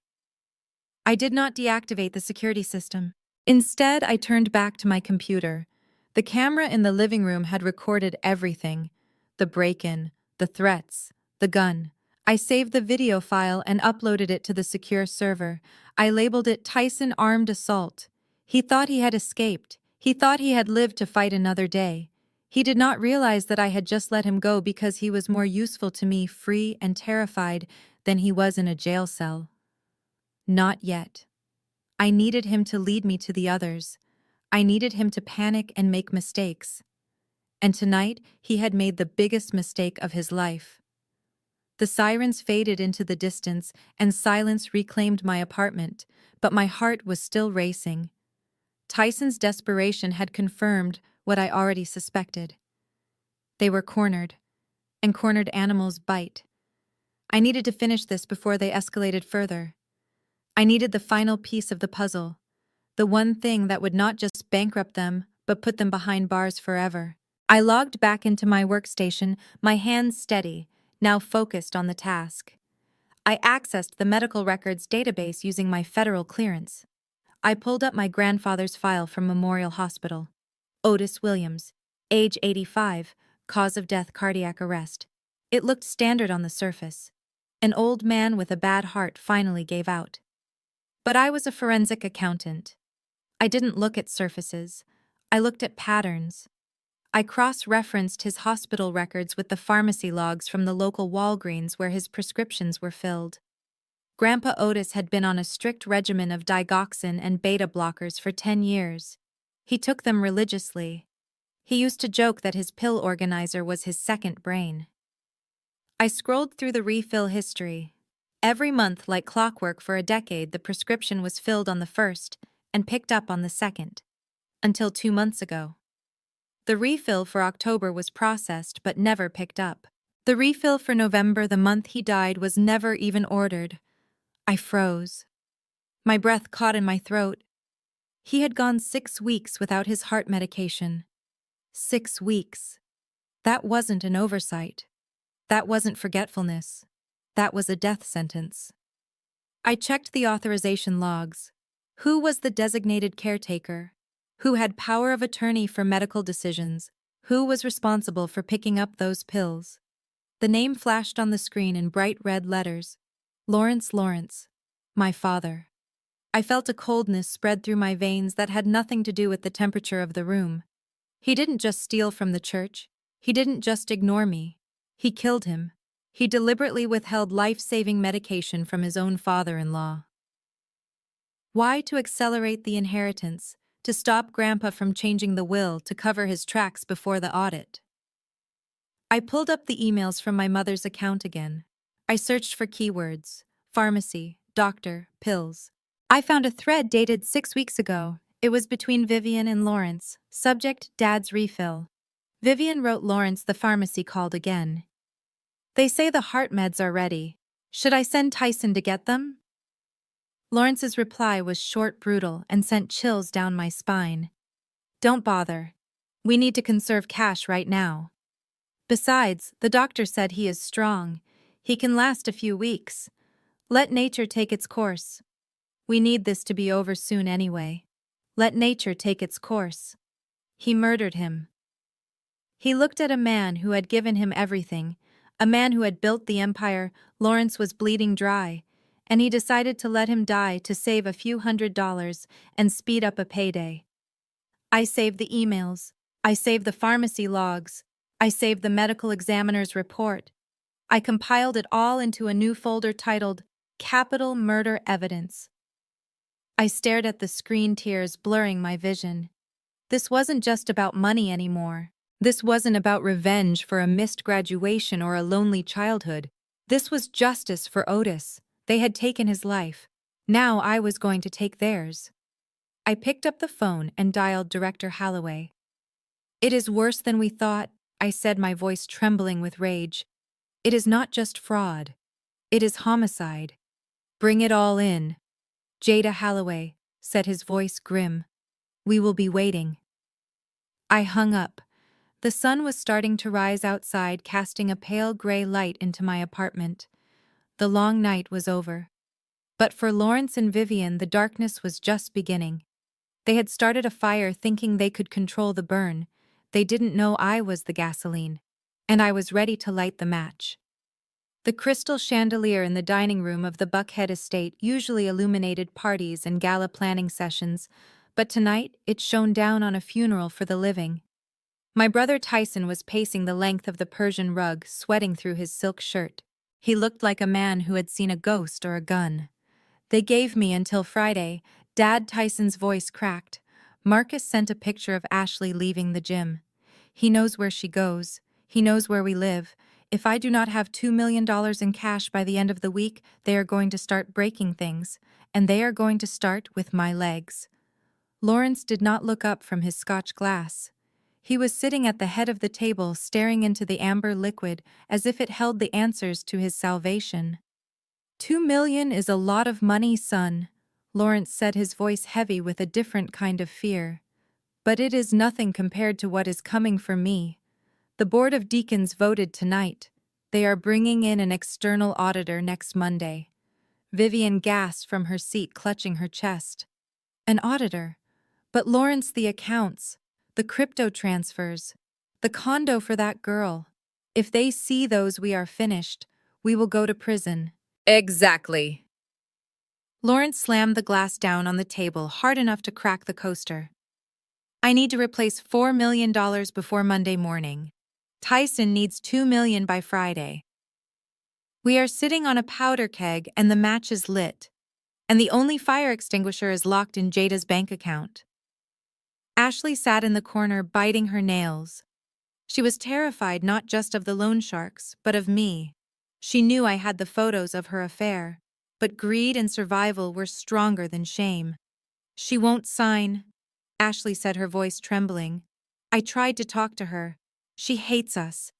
I did not deactivate the security system. Instead, I turned back to my computer. The camera in the living room had recorded everything: the break-in, the threats, the gun. I saved the video file and uploaded it to the secure server. I labeled it Tyson Armed Assault. He thought he had escaped. He thought he had lived to fight another day. He did not realize that I had just let him go because he was more useful to me, free and terrified, than he was in a jail cell. Not yet. I needed him to lead me to the others. I needed him to panic and make mistakes. And tonight, he had made the biggest mistake of his life. The sirens faded into the distance, and silence reclaimed my apartment, but my heart was still racing. Tyson's desperation had confirmed what I already suspected. They were cornered, and cornered animals bite. I needed to finish this before they escalated further. I needed the final piece of the puzzle, the one thing that would not just bankrupt them, but put them behind bars forever. I logged back into my workstation, my hands steady, now focused on the task. I accessed the medical records database using my federal clearance. I pulled up my grandfather's file from Memorial Hospital. Otis Williams, age 85, cause of death cardiac arrest. It looked standard on the surface. An old man with a bad heart finally gave out. But I was a forensic accountant. I didn't look at surfaces. I looked at patterns. I cross-referenced his hospital records with the pharmacy logs from the local Walgreens where his prescriptions were filled. Grandpa Otis had been on a strict regimen of digoxin and beta blockers for 10 years. He took them religiously. He used to joke that his pill organizer was his second brain. I scrolled through the refill history. Every month, like clockwork for a decade, the prescription was filled on the 1st and picked up on the 2nd. Until 2 months ago. The refill for October was processed but never picked up. The refill for November, the month he died, was never even ordered. I froze. My breath caught in my throat. He had gone 6 weeks without his heart medication. 6 weeks. That wasn't an oversight. That wasn't forgetfulness. That was a death sentence. I checked the authorization logs. Who was the designated caretaker? Who had power of attorney for medical decisions? Who was responsible for picking up those pills? The name flashed on the screen in bright red letters. Lawrence, my father. I felt a coldness spread through my veins that had nothing to do with the temperature of the room. He didn't just steal from the church. He didn't just ignore me. He killed him. He deliberately withheld life-saving medication from his own father-in-law. Why? To accelerate the inheritance, to stop Grandpa from changing the will to cover his tracks before the audit. I pulled up the emails from my mother's account again. I searched for keywords: pharmacy, doctor, pills. I found a thread dated 6 weeks ago. It was between Vivien and Lawrence. Subject: Dad's refill. Vivien wrote Lawrence the pharmacy called again. They say the heart meds are ready. Should I send Tyson to get them? Lawrence's reply was short, brutal, and sent chills down my spine. Don't bother. We need to conserve cash right now. Besides, the doctor said he is strong. He can last a few weeks. Let nature take its course. We need this to be over soon anyway. Let nature take its course. He murdered him. He looked at a man who had given him everything, a man who had built the empire. Lawrence was bleeding dry, and he decided to let him die to save a few $100s and speed up a payday. I saved the emails. I saved the pharmacy logs. I saved the medical examiner's report. I compiled it all into a new folder titled Capital Murder Evidence. I stared at the screen, tears blurring my vision. This wasn't just about money anymore. This wasn't about revenge for a missed graduation or a lonely childhood. This was justice for Otis. They had taken his life. Now I was going to take theirs. I picked up the phone and dialed Director Holloway. It is worse than we thought, I said, my voice trembling with rage. It is not just fraud. It is homicide. Bring it all in. Jada Holloway, said his voice grim. We will be waiting. I hung up. The sun was starting to rise outside, casting a pale gray light into my apartment. The long night was over. But for Lawrence and Vivien, the darkness was just beginning. They had started a fire thinking they could control the burn. They didn't know I was the gasoline. And I was ready to light the match. The crystal chandelier in the dining room of the Buckhead estate usually illuminated parties and gala planning sessions, but tonight it shone down on a funeral for the living. My brother Tyson was pacing the length of the Persian rug, sweating through his silk shirt. He looked like a man who had seen a ghost or a gun. They gave me until Friday. Dad, Tyson's voice cracked. Marcus sent a picture of Ashley leaving the gym. He knows where she goes. He knows where we live. If I do not have $2 million in cash by the end of the week, they are going to start breaking things, and they are going to start with my legs. Lawrence did not look up from his Scotch glass. He was sitting at the head of the table, staring into the amber liquid as if it held the answers to his salvation. $2 million is a lot of money, son, Lawrence said, his voice heavy with a different kind of fear. But it is nothing compared to what is coming for me. The Board of Deacons voted tonight. They are bringing in an external auditor next Monday. Vivien gasped from her seat, clutching her chest. An auditor? But Lawrence, the accounts, the crypto transfers, the condo for that girl. If they see those, we are finished. We will go to prison. Exactly. Lawrence slammed the glass down on the table hard enough to crack the coaster. I need to replace $4 million before Monday morning. Tyson needs $2 million by Friday. We are sitting on a powder keg and the match is lit, and the only fire extinguisher is locked in Jada's bank account. Ashley sat in the corner, biting her nails. She was terrified not just of the loan sharks, but of me. She knew I had the photos of her affair, but greed and survival were stronger than shame. She won't sign, Ashley said, her voice trembling. I tried to talk to her. She hates us.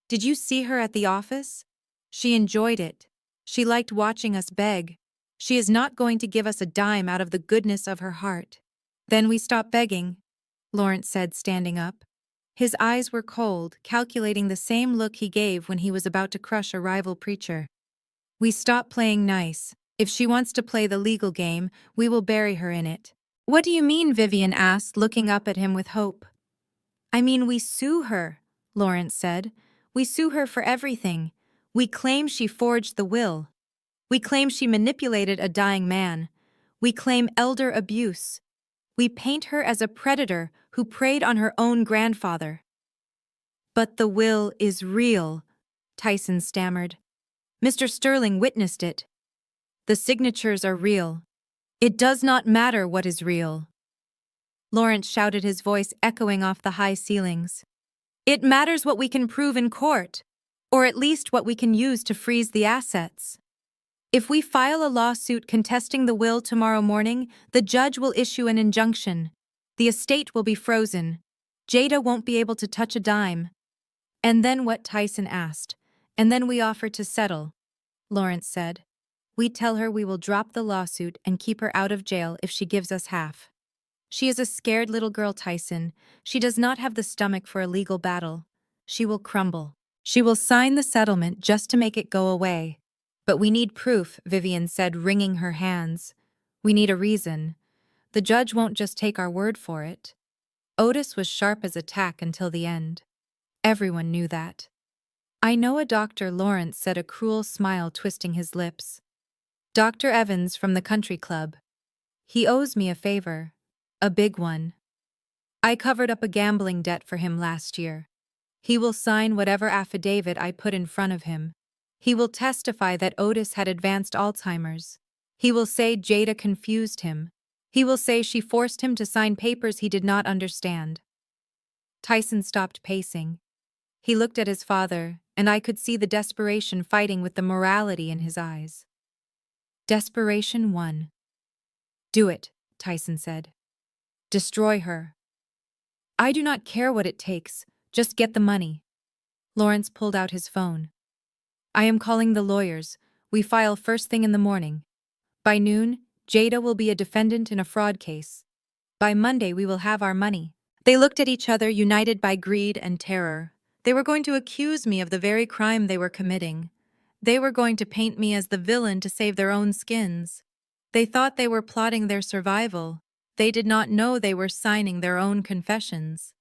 Did you see her at the office? She enjoyed it. She liked watching us beg. She is not going to give us a dime out of the goodness of her heart. Then we stop begging, Lawrence said, standing up. His eyes were cold, calculating the same look he gave when he was about to crush a rival preacher. We stop playing nice. If she wants to play the legal game, we will bury her in it. What do you mean? Vivien asked, looking up at him with hope. I mean, we sue her, Lawrence said. We sue her for everything. We claim she forged the will. We claim she manipulated a dying man. We claim elder abuse. We paint her as a predator who preyed on her own grandfather. But the will is real, Tyson stammered. Mr. Sterling witnessed it. The signatures are real. It does not matter what is real. Lawrence shouted, his voice echoing off the high ceilings. It matters what we can prove in court, or at least what we can use to freeze the assets. If we file a lawsuit contesting the will tomorrow morning, the judge will issue an injunction. The estate will be frozen. Jada won't be able to touch a dime. And then what? Tyson asked. And then we offer to settle, Lawrence said. We tell her we will drop the lawsuit and keep her out of jail if she gives us half. She is a scared little girl, Tyson. She does not have the stomach for a legal battle. She will crumble. She will sign the settlement just to make it go away. But we need proof, Vivien said, wringing her hands. We need a reason. The judge won't just take our word for it. Otis was sharp as a tack until the end. Everyone knew that. I know a doctor, Lawrence said, a cruel smile twisting his lips. Dr. Evans from the country club. He owes me a favor. A big one. I covered up a gambling debt for him last year. He will sign whatever affidavit I put in front of him. He will testify that Otis had advanced Alzheimer's. He will say Jada confused him. He will say she forced him to sign papers he did not understand. Tyson stopped pacing. He looked at his father, and I could see the desperation fighting with the morality in his eyes. Desperation won. Do it, Tyson said. Destroy her. I do not care what it takes, just get the money. Lawrence pulled out his phone. I am calling the lawyers. We file first thing in the morning. By noon, Jada will be a defendant in a fraud case. By Monday we will have our money. They looked at each other, united by greed and terror. They were going to accuse me of the very crime they were committing. They were going to paint me as the villain to save their own skins. They thought they were plotting their survival. They did not know they were signing their own confessions.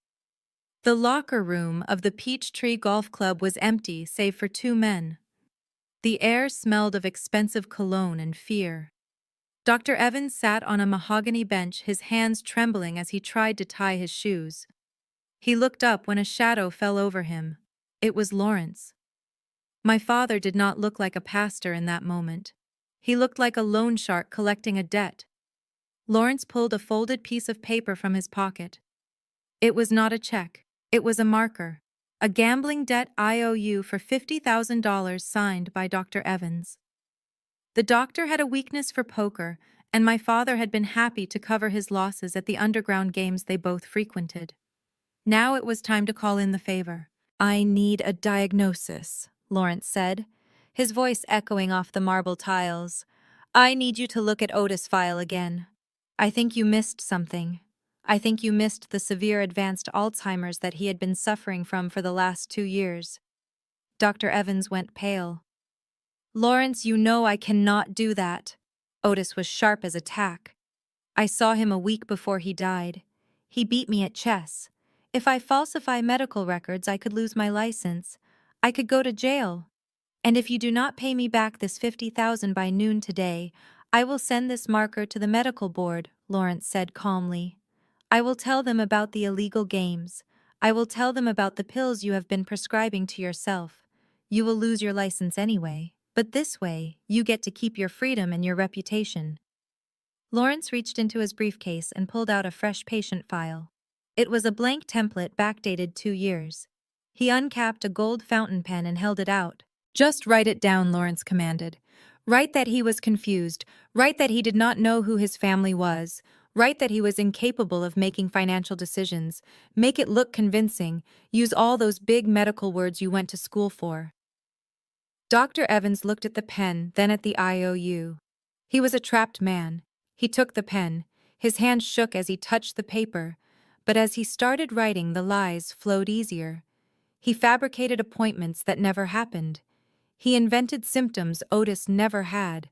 The locker room of the Peachtree Golf Club was empty save for two men. The air smelled of expensive cologne and fear. Dr. Evans sat on a mahogany bench, his hands trembling as he tried to tie his shoes. He looked up when a shadow fell over him. It was Lawrence. My father did not look like a pastor in that moment. He looked like a loan shark collecting a debt. Lawrence pulled a folded piece of paper from his pocket. It was not a check. It was a marker. A gambling debt IOU for $50,000 signed by Dr. Evans. The doctor had a weakness for poker, and my father had been happy to cover his losses at the underground games they both frequented. Now it was time to call in the favor. "I need a diagnosis," Lawrence said, his voice echoing off the marble tiles. "I need you to look at Otis' file again. I think you missed something. I think you missed the severe advanced Alzheimer's that he had been suffering from for the last 2 years." Dr. Evans went pale. "Lawrence, you know I cannot do that." Otis was sharp as a tack. "I saw him a week before he died. He beat me at chess. If I falsify medical records, I could lose my license. I could go to jail. And if you do not pay me back this $50,000 by noon today, I will send this marker to the medical board," Lawrence said calmly. "I will tell them about the illegal games. I will tell them about the pills you have been prescribing to yourself. You will lose your license anyway, but this way, you get to keep your freedom and your reputation." Lawrence reached into his briefcase and pulled out a fresh patient file. It was a blank template backdated 2 years. He uncapped a gold fountain pen and held it out. "Just write it down," Lawrence commanded. "Write that he was confused. Write that he did not know who his family was. Write that he was incapable of making financial decisions. Make it look convincing. Use all those big medical words you went to school for." Dr. Evans looked at the pen, then at the IOU. He was a trapped man. He took the pen. His hand shook as he touched the paper, but as he started writing, the lies flowed easier. He fabricated appointments that never happened. He invented symptoms Otis never had.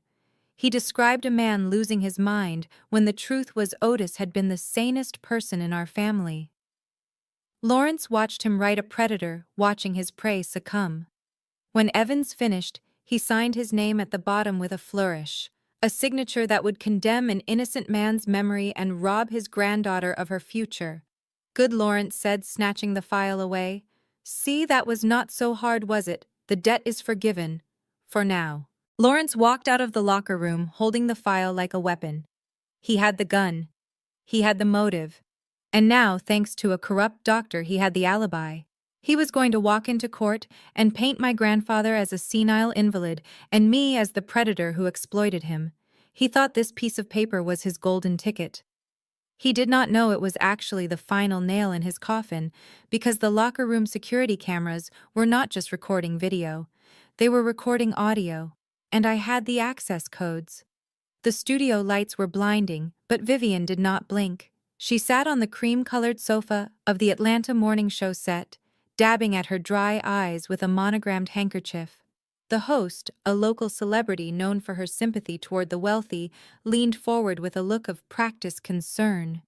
He described a man losing his mind when the truth was Otis had been the sanest person in our family. Lawrence watched him write a predator watching his prey succumb. When Evans finished, he signed his name at the bottom with a flourish, a signature that would condemn an innocent man's memory and rob his granddaughter of her future. "Good," Lawrence said, snatching the file away. "See, that was not so hard, was it? The debt is forgiven. For now." Lawrence walked out of the locker room, holding the file like a weapon. He had the gun. He had the motive. And now, thanks to a corrupt doctor, he had the alibi. He was going to walk into court and paint my grandfather as a senile invalid and me as the predator who exploited him. He thought this piece of paper was his golden ticket. He did not know it was actually the final nail in his coffin, because the locker room security cameras were not just recording video. They were recording audio, and I had the access codes. The studio lights were blinding, but Vivien did not blink. She sat on the cream-colored sofa of the Atlanta morning show set, dabbing at her dry eyes with a monogrammed handkerchief. The host, a local celebrity known for her sympathy toward the wealthy, leaned forward with a look of practiced concern.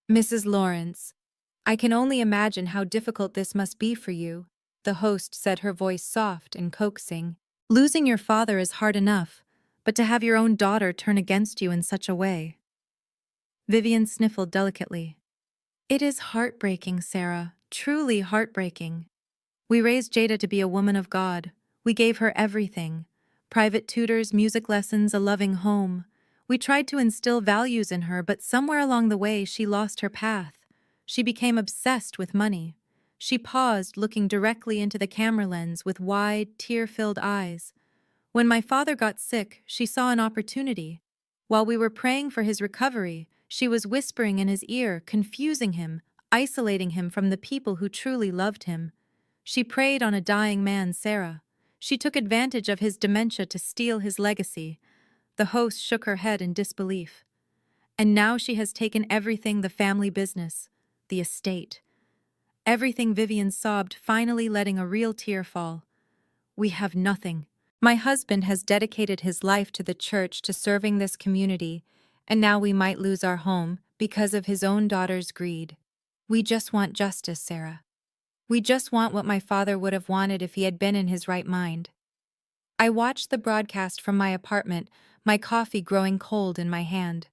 "Mrs. Lawrence, I can only imagine how difficult this must be for you," the host said, her voice soft and coaxing. "Losing your father is hard enough, but to have your own daughter turn against you in such a way." Vivien sniffled delicately. "It is heartbreaking, Sarah, truly heartbreaking. We raised Jada to be a woman of God. We gave her everything: private tutors, music lessons, a loving home. We tried to instill values in her, but somewhere along the way she lost her path. She became obsessed with money. She paused, looking directly into the camera lens with wide, tear-filled eyes. When my father got sick, she saw an opportunity. While we were praying for his recovery, she was whispering in his ear, confusing him, isolating him from the people who truly loved him. She preyed on a dying man, Sarah. She took advantage of his dementia to steal his legacy." The host shook her head in disbelief. "And now she has taken everything: the family business, the estate. Everything." Vivien sobbed, finally letting a real tear fall. "We have nothing. My husband has dedicated his life to the church to serving this community, and now we might lose our home because of his own daughter's greed. We just want justice, Sarah. We just want what my father would have wanted if he had been in his right mind. I watched the broadcast from my apartment, my coffee growing cold in my hand.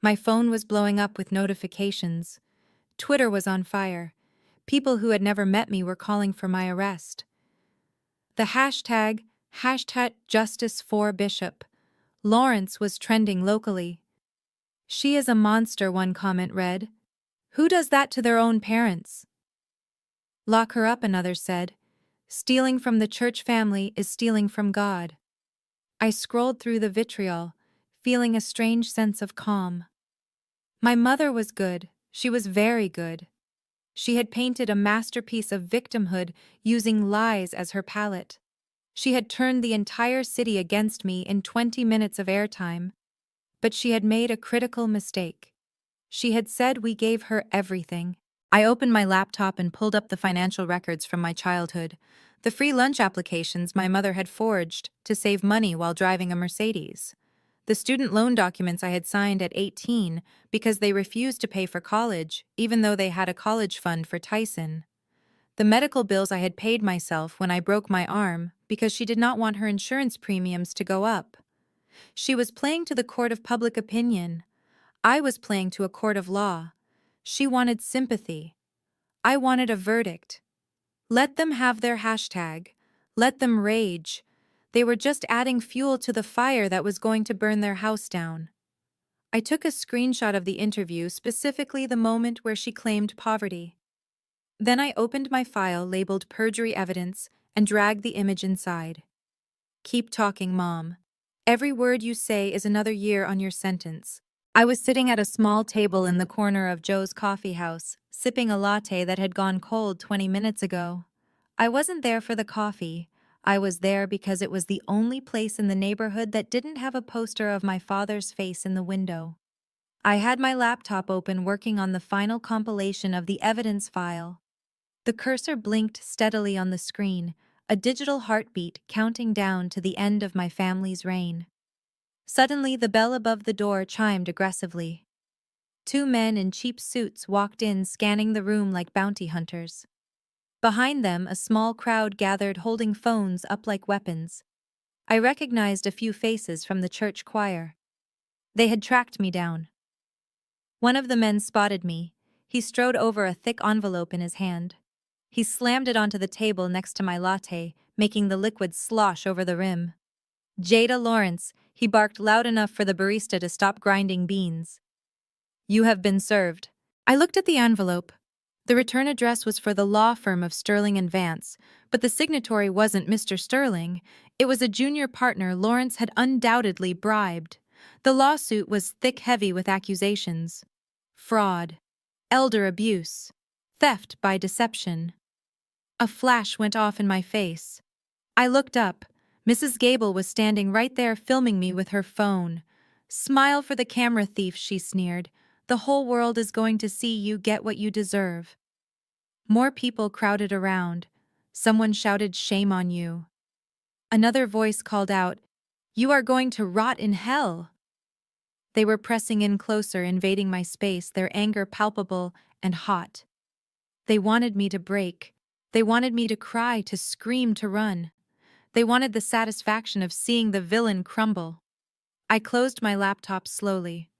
My phone was blowing up with notifications. Twitter was on fire. People who had never met me were calling for my arrest. The hashtag Justice for Bishop Lawrence was trending locally. She is a monster, one comment read. Who does that to their own parents? Lock her up, another said. Stealing from the church family is stealing from God. I scrolled through the vitriol, feeling a strange sense of calm. My mother was good. She was very good. She had painted a masterpiece of victimhood using lies as her palette. She had turned the entire city against me in 20 minutes of airtime. But she had made a critical mistake. She had said we gave her everything. I opened my laptop and pulled up the financial records from my childhood, the free lunch applications my mother had forged to save money while driving a Mercedes, the student loan documents I had signed at 18 because they refused to pay for college, even though they had a college fund for Tyson, the medical bills I had paid myself when I broke my arm because she did not want her insurance premiums to go up. She was playing to the court of public opinion. I was playing to a court of law. She wanted sympathy. I wanted a verdict. Let them have their hashtag. Let them rage. They were just adding fuel to the fire that was going to burn their house down. I took a screenshot of the interview, specifically the moment where she claimed poverty. Then I opened my file labeled perjury evidence and dragged the image inside. Keep talking, Mom. Every word you say is another year on your sentence. I was sitting at a small table in the corner of Joe's coffee house, sipping a latte that had gone cold 20 minutes ago. I wasn't there for the coffee. I was there because it was the only place in the neighborhood that didn't have a poster of my father's face in the window. I had my laptop open working on the final compilation of the evidence file. The cursor blinked steadily on the screen, a digital heartbeat counting down to the end of my family's reign. Suddenly, the bell above the door chimed aggressively. Two men in cheap suits walked in, scanning the room like bounty hunters. Behind them, a small crowd gathered, holding phones up like weapons. I recognized a few faces from the church choir. They had tracked me down. One of the men spotted me. He strode over, a thick envelope in his hand. He slammed it onto the table next to my latte, making the liquid slosh over the rim. Jada Lawrence, he barked loud enough for the barista to stop grinding beans. You have been served. I looked at the envelope. The return address was for the law firm of Sterling and Vance, but the signatory wasn't Mr. Sterling. It was a junior partner Lawrence had undoubtedly bribed. The lawsuit was thick-heavy with accusations. Fraud. Elder abuse. Theft by deception. A flash went off in my face. I looked up. Mrs. Gable was standing right there filming me with her phone. Smile for the camera, thief, she sneered. The whole world is going to see you get what you deserve. More people crowded around. Someone shouted, shame on you. Another voice called out, you are going to rot in hell. They were pressing in closer, invading my space, their anger palpable and hot. They wanted me to break. They wanted me to cry, to scream, to run. They wanted the satisfaction of seeing the villain crumble. I closed my laptop slowly.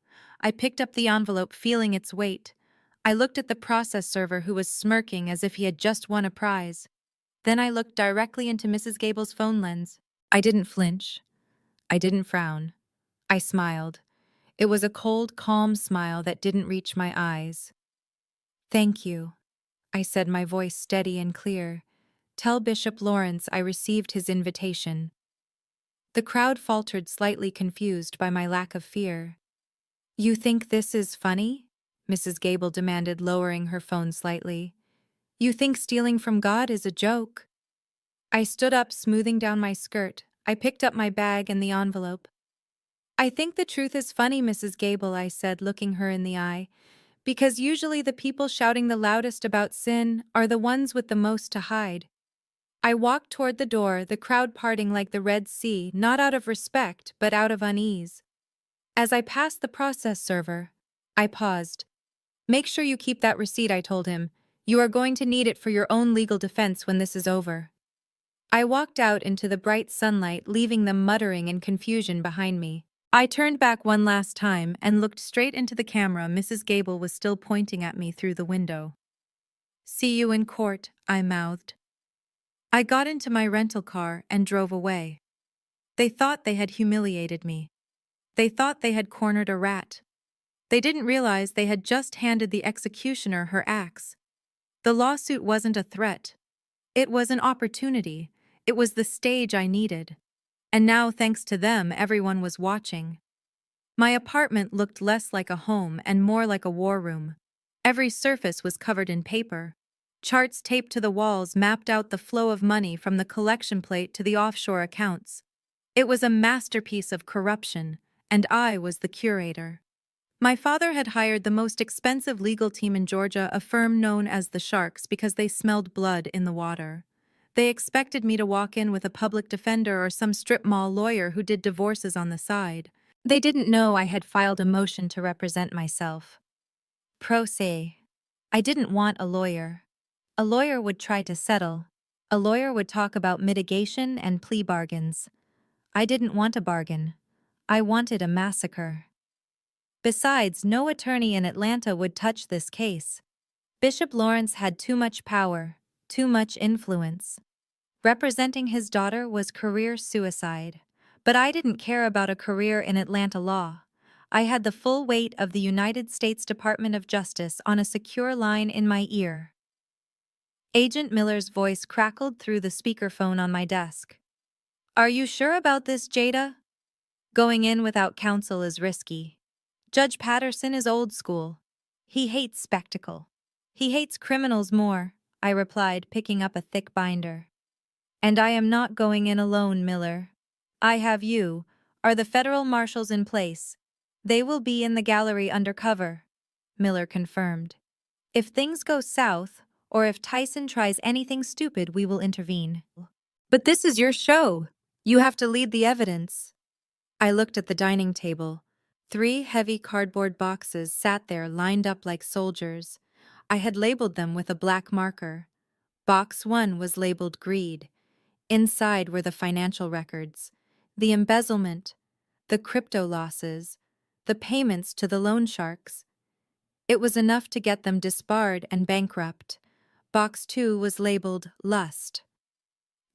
I picked up the envelope, feeling its weight. I looked at the process server, who was smirking as if he had just won a prize. Then I looked directly into Mrs. Gable's phone lens. I didn't flinch. I didn't frown. I smiled. It was a cold, calm smile that didn't reach my eyes. Thank you, I said, my voice steady and clear. Tell Bishop Lawrence I received his invitation. The crowd faltered, slightly confused by my lack of fear. You think this is funny? Mrs. Gable demanded, lowering her phone slightly. You think stealing from God is a joke? I stood up, smoothing down my skirt. I picked up my bag and the envelope. I think the truth is funny, Mrs. Gable, I said, looking her in the eye, because usually the people shouting the loudest about sin are the ones with the most to hide. I walked toward the door, the crowd parting like the Red Sea, not out of respect, but out of unease. As I passed the process server, I paused. "Make sure you keep that receipt," I told him. "You are going to need it for your own legal defense when this is over." I walked out into the bright sunlight, leaving them muttering in confusion behind me. I turned back one last time and looked straight into the camera. Mrs. Gable was still pointing at me through the window. "See you in court," I mouthed. I got into my rental car and drove away. They thought they had humiliated me. They thought they had cornered a rat. They didn't realize they had just handed the executioner her axe. The lawsuit wasn't a threat. It was an opportunity. It was the stage I needed. And now, thanks to them, everyone was watching. My apartment looked less like a home and more like a war room. Every surface was covered in paper. Charts taped to the walls mapped out the flow of money from the collection plate to the offshore accounts. It was a masterpiece of corruption, and I was the curator. My father had hired the most expensive legal team in Georgia, a firm known as the Sharks, because they smelled blood in the water. They expected me to walk in with a public defender or some strip mall lawyer who did divorces on the side. They didn't know I had filed a motion to represent myself. Pro se. I didn't want a lawyer. A lawyer would try to settle. A lawyer would talk about mitigation and plea bargains. I didn't want a bargain. I wanted a massacre. Besides, no attorney in Atlanta would touch this case. Bishop Lawrence had too much power, too much influence. Representing his daughter was career suicide. But I didn't care about a career in Atlanta law. I had the full weight of the United States Department of Justice on a secure line in my ear. Agent Miller's voice crackled through the speakerphone on my desk. "Are you sure about this, Jada? Going in without counsel is risky. Judge Patterson is old school. He hates spectacle. He hates criminals more," I replied, picking up a thick binder. "And I am not going in alone, Miller. I have you. Are the federal marshals in place? They will be in the gallery undercover," Miller confirmed. "If things go south, or if Tyson tries anything stupid, we will intervene." "But this is your show. You have to lead the evidence." I looked at the dining table. 3 heavy cardboard boxes sat there lined up like soldiers. I had labeled them with a black marker. Box 1 was labeled greed. Inside were the financial records, the embezzlement, the crypto losses, the payments to the loan sharks. It was enough to get them disbarred and bankrupt. Box 2 was labeled lust.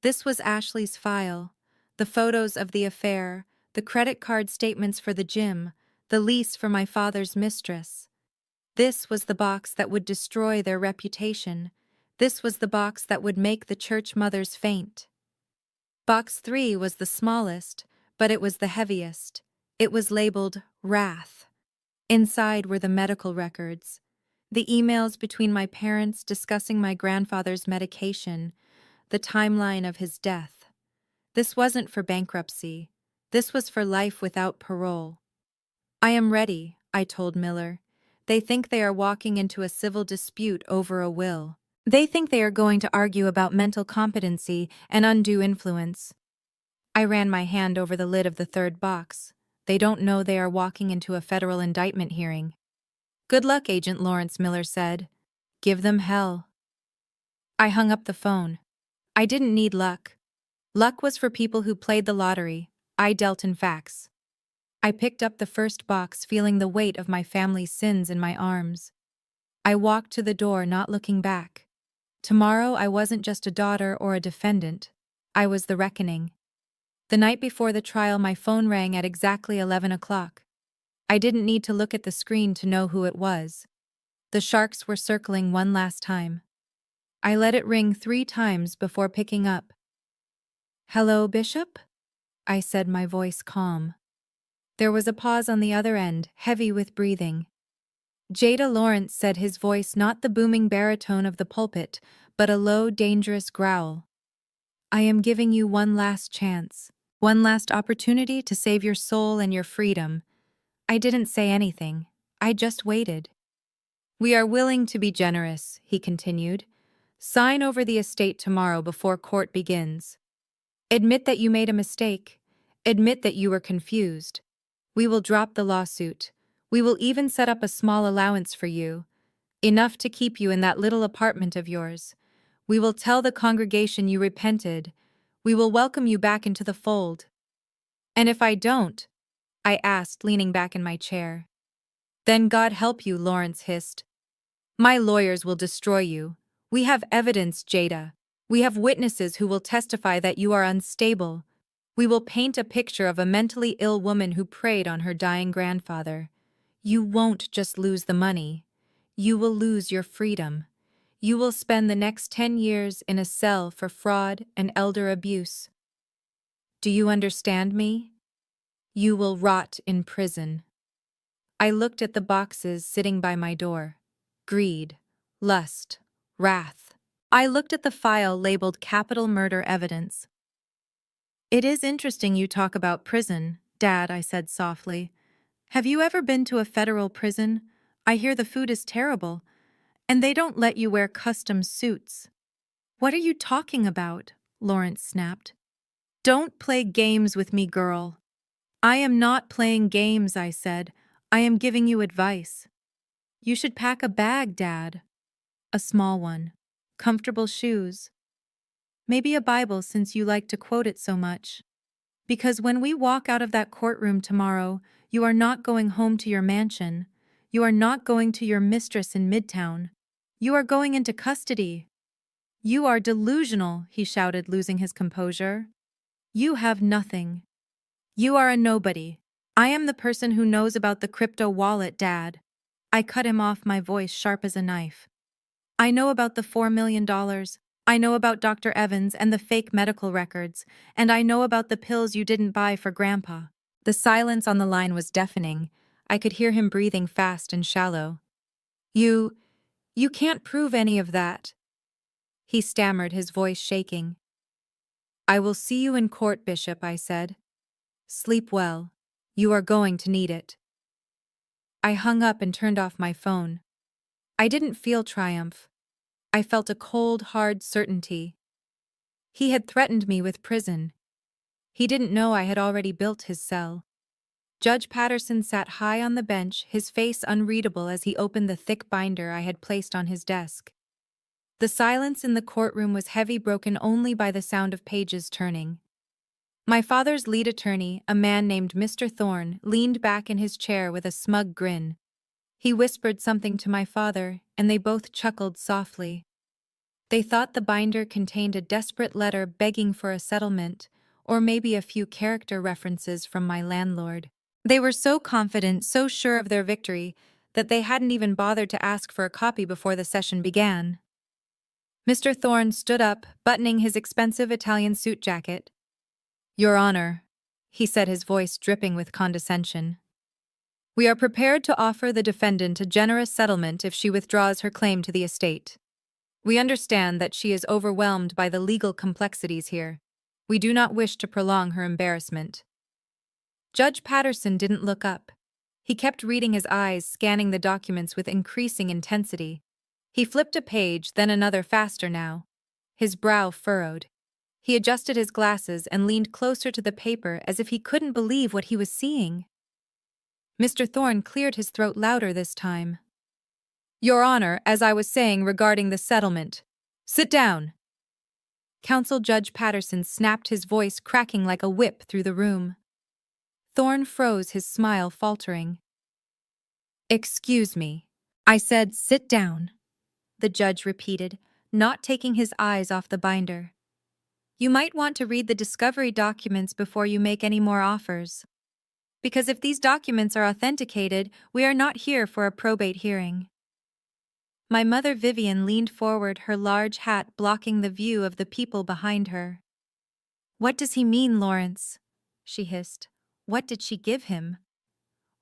This was Ashley's file, the photos of the affair, the credit card statements for the gym, the lease for my father's mistress. This was the box that would destroy their reputation. This was the box that would make the church mothers faint. Box 3 was the smallest, but it was the heaviest. It was labeled wrath. Inside were the medical records, the emails between my parents discussing my grandfather's medication, the timeline of his death. This wasn't for bankruptcy. This was for life without parole. "I am ready," I told Miller. "They think they are walking into a civil dispute over a will. They think they are going to argue about mental competency and undue influence." I ran my hand over the lid of the 3rd box. "They don't know they are walking into a federal indictment hearing." "Good luck, Agent Lawrence," Miller said. "Give them hell." I hung up the phone. I didn't need luck. Luck was for people who played the lottery. I dealt in facts. I picked up the first box, feeling the weight of my family's sins in my arms. I walked to the door, not looking back. Tomorrow I wasn't just a daughter or a defendant. I was the reckoning. The night before the trial, my phone rang at exactly 11 o'clock. I didn't need to look at the screen to know who it was. The sharks were circling one last time. I let it ring 3 times before picking up. "Hello, Bishop?" I said, my voice calm. There was a pause on the other end, heavy with breathing. Jada Lawrence said, his voice not the booming baritone of the pulpit, but a low, dangerous growl. "I am giving you one last chance, one last opportunity to save your soul and your freedom." I didn't say anything. I just waited. "We are willing to be generous," he continued. Sign over the estate tomorrow before court begins. Admit that you made a mistake. Admit that you were confused. We will drop the lawsuit. We will even set up a small allowance for you, enough to keep you in that little apartment of yours. We will tell the congregation you repented. We will welcome you back into the fold. And if I don't, I asked, leaning back in my chair. Then God help you, Lawrence hissed. My lawyers will destroy you. We have evidence, Jada. We have witnesses who will testify that you are unstable. We will paint a picture of a mentally ill woman who preyed on her dying grandfather. You won't just lose the money. You will lose your freedom. You will spend the next 10 years in a cell for fraud and elder abuse. Do you understand me? You will rot in prison. I looked at the boxes sitting by my door. Greed, lust, wrath. I looked at the file labeled capital murder evidence. It is interesting you talk about prison, Dad, I said softly. Have you ever been to a federal prison? I hear the food is terrible, and they don't let you wear custom suits. What are you talking about? Lawrence snapped. Don't play games with me, girl. I am not playing games, I said. I am giving you advice. You should pack a bag, Dad. A small one. Comfortable shoes. Maybe a Bible since you like to quote it so much. Because when we walk out of that courtroom tomorrow, you are not going home to your mansion. You are not going to your mistress in Midtown. You are going into custody. You are delusional, he shouted, losing his composure. You have nothing. You are a nobody. I am the person who knows about the crypto wallet, Dad. I cut him off, my voice sharp as a knife. I know about the $4 million. I know about Dr. Evans and the fake medical records, and I know about the pills you didn't buy for Grandpa. The silence on the line was deafening. I could hear him breathing fast and shallow. You can't prove any of that. He stammered, his voice shaking. I will see you in court, Bishop, I said. Sleep well. You are going to need it. I hung up and turned off my phone. I didn't feel triumph. I felt a cold, hard certainty. He had threatened me with prison. He didn't know I had already built his cell. Judge Patterson sat high on the bench, his face unreadable as he opened the thick binder I had placed on his desk. The silence in the courtroom was heavy, broken only by the sound of pages turning. My father's lead attorney, a man named Mr. Thorne, leaned back in his chair with a smug grin. He whispered something to my father, and they both chuckled softly. They thought the binder contained a desperate letter begging for a settlement, or maybe a few character references from my landlord. They were so confident, so sure of their victory, that they hadn't even bothered to ask for a copy before the session began. Mr. Thorne stood up, buttoning his expensive Italian suit jacket. Your Honor, he said, his voice dripping with condescension. We are prepared to offer the defendant a generous settlement if she withdraws her claim to the estate. We understand that she is overwhelmed by the legal complexities here. We do not wish to prolong her embarrassment. Judge Patterson didn't look up. He kept reading, his eyes scanning the documents with increasing intensity. He flipped a page, then another, faster now. His brow furrowed. He adjusted his glasses and leaned closer to the paper as if he couldn't believe what he was seeing. Mr. Thorne cleared his throat louder this time. Your Honor, as I was saying regarding the settlement. Sit down. Counsel Judge Patterson snapped, his voice cracking like a whip through the room. Thorne froze, his smile faltering. Excuse me. I said sit down, the judge repeated, not taking his eyes off the binder. You might want to read the discovery documents before you make any more offers. Because if these documents are authenticated, we are not here for a probate hearing. My mother Vivien leaned forward, her large hat blocking the view of the people behind her. What does he mean, Lawrence? She hissed. What did she give him?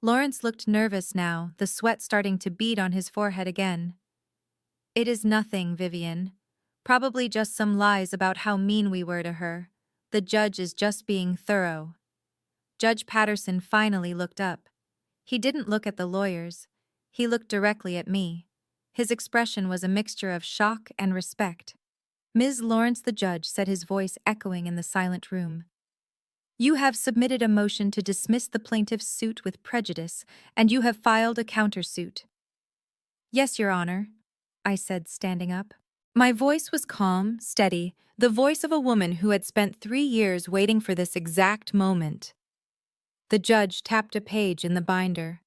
Lawrence looked nervous now, the sweat starting to bead on his forehead again. It is nothing, Vivien. Probably just some lies about how mean we were to her. The judge is just being thorough. Judge Patterson finally looked up. He didn't look at the lawyers. He looked directly at me. His expression was a mixture of shock and respect. Ms. Lawrence, the judge, said, his voice echoing in the silent room. You have submitted a motion to dismiss the plaintiff's suit with prejudice, and you have filed a countersuit. Yes, Your Honor, I said, standing up. My voice was calm, steady, the voice of a woman who had spent 3 years waiting for this exact moment. The judge tapped a page in the binder.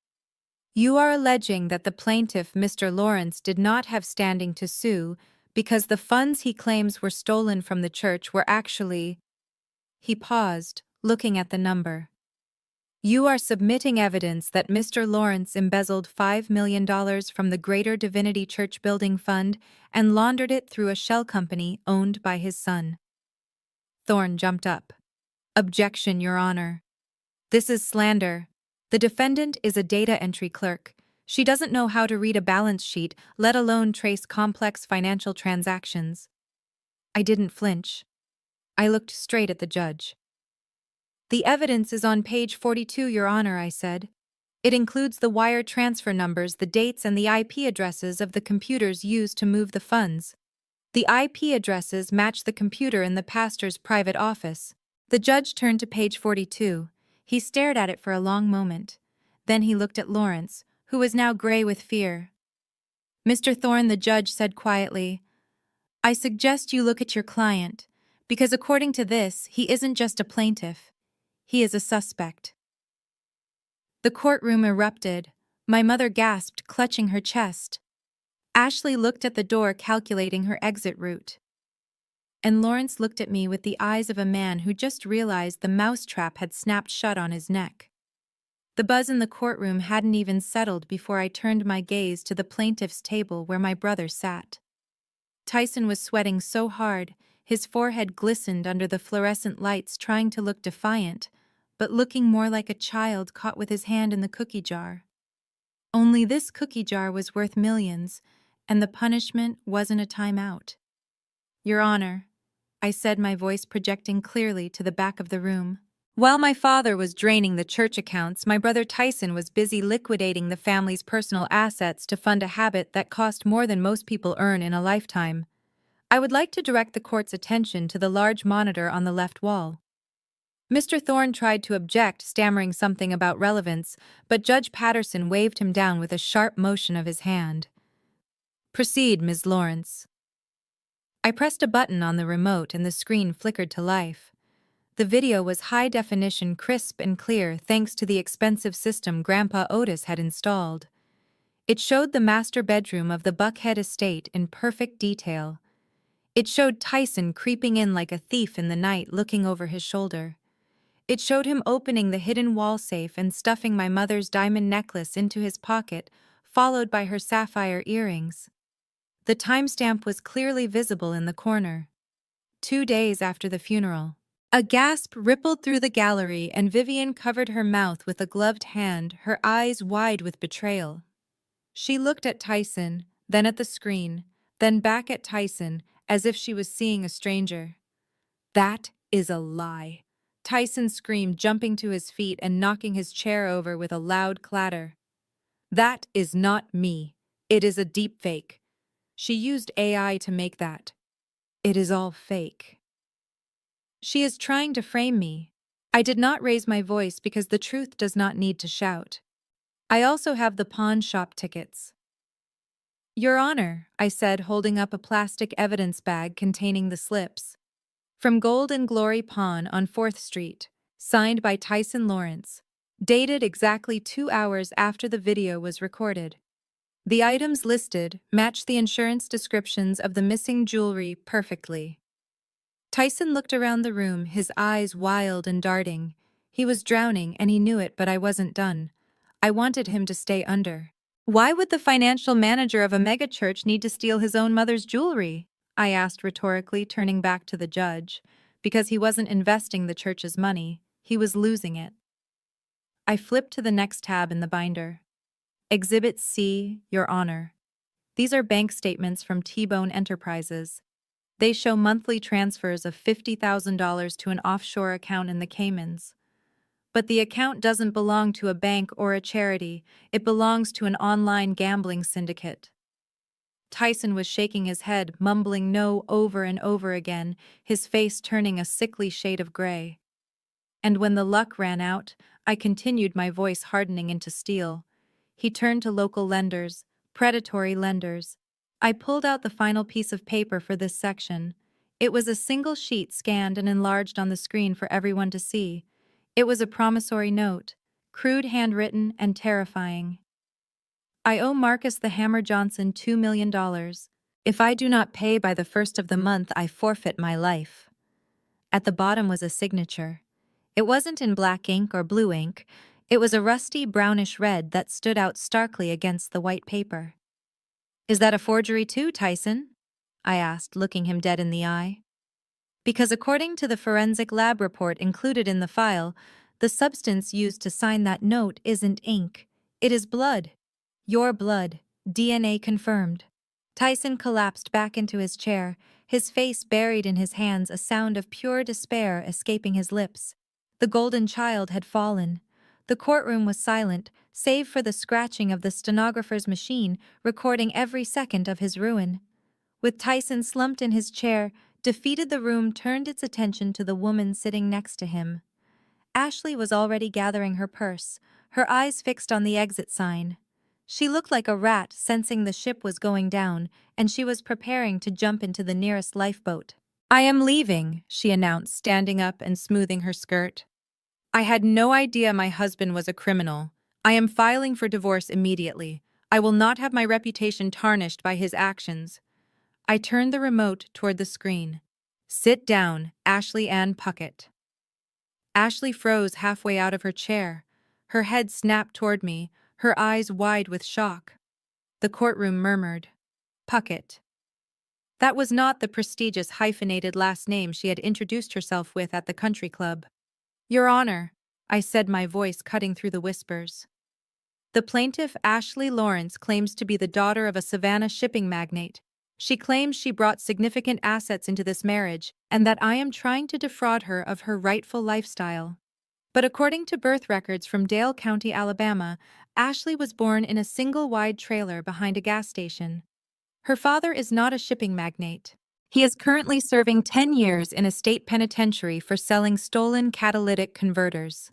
You are alleging that the plaintiff, Mr. Lawrence, did not have standing to sue because the funds he claims were stolen from the church were actually… He paused, looking at the number. You are submitting evidence that Mr. Lawrence embezzled $5 million from the Greater Divinity Church Building Fund and laundered it through a shell company owned by his son. Thorne jumped up. Objection, Your Honor. This is slander. The defendant is a data entry clerk. She doesn't know how to read a balance sheet, let alone trace complex financial transactions. I didn't flinch. I looked straight at the judge. The evidence is on page 42, Your Honor, I said. It includes the wire transfer numbers, the dates, and the IP addresses of the computers used to move the funds. The IP addresses match the computer in the pastor's private office. The judge turned to page 42. He stared at it for a long moment. Then he looked at Lawrence, who was now gray with fear. Mr. Thorne, the judge said quietly, I suggest you look at your client, because according to this, he isn't just a plaintiff. He is a suspect. The courtroom erupted. My mother gasped, clutching her chest. Ashley looked at the door, calculating her exit route. And Lawrence looked at me with the eyes of a man who just realized the mousetrap had snapped shut on his neck. The buzz in the courtroom hadn't even settled before I turned my gaze to the plaintiff's table where my brother sat. Tyson was sweating so hard, his forehead glistened under the fluorescent lights, trying to look defiant, but looking more like a child caught with his hand in the cookie jar. Only this cookie jar was worth millions, and the punishment wasn't a timeout. Your Honor, I said, my voice projecting clearly to the back of the room. While my father was draining the church accounts, my brother Tyson was busy liquidating the family's personal assets to fund a habit that cost more than most people earn in a lifetime. I would like to direct the court's attention to the large monitor on the left wall. Mr. Thorne tried to object, stammering something about relevance, but Judge Patterson waved him down with a sharp motion of his hand. Proceed, Ms. Lawrence. I pressed a button on the remote and the screen flickered to life. The video was high definition, crisp and clear thanks to the expensive system Grandpa Otis had installed. It showed the master bedroom of the Buckhead estate in perfect detail. It showed Tyson creeping in like a thief in the night, looking over his shoulder. It showed him opening the hidden wall safe and stuffing my mother's diamond necklace into his pocket, followed by her sapphire earrings. The timestamp was clearly visible in the corner. 2 days after the funeral. A gasp rippled through the gallery, and Vivien covered her mouth with a gloved hand, her eyes wide with betrayal. She looked at Tyson, then at the screen, then back at Tyson, as if she was seeing a stranger. That is a lie. Tyson screamed, jumping to his feet and knocking his chair over with a loud clatter. That is not me. It is a deepfake. She used AI to make that. It is all fake. She is trying to frame me. I did not raise my voice because the truth does not need to shout. I also have the pawn shop tickets. Your Honor, I said, holding up a plastic evidence bag containing the slips. From Gold and Glory Pawn on 4th Street, signed by Tyson Lawrence, dated exactly 2 hours after the video was recorded. The items listed match the insurance descriptions of the missing jewelry perfectly. Tyson looked around the room, his eyes wild and darting. He was drowning, and he knew it, but I wasn't done. I wanted him to stay under. Why would the financial manager of a megachurch need to steal his own mother's jewelry? I asked rhetorically, turning back to the judge. Because he wasn't investing the church's money, he was losing it. I flipped to the next tab in the binder. Exhibit C, Your Honor. These are bank statements from T-Bone Enterprises. They show monthly transfers of $50,000 to an offshore account in the Caymans. But the account doesn't belong to a bank or a charity. It belongs to an online gambling syndicate. Tyson was shaking his head, mumbling no over and over again, his face turning a sickly shade of gray. And when the luck ran out, I continued, my voice hardening into steel. He turned to local lenders, predatory lenders. I pulled out the final piece of paper for this section. It was a single sheet scanned and enlarged on the screen for everyone to see. It was a promissory note, crude handwritten and terrifying. I owe Marcus the Hammer Johnson $2 million. If I do not pay by the first of the month, I forfeit my life. At the bottom was a signature. It wasn't in black ink or blue ink. It was a rusty brownish red that stood out starkly against the white paper. Is that a forgery too, Tyson? I asked, looking him dead in the eye. Because according to the forensic lab report included in the file, the substance used to sign that note isn't ink. It is blood. Your blood. DNA confirmed. Tyson collapsed back into his chair, his face buried in his hands, a sound of pure despair escaping his lips. The golden child had fallen. The courtroom was silent, save for the scratching of the stenographer's machine, recording every second of his ruin. With Tyson slumped in his chair, defeated, the room turned its attention to the woman sitting next to him. Ashley was already gathering her purse, her eyes fixed on the exit sign. She looked like a rat sensing the ship was going down, and she was preparing to jump into the nearest lifeboat. I am leaving, she announced, standing up and smoothing her skirt. I had no idea my husband was a criminal. I am filing for divorce immediately. I will not have my reputation tarnished by his actions. I turned the remote toward the screen. Sit down, Ashley Ann Puckett. Ashley froze halfway out of her chair. Her head snapped toward me, her eyes wide with shock. The courtroom murmured. Puckett. That was not the prestigious hyphenated last name she had introduced herself with at the country club. Your Honor, I said, my voice cutting through the whispers. The plaintiff, Ashley Lawrence, claims to be the daughter of a Savannah shipping magnate. She claims she brought significant assets into this marriage and that I am trying to defraud her of her rightful lifestyle. But according to birth records from Dale County, Alabama, Ashley was born in a single-wide trailer behind a gas station. Her father is not a shipping magnate. He is currently serving 10 years in a state penitentiary for selling stolen catalytic converters.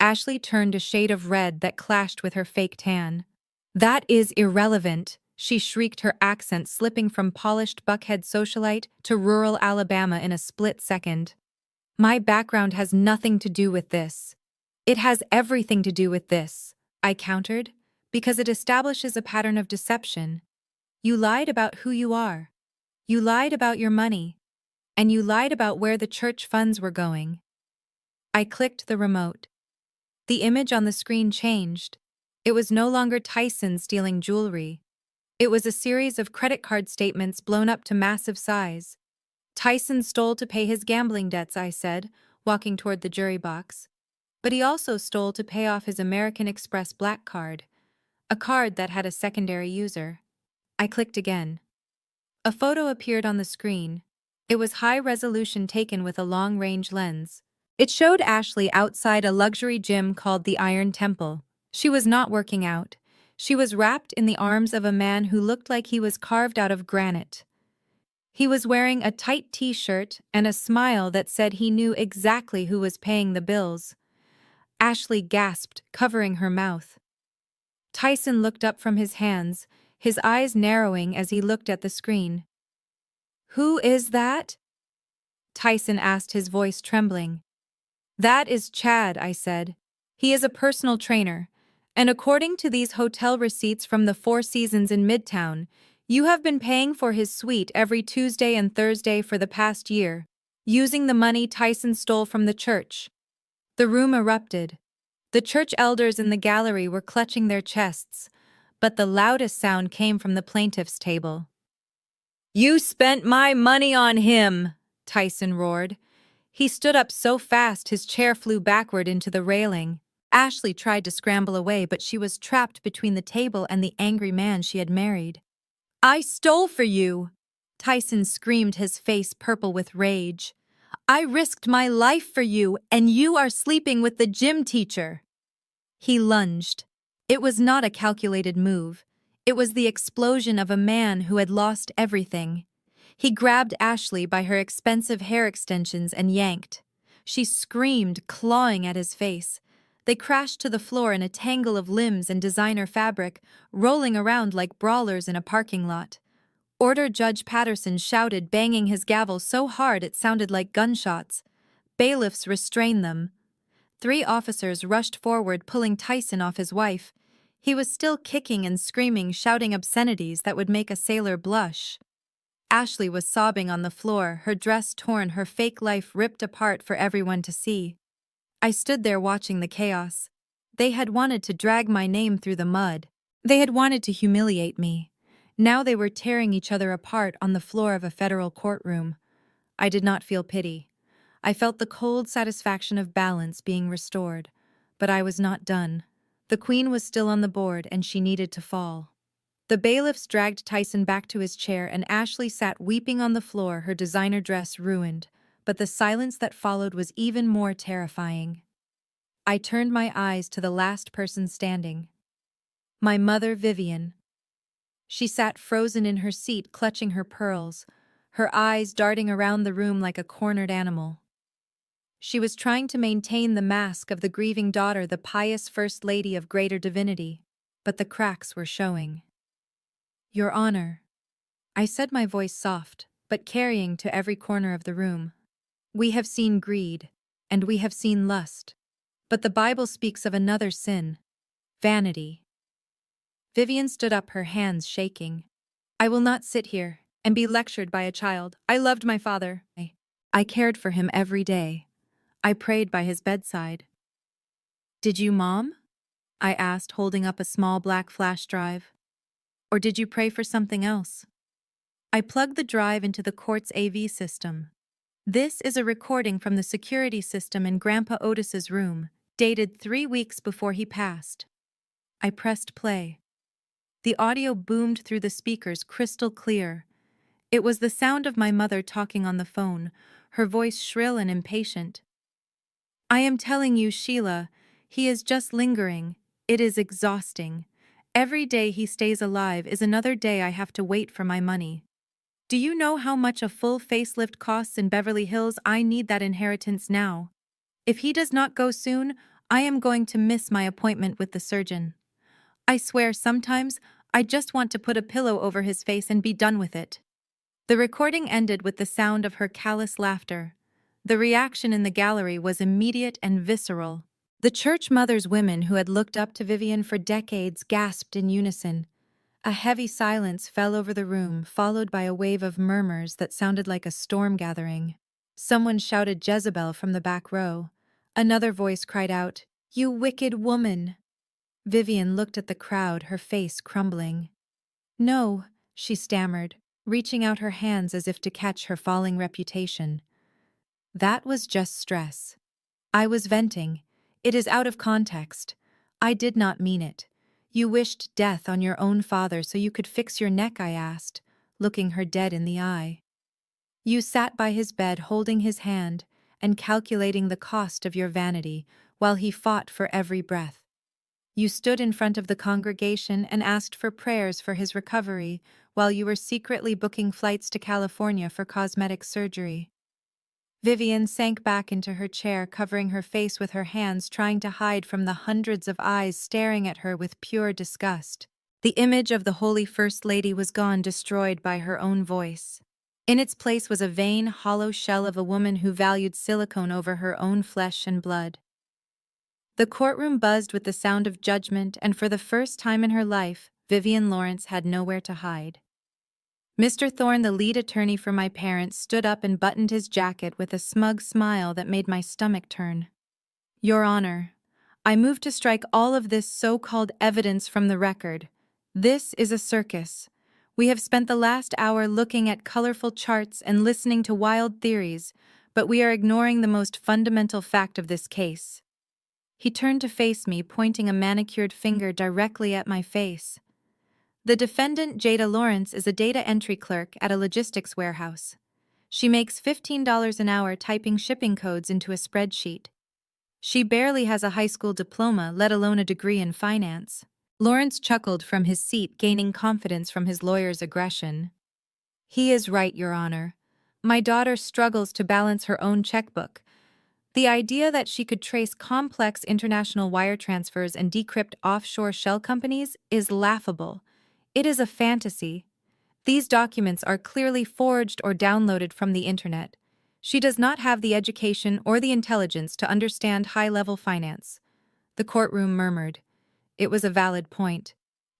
Ashley turned a shade of red that clashed with her fake tan. That is irrelevant, she shrieked, her accent slipping from polished Buckhead socialite to rural Alabama in a split second. My background has nothing to do with this. It has everything to do with this, I countered, because it establishes a pattern of deception. You lied about who you are. You lied about your money. And you lied about where the church funds were going. I clicked the remote. The image on the screen changed. It was no longer Tyson stealing jewelry. It was a series of credit card statements blown up to massive size. Tyson stole to pay his gambling debts, I said, walking toward the jury box. But he also stole to pay off his American Express Black Card, a card that had a secondary user. I clicked again. A photo appeared on the screen. It was high-resolution, taken with a long-range lens. It showed Ashley outside a luxury gym called the Iron Temple. She was not working out. She was wrapped in the arms of a man who looked like he was carved out of granite. He was wearing a tight t-shirt and a smile that said he knew exactly who was paying the bills. Ashley gasped, covering her mouth. Tyson looked up from his hands, his eyes narrowing as he looked at the screen. Who is that? Tyson asked, his voice trembling. That is Chad, I said. He is a personal trainer, and according to these hotel receipts from the Four Seasons in Midtown, you have been paying for his suite every Tuesday and Thursday for the past year, using the money Tyson stole from the church. The room erupted. The church elders in the gallery were clutching their chests, but the loudest sound came from the plaintiff's table. You spent my money on him, Tyson roared. He stood up so fast his chair flew backward into the railing. Ashley tried to scramble away, but she was trapped between the table and the angry man she had married. I stole for you, Tyson screamed, his face purple with rage. I risked my life for you, and you are sleeping with the gym teacher. He lunged. It was not a calculated move. It was the explosion of a man who had lost everything. He grabbed Ashley by her expensive hair extensions and yanked. She screamed, clawing at his face. They crashed to the floor in a tangle of limbs and designer fabric, rolling around like brawlers in a parking lot. Order Judge Patterson shouted, banging his gavel so hard it sounded like gunshots. Bailiffs restrained them. 3 officers rushed forward, pulling Tyson off his wife. He was still kicking and screaming, shouting obscenities that would make a sailor blush. Ashley was sobbing on the floor, her dress torn, her fake life ripped apart for everyone to see. I stood there watching the chaos. They had wanted to drag my name through the mud. They had wanted to humiliate me. Now they were tearing each other apart on the floor of a federal courtroom. I did not feel pity. I felt the cold satisfaction of balance being restored. But I was not done. The queen was still on the board, and she needed to fall. The bailiffs dragged Tyson back to his chair, and Ashley sat weeping on the floor, her designer dress ruined. But the silence that followed was even more terrifying. I turned my eyes to the last person standing. My mother, Vivien. She sat frozen in her seat, clutching her pearls, her eyes darting around the room like a cornered animal. She was trying to maintain the mask of the grieving daughter, the pious First Lady of greater divinity, but the cracks were showing. Your Honor, I said, my voice soft, but carrying to every corner of the room. We have seen greed, and we have seen lust. But the Bible speaks of another sin, vanity. Vivien stood up, her hands shaking. I will not sit here and be lectured by a child. I loved my father. I cared for him every day. I prayed by his bedside. Did you, Mom? I asked, holding up a small black flash drive. Or did you pray for something else? I plugged the drive into the court's AV system. This is a recording from the security system in Grandpa Otis's room, dated 3 weeks before he passed. I pressed play. The audio boomed through the speakers, crystal clear. It was the sound of my mother talking on the phone, her voice shrill and impatient. I am telling you, Sheila, he is just lingering. It is exhausting. Every day he stays alive is another day I have to wait for my money. Do you know how much a full facelift costs in Beverly Hills? I need that inheritance now. If he does not go soon, I am going to miss my appointment with the surgeon. I swear sometimes I just want to put a pillow over his face and be done with it. The recording ended with the sound of her callous laughter. The reaction in the gallery was immediate and visceral. The church mother's women who had looked up to Vivien for decades gasped in unison. A heavy silence fell over the room, followed by a wave of murmurs that sounded like a storm gathering. Someone shouted Jezebel from the back row. Another voice cried out, "You wicked woman!" Vivien looked at the crowd, her face crumbling. "No," she stammered, reaching out her hands as if to catch her falling reputation. "That was just stress. I was venting. It is out of context. I did not mean it. You wished death on your own father so you could fix your neck," I asked, looking her dead in the eye. "You sat by his bed holding his hand and calculating the cost of your vanity while he fought for every breath. You stood in front of the congregation and asked for prayers for his recovery while you were secretly booking flights to California for cosmetic surgery." Vivien sank back into her chair, covering her face with her hands, trying to hide from the hundreds of eyes staring at her with pure disgust. The image of the Holy First Lady was gone, destroyed by her own voice. In its place was a vain, hollow shell of a woman who valued silicone over her own flesh and blood. The courtroom buzzed with the sound of judgment, and for the first time in her life, Vivien Lawrence had nowhere to hide. Mr. Thorne, the lead attorney for my parents, stood up and buttoned his jacket with a smug smile that made my stomach turn. "Your Honor, I move to strike all of this so-called evidence from the record. This is a circus. We have spent the last hour looking at colorful charts and listening to wild theories, but we are ignoring the most fundamental fact of this case." He turned to face me, pointing a manicured finger directly at my face. "The defendant, Jada Lawrence, is a data entry clerk at a logistics warehouse. She makes $15 an hour typing shipping codes into a spreadsheet. She barely has a high school diploma, let alone a degree in finance. Lawrence chuckled from his seat, gaining confidence from his lawyer's aggression. He is right, Your Honor. My daughter struggles to balance her own checkbook. The idea that she could trace complex international wire transfers and decrypt offshore shell companies is laughable. It is a fantasy. These documents are clearly forged or downloaded from the internet. She does not have the education or the intelligence to understand high-level finance. The courtroom murmured. It was a valid point.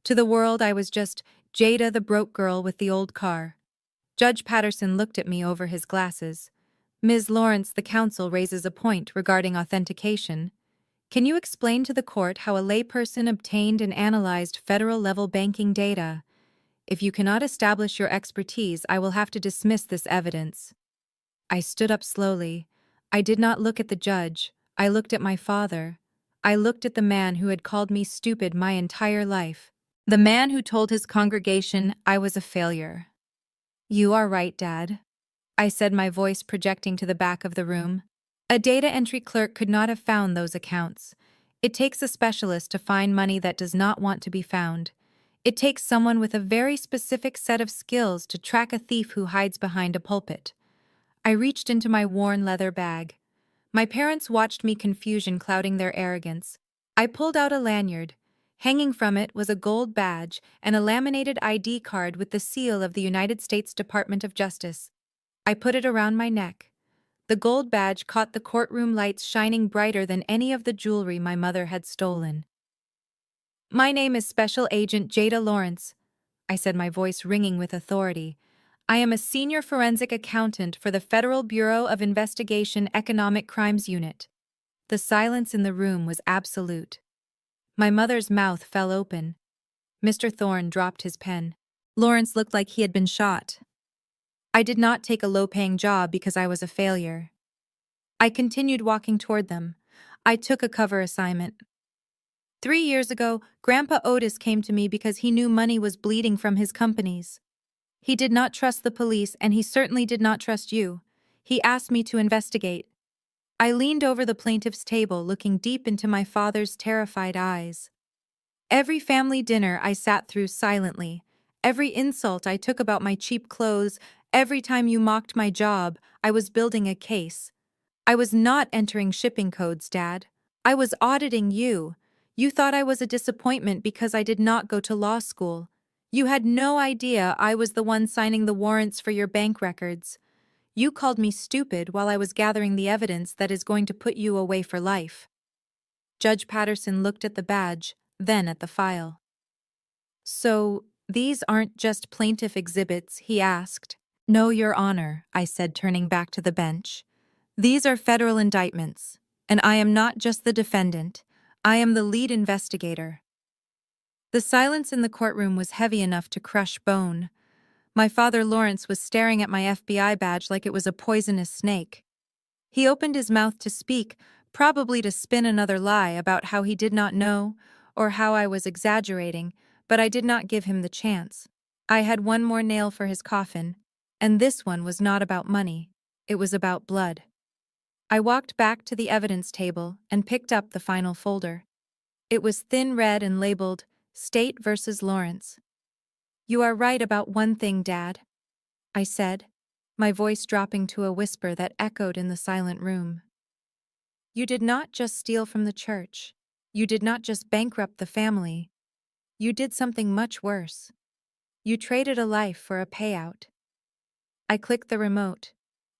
To the world, I was just Jada, the broke girl with the old car. Judge Patterson looked at me over his glasses. Ms. Lawrence, the counsel raises a point regarding authentication. Can you explain to the court how a layperson obtained and analyzed federal-level banking data? If you cannot establish your expertise, I will have to dismiss this evidence. I stood up slowly. I did not look at the judge. I looked at my father. I looked at the man who had called me stupid my entire life. The man who told his congregation I was a failure. You are right, Dad, I said, my voice projecting to the back of the room. A data entry clerk could not have found those accounts. It takes a specialist to find money that does not want to be found. It takes someone with a very specific set of skills to track a thief who hides behind a pulpit. I reached into my worn leather bag. My parents watched me, confusion clouding their arrogance. I pulled out a lanyard. Hanging from it was a gold badge and a laminated ID card with the seal of the United States Department of Justice. I put it around my neck. The gold badge caught the courtroom lights, shining brighter than any of the jewelry my mother had stolen. My name is Special Agent Jada Lawrence, I said, my voice ringing with authority. I am a senior forensic accountant for the Federal Bureau of Investigation Economic Crimes Unit. The silence in the room was absolute. My mother's mouth fell open. Mr. Thorne dropped his pen. Lawrence looked like he had been shot. I did not take a low-paying job because I was a failure. I continued walking toward them. I took a cover assignment. 3 years ago, Grandpa Otis came to me because he knew money was bleeding from his companies. He did not trust the police, and he certainly did not trust you. He asked me to investigate. I leaned over the plaintiff's table, looking deep into my father's terrified eyes. Every family dinner I sat through silently. Every insult I took about my cheap clothes, every time you mocked my job, I was building a case. I was not entering shipping codes, Dad. I was auditing you. You thought I was a disappointment because I did not go to law school. You had no idea I was the one signing the warrants for your bank records. You called me stupid while I was gathering the evidence that is going to put you away for life. Judge Patterson looked at the badge, then at the file. So, these aren't just plaintiff exhibits, he asked. No, Your Honor, I said, turning back to the bench. These are federal indictments, and I am not just the defendant. I am the lead investigator. The silence in the courtroom was heavy enough to crush bone. My father Lawrence was staring at my FBI badge like it was a poisonous snake. He opened his mouth to speak, probably to spin another lie about how he did not know, or how I was exaggerating, but I did not give him the chance. I had one more nail for his coffin, and this one was not about money. It was about blood. I walked back to the evidence table and picked up the final folder. It was thin red and labeled, State versus Lawrence. You are right about one thing, Dad, I said, my voice dropping to a whisper that echoed in the silent room. You did not just steal from the church. You did not just bankrupt the family. You did something much worse. You traded a life for a payout. I clicked the remote.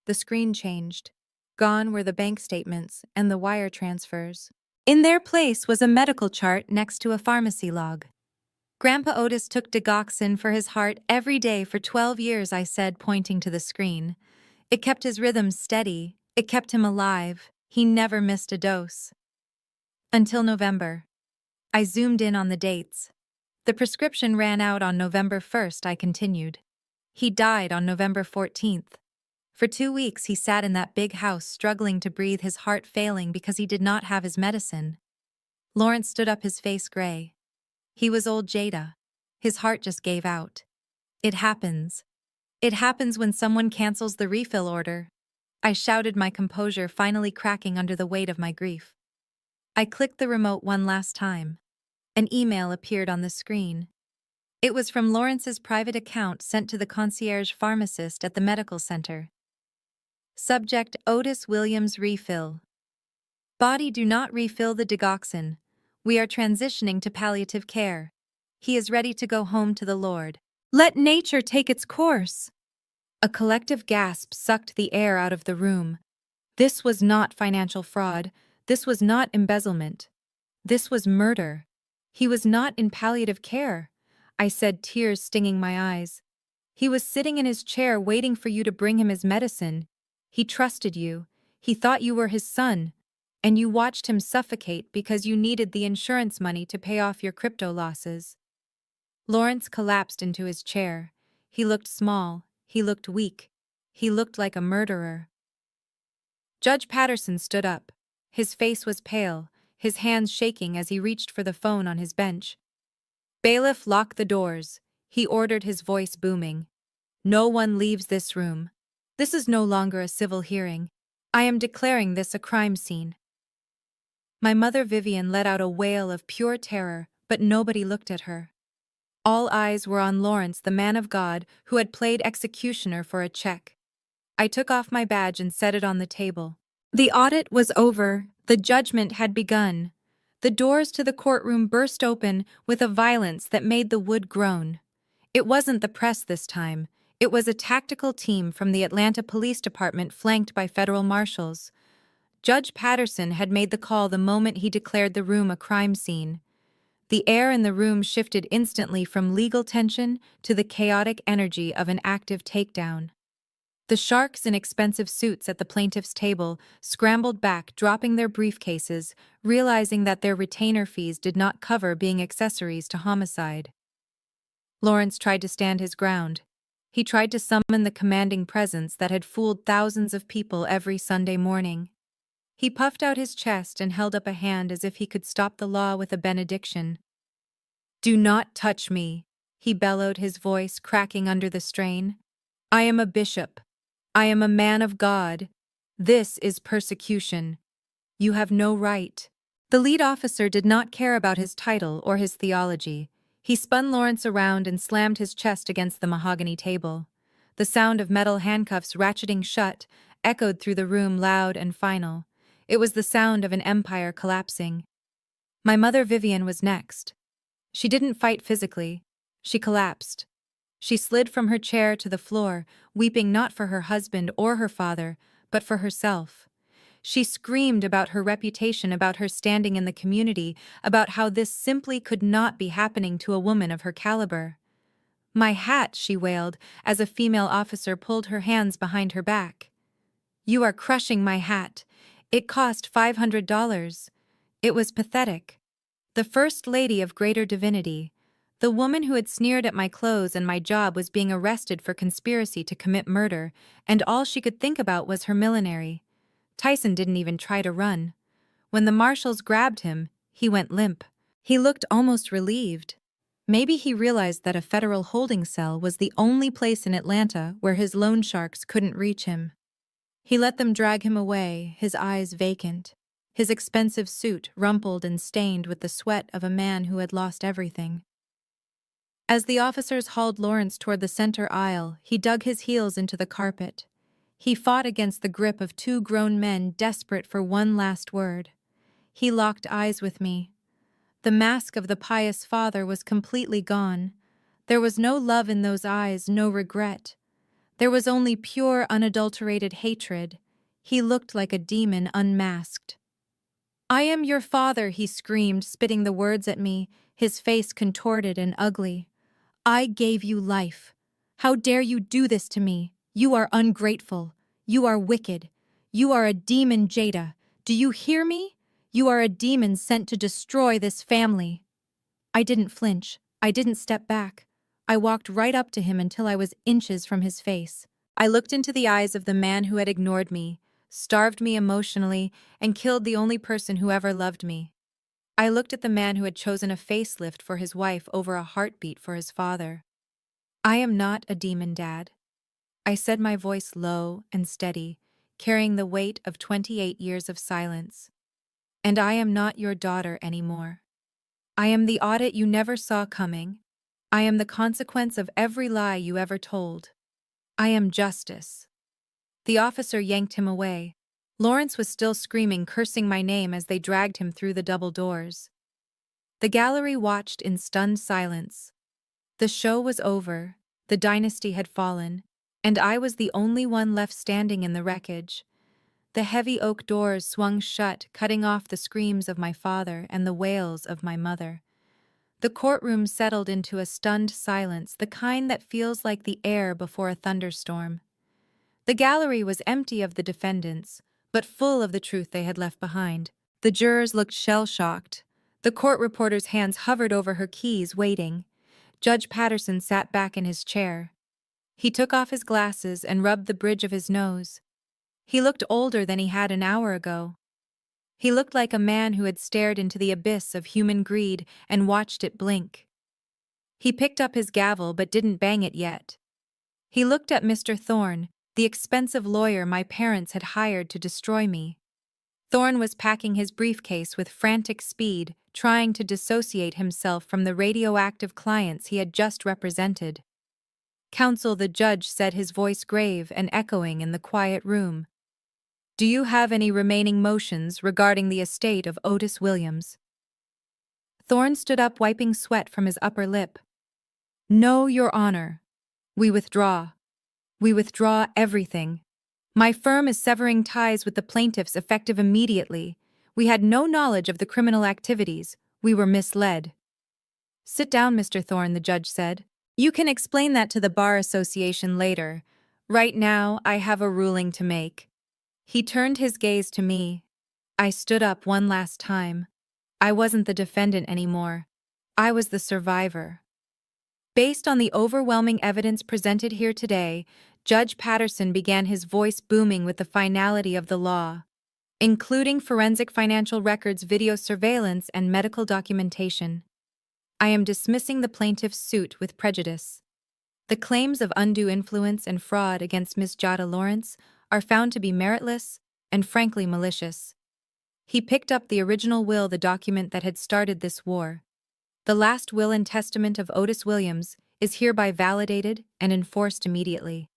The screen changed. Gone were the bank statements and the wire transfers. In their place was a medical chart next to a pharmacy log. Grandpa Otis took digoxin for his heart every day for 12 years, I said, pointing to the screen. It kept his rhythms steady. It kept him alive. He never missed a dose. Until November. I zoomed in on the dates. The prescription ran out on November 1st, I continued. He died on November 14th. For 2 weeks he sat in that big house struggling to breathe, his heart failing because he did not have his medicine. Lawrence stood up, his face gray. He was old Jada. His heart just gave out. It happens. It happens when someone cancels the refill order. I shouted, my composure finally cracking under the weight of my grief. I clicked the remote one last time. An email appeared on the screen. It was from Lawrence's private account sent to the concierge pharmacist at the medical center. Subject: Otis Williams refill. Body: do not refill the digoxin. We are transitioning to palliative care. He is ready to go home to the Lord. Let nature take its course. A collective gasp sucked the air out of the room. This was not financial fraud. This was not embezzlement. This was murder. He was not in palliative care, I said, tears stinging my eyes. He was sitting in his chair waiting for you to bring him his medicine. He trusted you. He thought you were his son. And you watched him suffocate because you needed the insurance money to pay off your crypto losses. Lawrence collapsed into his chair. He looked small. He looked weak. He looked like a murderer. Judge Patterson stood up. His face was pale, his hands shaking as he reached for the phone on his bench. Bailiff, lock the doors, he ordered, his voice booming. No one leaves this room. This is no longer a civil hearing. I am declaring this a crime scene. My mother Vivien let out a wail of pure terror, but nobody looked at her. All eyes were on Lawrence, the man of God who had played executioner for a check. I took off my badge and set it on the table. The audit was over. The judgment had begun. The doors to the courtroom burst open with a violence that made the wood groan. It wasn't the press this time. It was a tactical team from the Atlanta Police Department flanked by federal marshals. Judge Patterson had made the call the moment he declared the room a crime scene. The air in the room shifted instantly from legal tension to the chaotic energy of an active takedown. The sharks in expensive suits at the plaintiff's table scrambled back, dropping their briefcases, realizing that their retainer fees did not cover being accessories to homicide. Lawrence tried to stand his ground. He tried to summon the commanding presence that had fooled thousands of people every Sunday morning. He puffed out his chest and held up a hand as if he could stop the law with a benediction. Do not touch me, he bellowed, his voice cracking under the strain. I am a bishop. I am a man of God. This is persecution. You have no right. The lead officer did not care about his title or his theology. He spun Lawrence around and slammed his chest against the mahogany table. The sound of metal handcuffs ratcheting shut echoed through the room, loud and final. It was the sound of an empire collapsing. My mother Vivien was next. She didn't fight physically. She collapsed. She slid from her chair to the floor, weeping not for her husband or her father, but for herself. She screamed about her reputation, about her standing in the community, about how this simply could not be happening to a woman of her caliber. My hat, she wailed, as a female officer pulled her hands behind her back. You are crushing my hat. It cost $500. It was pathetic. The First Lady of Greater Divinity, the woman who had sneered at my clothes and my job, was being arrested for conspiracy to commit murder, and all she could think about was her millinery. Tyson didn't even try to run. When the marshals grabbed him, he went limp. He looked almost relieved. Maybe he realized that a federal holding cell was the only place in Atlanta where his loan sharks couldn't reach him. He let them drag him away, his eyes vacant, his expensive suit rumpled and stained with the sweat of a man who had lost everything. As the officers hauled Lawrence toward the center aisle, he dug his heels into the carpet. He fought against the grip of two grown men desperate for one last word. He locked eyes with me. The mask of the pious father was completely gone. There was no love in those eyes, no regret. There was only pure, unadulterated hatred. He looked like a demon unmasked. I am your father, he screamed, spitting the words at me, his face contorted and ugly. I gave you life. How dare you do this to me? You are ungrateful. You are wicked. You are a demon, Jada. Do you hear me? You are a demon sent to destroy this family. I didn't flinch. I didn't step back. I walked right up to him until I was inches from his face. I looked into the eyes of the man who had ignored me, starved me emotionally, and killed the only person who ever loved me. I looked at the man who had chosen a facelift for his wife over a heartbeat for his father. I am not a demon, Dad. I said, my voice low and steady, carrying the weight of 28 years of silence. And I am not your daughter anymore. I am the audit you never saw coming. I am the consequence of every lie you ever told. I am justice. The officer yanked him away. Lawrence was still screaming, cursing my name as they dragged him through the double doors. The gallery watched in stunned silence. The show was over, the dynasty had fallen, and I was the only one left standing in the wreckage. The heavy oak doors swung shut, cutting off the screams of my father and the wails of my mother. The courtroom settled into a stunned silence, the kind that feels like the air before a thunderstorm. The gallery was empty of the defendants, but full of the truth they had left behind. The jurors looked shell-shocked. The court reporter's hands hovered over her keys, waiting. Judge Patterson sat back in his chair. He took off his glasses and rubbed the bridge of his nose. He looked older than he had an hour ago. He looked like a man who had stared into the abyss of human greed and watched it blink. He picked up his gavel but didn't bang it yet. He looked at Mr. Thorne, the expensive lawyer my parents had hired to destroy me. Thorne was packing his briefcase with frantic speed, trying to dissociate himself from the radioactive clients he had just represented. "Counsel," the judge said, his voice grave and echoing in the quiet room. "Do you have any remaining motions regarding the estate of Otis Williams?" Thorne stood up, wiping sweat from his upper lip. "No, Your Honor. We withdraw. We withdraw everything. My firm is severing ties with the plaintiffs effective immediately. We had no knowledge of the criminal activities. We were misled." "Sit down, Mr. Thorne," the judge said. "You can explain that to the Bar Association later. Right now, I have a ruling to make." He turned his gaze to me. I stood up one last time. I wasn't the defendant anymore. I was the survivor. Based on the overwhelming evidence presented here today, Judge Patterson began, his voice booming with the finality of the law, including forensic financial records, video surveillance, and medical documentation. "I am dismissing the plaintiff's suit with prejudice. The claims of undue influence and fraud against Ms. Jada Lawrence are found to be meritless and frankly malicious." He picked up the original will, the document that had started this war. "The last will and testament of Otis Williams is hereby validated and enforced immediately.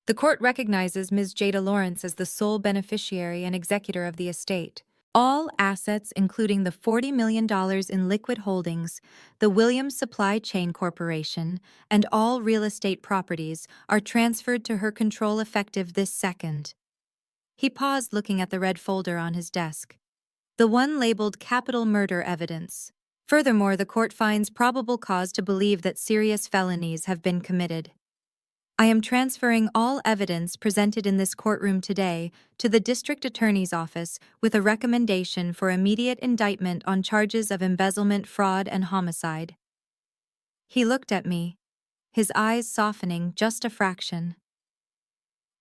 The court recognizes Ms. Jada Lawrence as the sole beneficiary and executor of the estate. All assets, including the $40 million in liquid holdings, the Williams Supply Chain Corporation, and all real estate properties, are transferred to her control effective this second." He paused, looking at the red folder on his desk. "The one labeled capital murder evidence. Furthermore, the court finds probable cause to believe that serious felonies have been committed. I am transferring all evidence presented in this courtroom today to the District Attorney's Office with a recommendation for immediate indictment on charges of embezzlement, fraud, and homicide." He looked at me, his eyes softening just a fraction.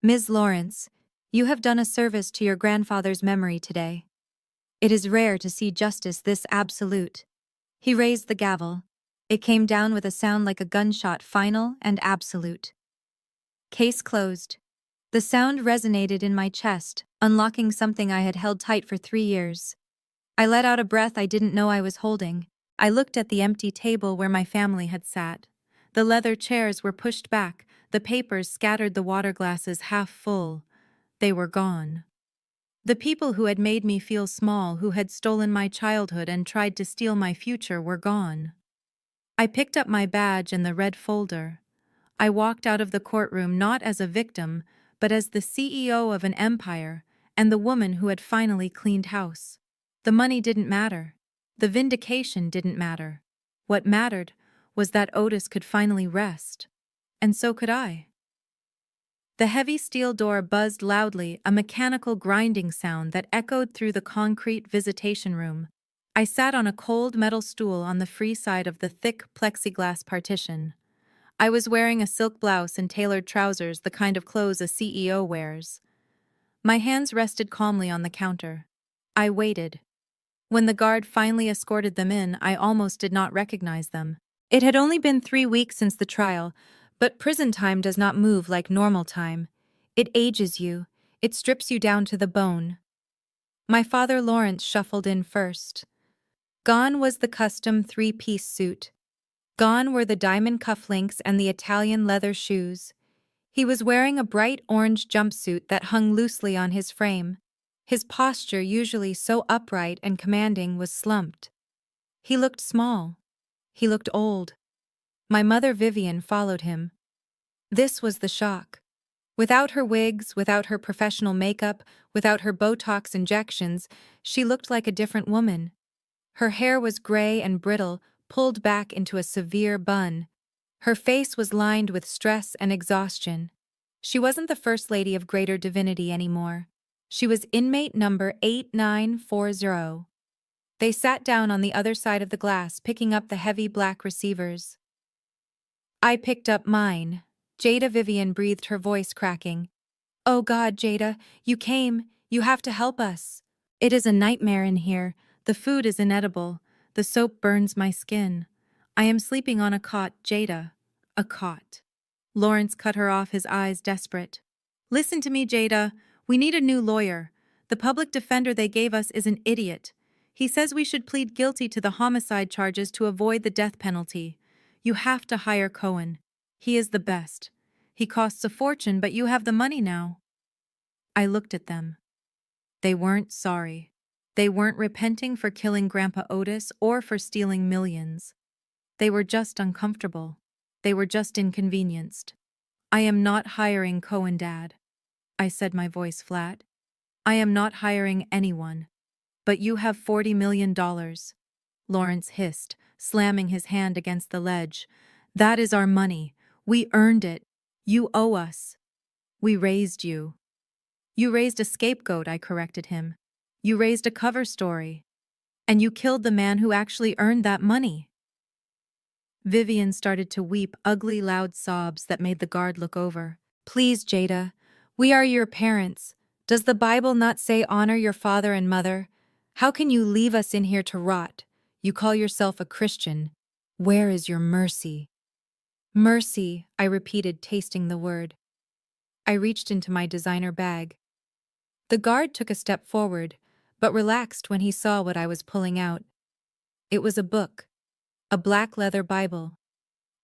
"Ms. Lawrence, you have done a service to your grandfather's memory today. It is rare to see justice this absolute." He raised the gavel. It came down with a sound like a gunshot, final and absolute. "Case closed." The sound resonated in my chest, unlocking something I had held tight for 3 years. I let out a breath I didn't know I was holding. I looked at the empty table where my family had sat. The leather chairs were pushed back, the papers scattered, the water glasses half full. They were gone. The people who had made me feel small, who had stolen my childhood and tried to steal my future, were gone. I picked up my badge and the red folder. I walked out of the courtroom not as a victim, but as the CEO of an empire and the woman who had finally cleaned house. The money didn't matter. The vindication didn't matter. What mattered was that Otis could finally rest. And so could I. The heavy steel door buzzed loudly, a mechanical grinding sound that echoed through the concrete visitation room. I sat on a cold metal stool on the free side of the thick plexiglass partition. I was wearing a silk blouse and tailored trousers, the kind of clothes a CEO wears. My hands rested calmly on the counter. I waited. When the guard finally escorted them in, I almost did not recognize them. It had only been 3 weeks since the trial, but prison time does not move like normal time. It ages you. It strips you down to the bone. My father Lawrence shuffled in first. Gone was the custom three-piece suit. Gone were the diamond cufflinks and the Italian leather shoes. He was wearing a bright orange jumpsuit that hung loosely on his frame. His posture, usually so upright and commanding, was slumped. He looked small. He looked old. My mother Vivien followed him. This was the shock. Without her wigs, without her professional makeup, without her Botox injections, she looked like a different woman. Her hair was gray and brittle, pulled back into a severe bun. Her face was lined with stress and exhaustion. She wasn't the First Lady of Greater Divinity anymore. She was inmate number 8940. They sat down on the other side of the glass, picking up the heavy black receivers. I picked up mine. Jada. Vivien breathed, her voice cracking. Oh God, Jada, you came. You have to help us. It is a nightmare in here. The food is inedible. The soap burns my skin. I am sleeping on a cot, Jada. A cot. Lawrence cut her off, his eyes desperate. Listen to me, Jada. We need a new lawyer. The public defender they gave us is an idiot. He says we should plead guilty to the homicide charges to avoid the death penalty. You have to hire Cohen. He is the best. He costs a fortune, but you have the money now. I looked at them. They weren't sorry. They weren't repenting for killing Grandpa Otis or for stealing millions. They were just uncomfortable. They were just inconvenienced. I am not hiring Cohen, Dad. I said, my voice flat. I am not hiring anyone. But you have $40 million. Lawrence hissed, slamming his hand against the ledge. That is our money. We earned it. You owe us. We raised you. You raised a scapegoat, I corrected him. You raised a cover story. And you killed the man who actually earned that money. Vivien started to weep, ugly, loud sobs that made the guard look over. Please, Jada. We are your parents. Does the Bible not say honor your father and mother? How can you leave us in here to rot? You call yourself a Christian. Where is your mercy? Mercy, I repeated, tasting the word. I reached into my designer bag. The guard took a step forward, but relaxed when he saw what I was pulling out. It was a book, a black leather Bible.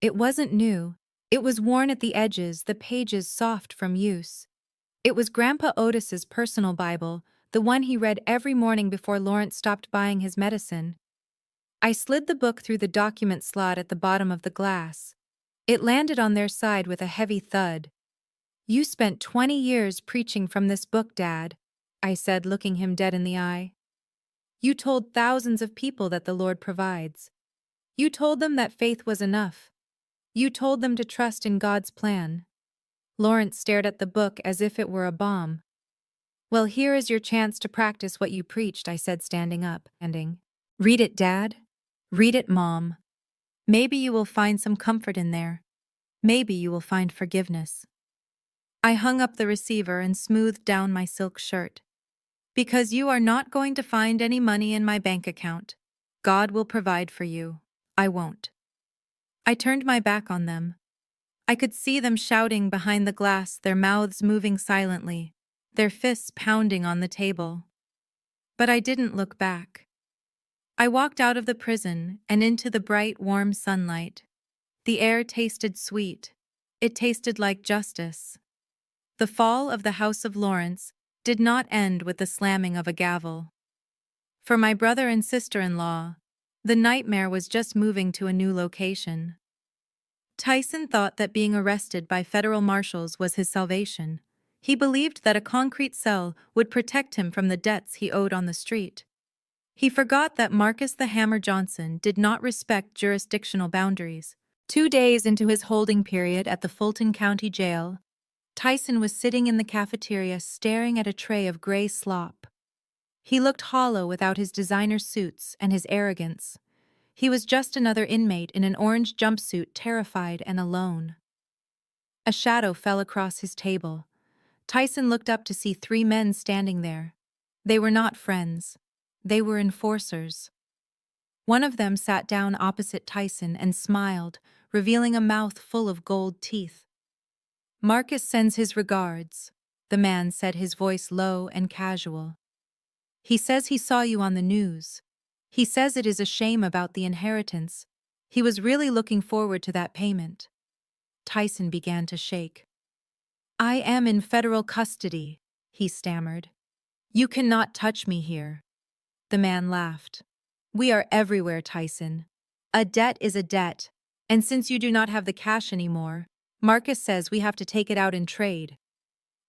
It wasn't new. It was worn at the edges, the pages soft from use. It was Grandpa Otis's personal Bible, the one he read every morning before Lawrence stopped buying his medicine. I slid the book through the document slot at the bottom of the glass. It landed on their side with a heavy thud. You spent 20 years preaching from this book, Dad, I said, looking him dead in the eye. You told thousands of people that the Lord provides. You told them that faith was enough. You told them to trust in God's plan. Lawrence stared at the book as if it were a bomb. Well, here is your chance to practice what you preached, I said, standing up. Read it, Dad. Read it, Mom. Maybe you will find some comfort in there. Maybe you will find forgiveness. I hung up the receiver and smoothed down my silk shirt. Because you are not going to find any money in my bank account. God will provide for you. I won't. I turned my back on them. I could see them shouting behind the glass, their mouths moving silently, their fists pounding on the table. But I didn't look back. I walked out of the prison and into the bright, warm sunlight. The air tasted sweet. It tasted like justice. The fall of the House of Lawrence did not end with the slamming of a gavel. For my brother and sister-in-law, the nightmare was just moving to a new location. Tyson thought that being arrested by federal marshals was his salvation. He believed that a concrete cell would protect him from the debts he owed on the street. He forgot that Marcus the Hammer Johnson did not respect jurisdictional boundaries. 2 days into his holding period at the Fulton County Jail, Tyson was sitting in the cafeteria staring at a tray of gray slop. He looked hollow without his designer suits and his arrogance. He was just another inmate in an orange jumpsuit, terrified and alone. A shadow fell across his table. Tyson looked up to see 3 men standing there. They were not friends. They were enforcers. One of them sat down opposite Tyson and smiled, revealing a mouth full of gold teeth. Marcus sends his regards, the man said, his voice low and casual. He says he saw you on the news. He says it is a shame about the inheritance. He was really looking forward to that payment. Tyson began to shake. I am in federal custody, he stammered. You cannot touch me here. The man laughed. We are everywhere, Tyson. A debt is a debt, and since you do not have the cash anymore, Marcus says we have to take it out in trade.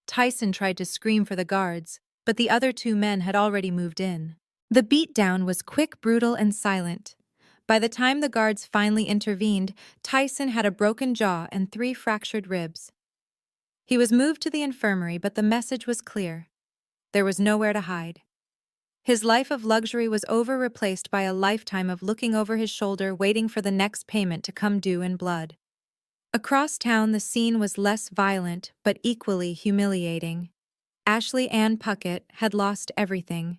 Tyson tried to scream for the guards, but the other two men had already moved in. The beatdown was quick, brutal, and silent. By the time the guards finally intervened, Tyson had a broken jaw and 3 fractured ribs. He was moved to the infirmary, but the message was clear. There was nowhere to hide. His life of luxury was over, replaced by a lifetime of looking over his shoulder, waiting for the next payment to come due in blood. Across town, the scene was less violent, but equally humiliating. Ashley Ann Puckett had lost everything.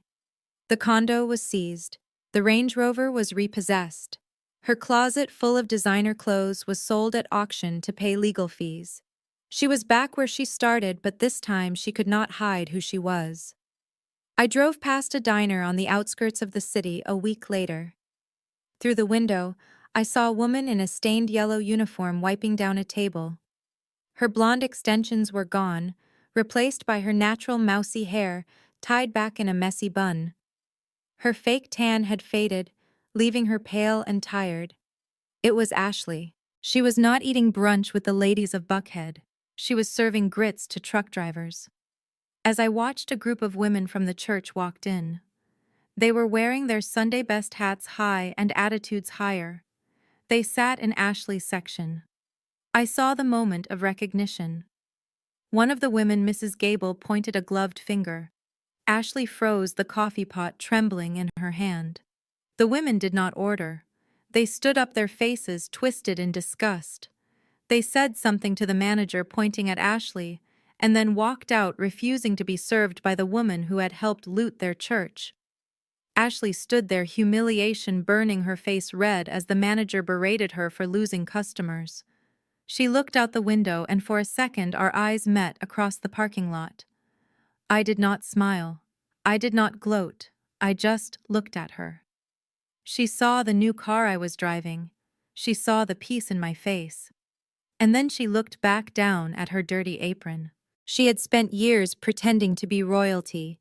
The condo was seized. The Range Rover was repossessed. Her closet full of designer clothes was sold at auction to pay legal fees. She was back where she started, but this time she could not hide who she was. I drove past a diner on the outskirts of the city a week later. Through the window, I saw a woman in a stained yellow uniform wiping down a table. Her blonde extensions were gone, replaced by her natural mousy hair tied back in a messy bun. Her fake tan had faded, leaving her pale and tired. It was Ashley. She was not eating brunch with the ladies of Buckhead. She was serving grits to truck drivers. As I watched, a group of women from the church walked in. They were wearing their Sunday best hats high and attitudes higher. They sat in Ashley's section. I saw the moment of recognition. One of the women, Mrs. Gable, pointed a gloved finger. Ashley froze, the coffee pot trembling in her hand. The women did not order. They stood up, their faces twisted in disgust. They said something to the manager, pointing at Ashley, and then walked out, refusing to be served by the woman who had helped loot their church. Ashley stood there, humiliation burning her face red as the manager berated her for losing customers. She looked out the window, and for a second our eyes met across the parking lot. I did not smile. I did not gloat. I just looked at her. She saw the new car I was driving. She saw the peace in my face. And then she looked back down at her dirty apron. She had spent years pretending to be royalty.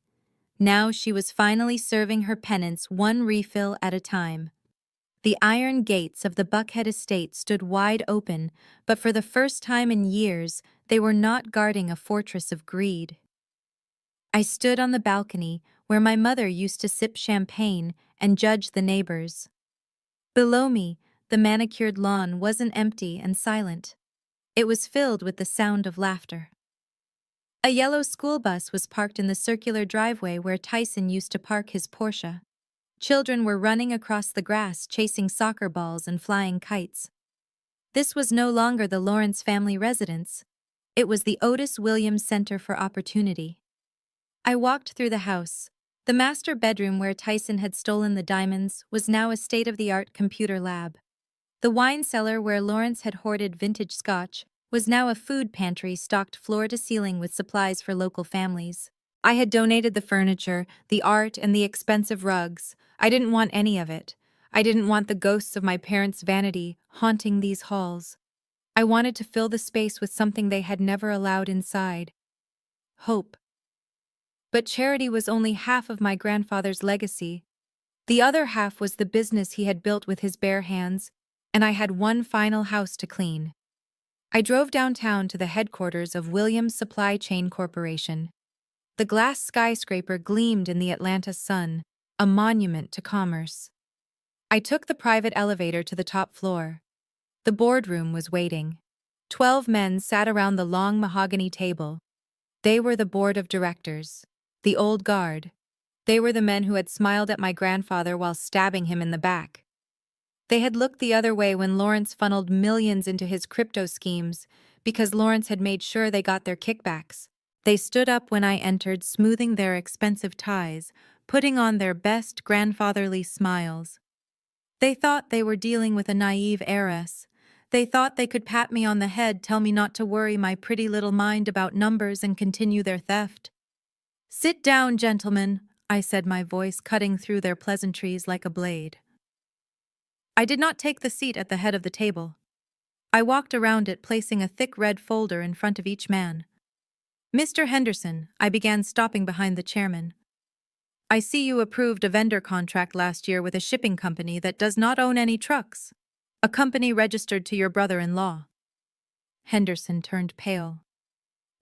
Now she was finally serving her penance, one refill at a time. The iron gates of the Buckhead estate stood wide open, but for the first time in years, they were not guarding a fortress of greed. I stood on the balcony where my mother used to sip champagne and judge the neighbors. Below me, the manicured lawn wasn't empty and silent. It was filled with the sound of laughter. A yellow school bus was parked in the circular driveway where Tyson used to park his Porsche. Children were running across the grass, chasing soccer balls and flying kites. This was no longer the Lawrence family residence. It was the Otis Williams Center for Opportunity. I walked through the house. The master bedroom where Tyson had stolen the diamonds was now a state-of-the-art computer lab. The wine cellar where Lawrence had hoarded vintage scotch was now a food pantry stocked floor to ceiling with supplies for local families. I had donated the furniture, the art, and the expensive rugs. I didn't want any of it. I didn't want the ghosts of my parents' vanity haunting these halls. I wanted to fill the space with something they had never allowed inside: hope. But charity was only half of my grandfather's legacy. The other half was the business he had built with his bare hands, and I had one final house to clean. I drove downtown to the headquarters of Williams Supply Chain Corporation. The glass skyscraper gleamed in the Atlanta sun, a monument to commerce. I took the private elevator to the top floor. The boardroom was waiting. 12 men sat around the long mahogany table. They were the board of directors, the old guard. They were the men who had smiled at my grandfather while stabbing him in the back. They had looked the other way when Lawrence funneled millions into his crypto schemes because Lawrence had made sure they got their kickbacks. They stood up when I entered, smoothing their expensive ties, putting on their best grandfatherly smiles. They thought they were dealing with a naive heiress. They thought they could pat me on the head, tell me not to worry my pretty little mind about numbers, and continue their theft. "Sit down, gentlemen," I said, my voice cutting through their pleasantries like a blade. I did not take the seat at the head of the table. I walked around it, placing a thick red folder in front of each man. Mr. Henderson, I began, stopping behind the chairman. I see you approved a vendor contract last year with a shipping company that does not own any trucks. A company registered to your brother-in-law. Henderson turned pale.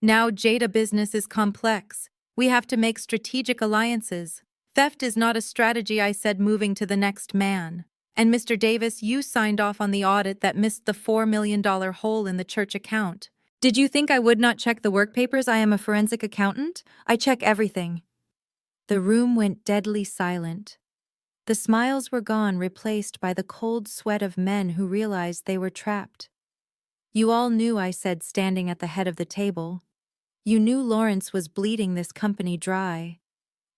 Now Jada, business is complex. We have to make strategic alliances. Theft is not a strategy, I said, moving to the next man. And Mr. Davis, you signed off on the audit that missed the $4 million hole in the church account. Did you think I would not check the work papers? I am a forensic accountant. I check everything. The room went deadly silent. The smiles were gone, replaced by the cold sweat of men who realized they were trapped. You all knew, I said, standing at the head of the table. You knew Lawrence was bleeding this company dry.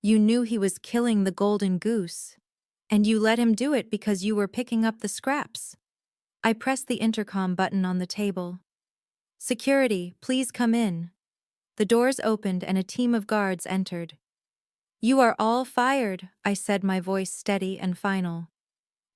You knew he was killing the golden goose. And you let him do it because you were picking up the scraps. I pressed the intercom button on the table. Security, please come in. The doors opened and a team of guards entered. You are all fired, I said, my voice steady and final.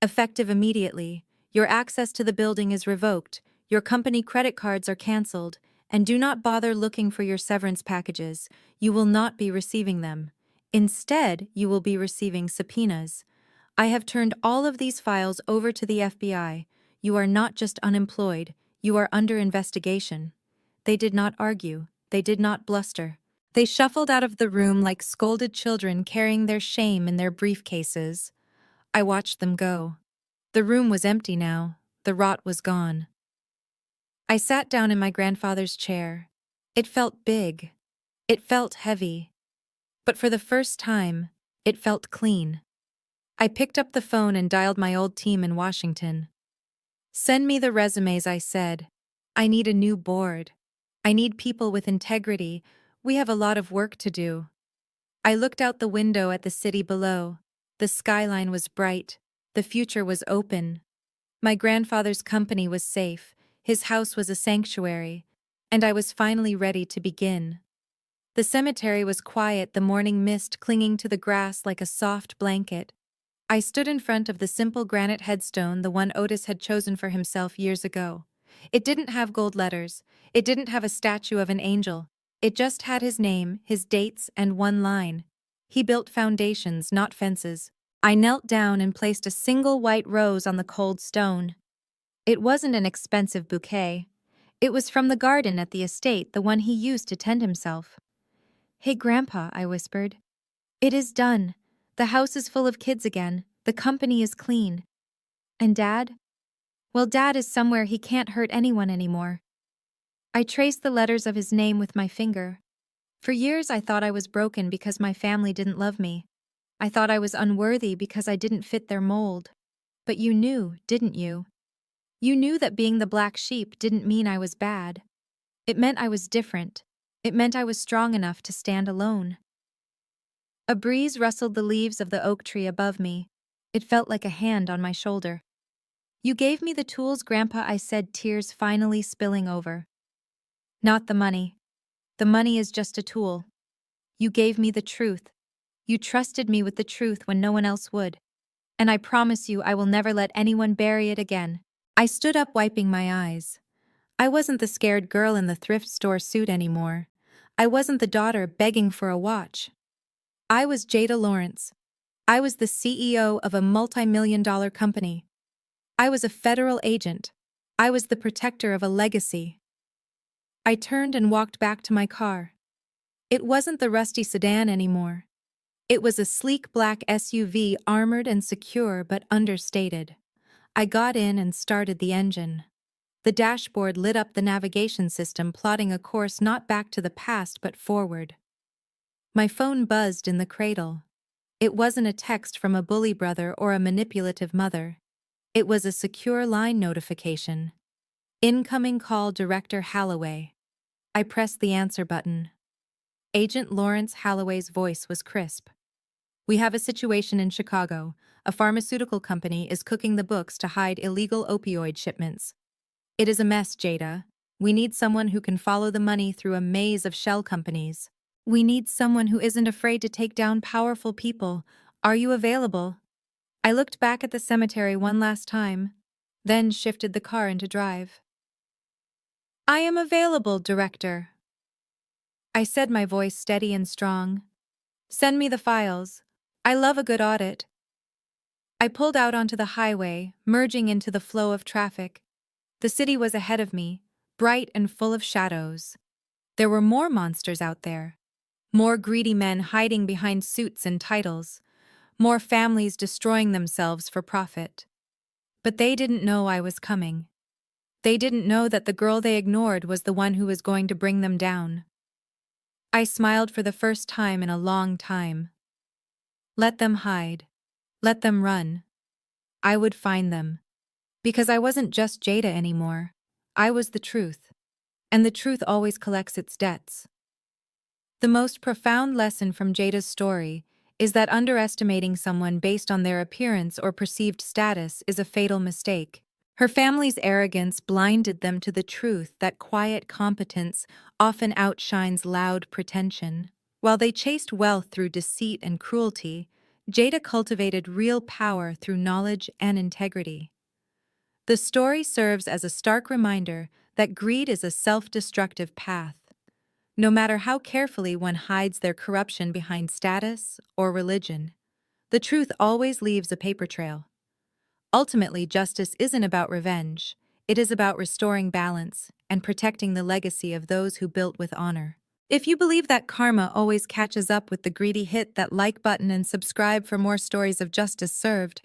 Effective immediately. Your access to the building is revoked, your company credit cards are canceled, and do not bother looking for your severance packages. You will not be receiving them. Instead, you will be receiving subpoenas. I have turned all of these files over to the FBI. You are not just unemployed, you are under investigation. They did not argue. They did not bluster. They shuffled out of the room like scolded children carrying their shame in their briefcases. I watched them go. The room was empty now. The rot was gone. I sat down in my grandfather's chair. It felt big. It felt heavy. But for the first time, it felt clean. I picked up the phone and dialed my old team in Washington. Send me the resumes, I said. I need a new board. I need people with integrity. We have a lot of work to do. I looked out the window at the city below. The skyline was bright. The future was open. My grandfather's company was safe. His house was a sanctuary. And I was finally ready to begin. The cemetery was quiet, the morning mist clinging to the grass like a soft blanket. I stood in front of the simple granite headstone, the one Otis had chosen for himself years ago. It didn't have gold letters. It didn't have a statue of an angel. It just had his name, his dates, and one line. He built foundations, not fences. I knelt down and placed a single white rose on the cold stone. It wasn't an expensive bouquet. It was from the garden at the estate, the one he used to tend himself. Hey, Grandpa, I whispered. It is done. The house is full of kids again. The company is clean. And Dad? Well, Dad is somewhere. He can't hurt anyone anymore. I traced the letters of his name with my finger. For years I thought I was broken because my family didn't love me. I thought I was unworthy because I didn't fit their mold. But you knew, didn't you? You knew that being the black sheep didn't mean I was bad. It meant I was different. It meant I was strong enough to stand alone. A breeze rustled the leaves of the oak tree above me. It felt like a hand on my shoulder. You gave me the tools, Grandpa, I said, tears finally spilling over. Not the money. The money is just a tool. You gave me the truth. You trusted me with the truth when no one else would. And I promise you I will never let anyone bury it again. I stood up, wiping my eyes. I wasn't the scared girl in the thrift store suit anymore. I wasn't the daughter begging for a watch. I was Jada Lawrence. I was the CEO of a multi-million-dollar company. I was a federal agent. I was the protector of a legacy. I turned and walked back to my car. It wasn't the rusty sedan anymore. It was a sleek black SUV, armored and secure but understated. I got in and started the engine. The dashboard lit up, the navigation system plotting a course not back to the past but forward. My phone buzzed in the cradle. It wasn't a text from a bully brother or a manipulative mother. It was a secure line notification. Incoming call, Director Halloway. I pressed the answer button. Agent Lawrence Halloway's voice was crisp. We have a situation in Chicago. A pharmaceutical company is cooking the books to hide illegal opioid shipments. It is a mess, Jada. We need someone who can follow the money through a maze of shell companies. We need someone who isn't afraid to take down powerful people. Are you available? I looked back at the cemetery one last time, then shifted the car into drive. I am available, Director. I said, my voice steady and strong. Send me the files. I love a good audit. I pulled out onto the highway, merging into the flow of traffic. The city was ahead of me, bright and full of shadows. There were more monsters out there. More greedy men hiding behind suits and titles. More families destroying themselves for profit. But they didn't know I was coming. They didn't know that the girl they ignored was the one who was going to bring them down. I smiled for the first time in a long time. Let them hide. Let them run. I would find them. Because I wasn't just Jada anymore. I was the truth. And the truth always collects its debts. The most profound lesson from Jada's story is that underestimating someone based on their appearance or perceived status is a fatal mistake. Her family's arrogance blinded them to the truth that quiet competence often outshines loud pretension. While they chased wealth through deceit and cruelty, Jada cultivated real power through knowledge and integrity. The story serves as a stark reminder that greed is a self-destructive path. No matter how carefully one hides their corruption behind status or religion, the truth always leaves a paper trail. Ultimately, justice isn't about revenge. It is about restoring balance and protecting the legacy of those who built with honor. If you believe that karma always catches up with the greedy, hit that like button and subscribe for more stories of justice served.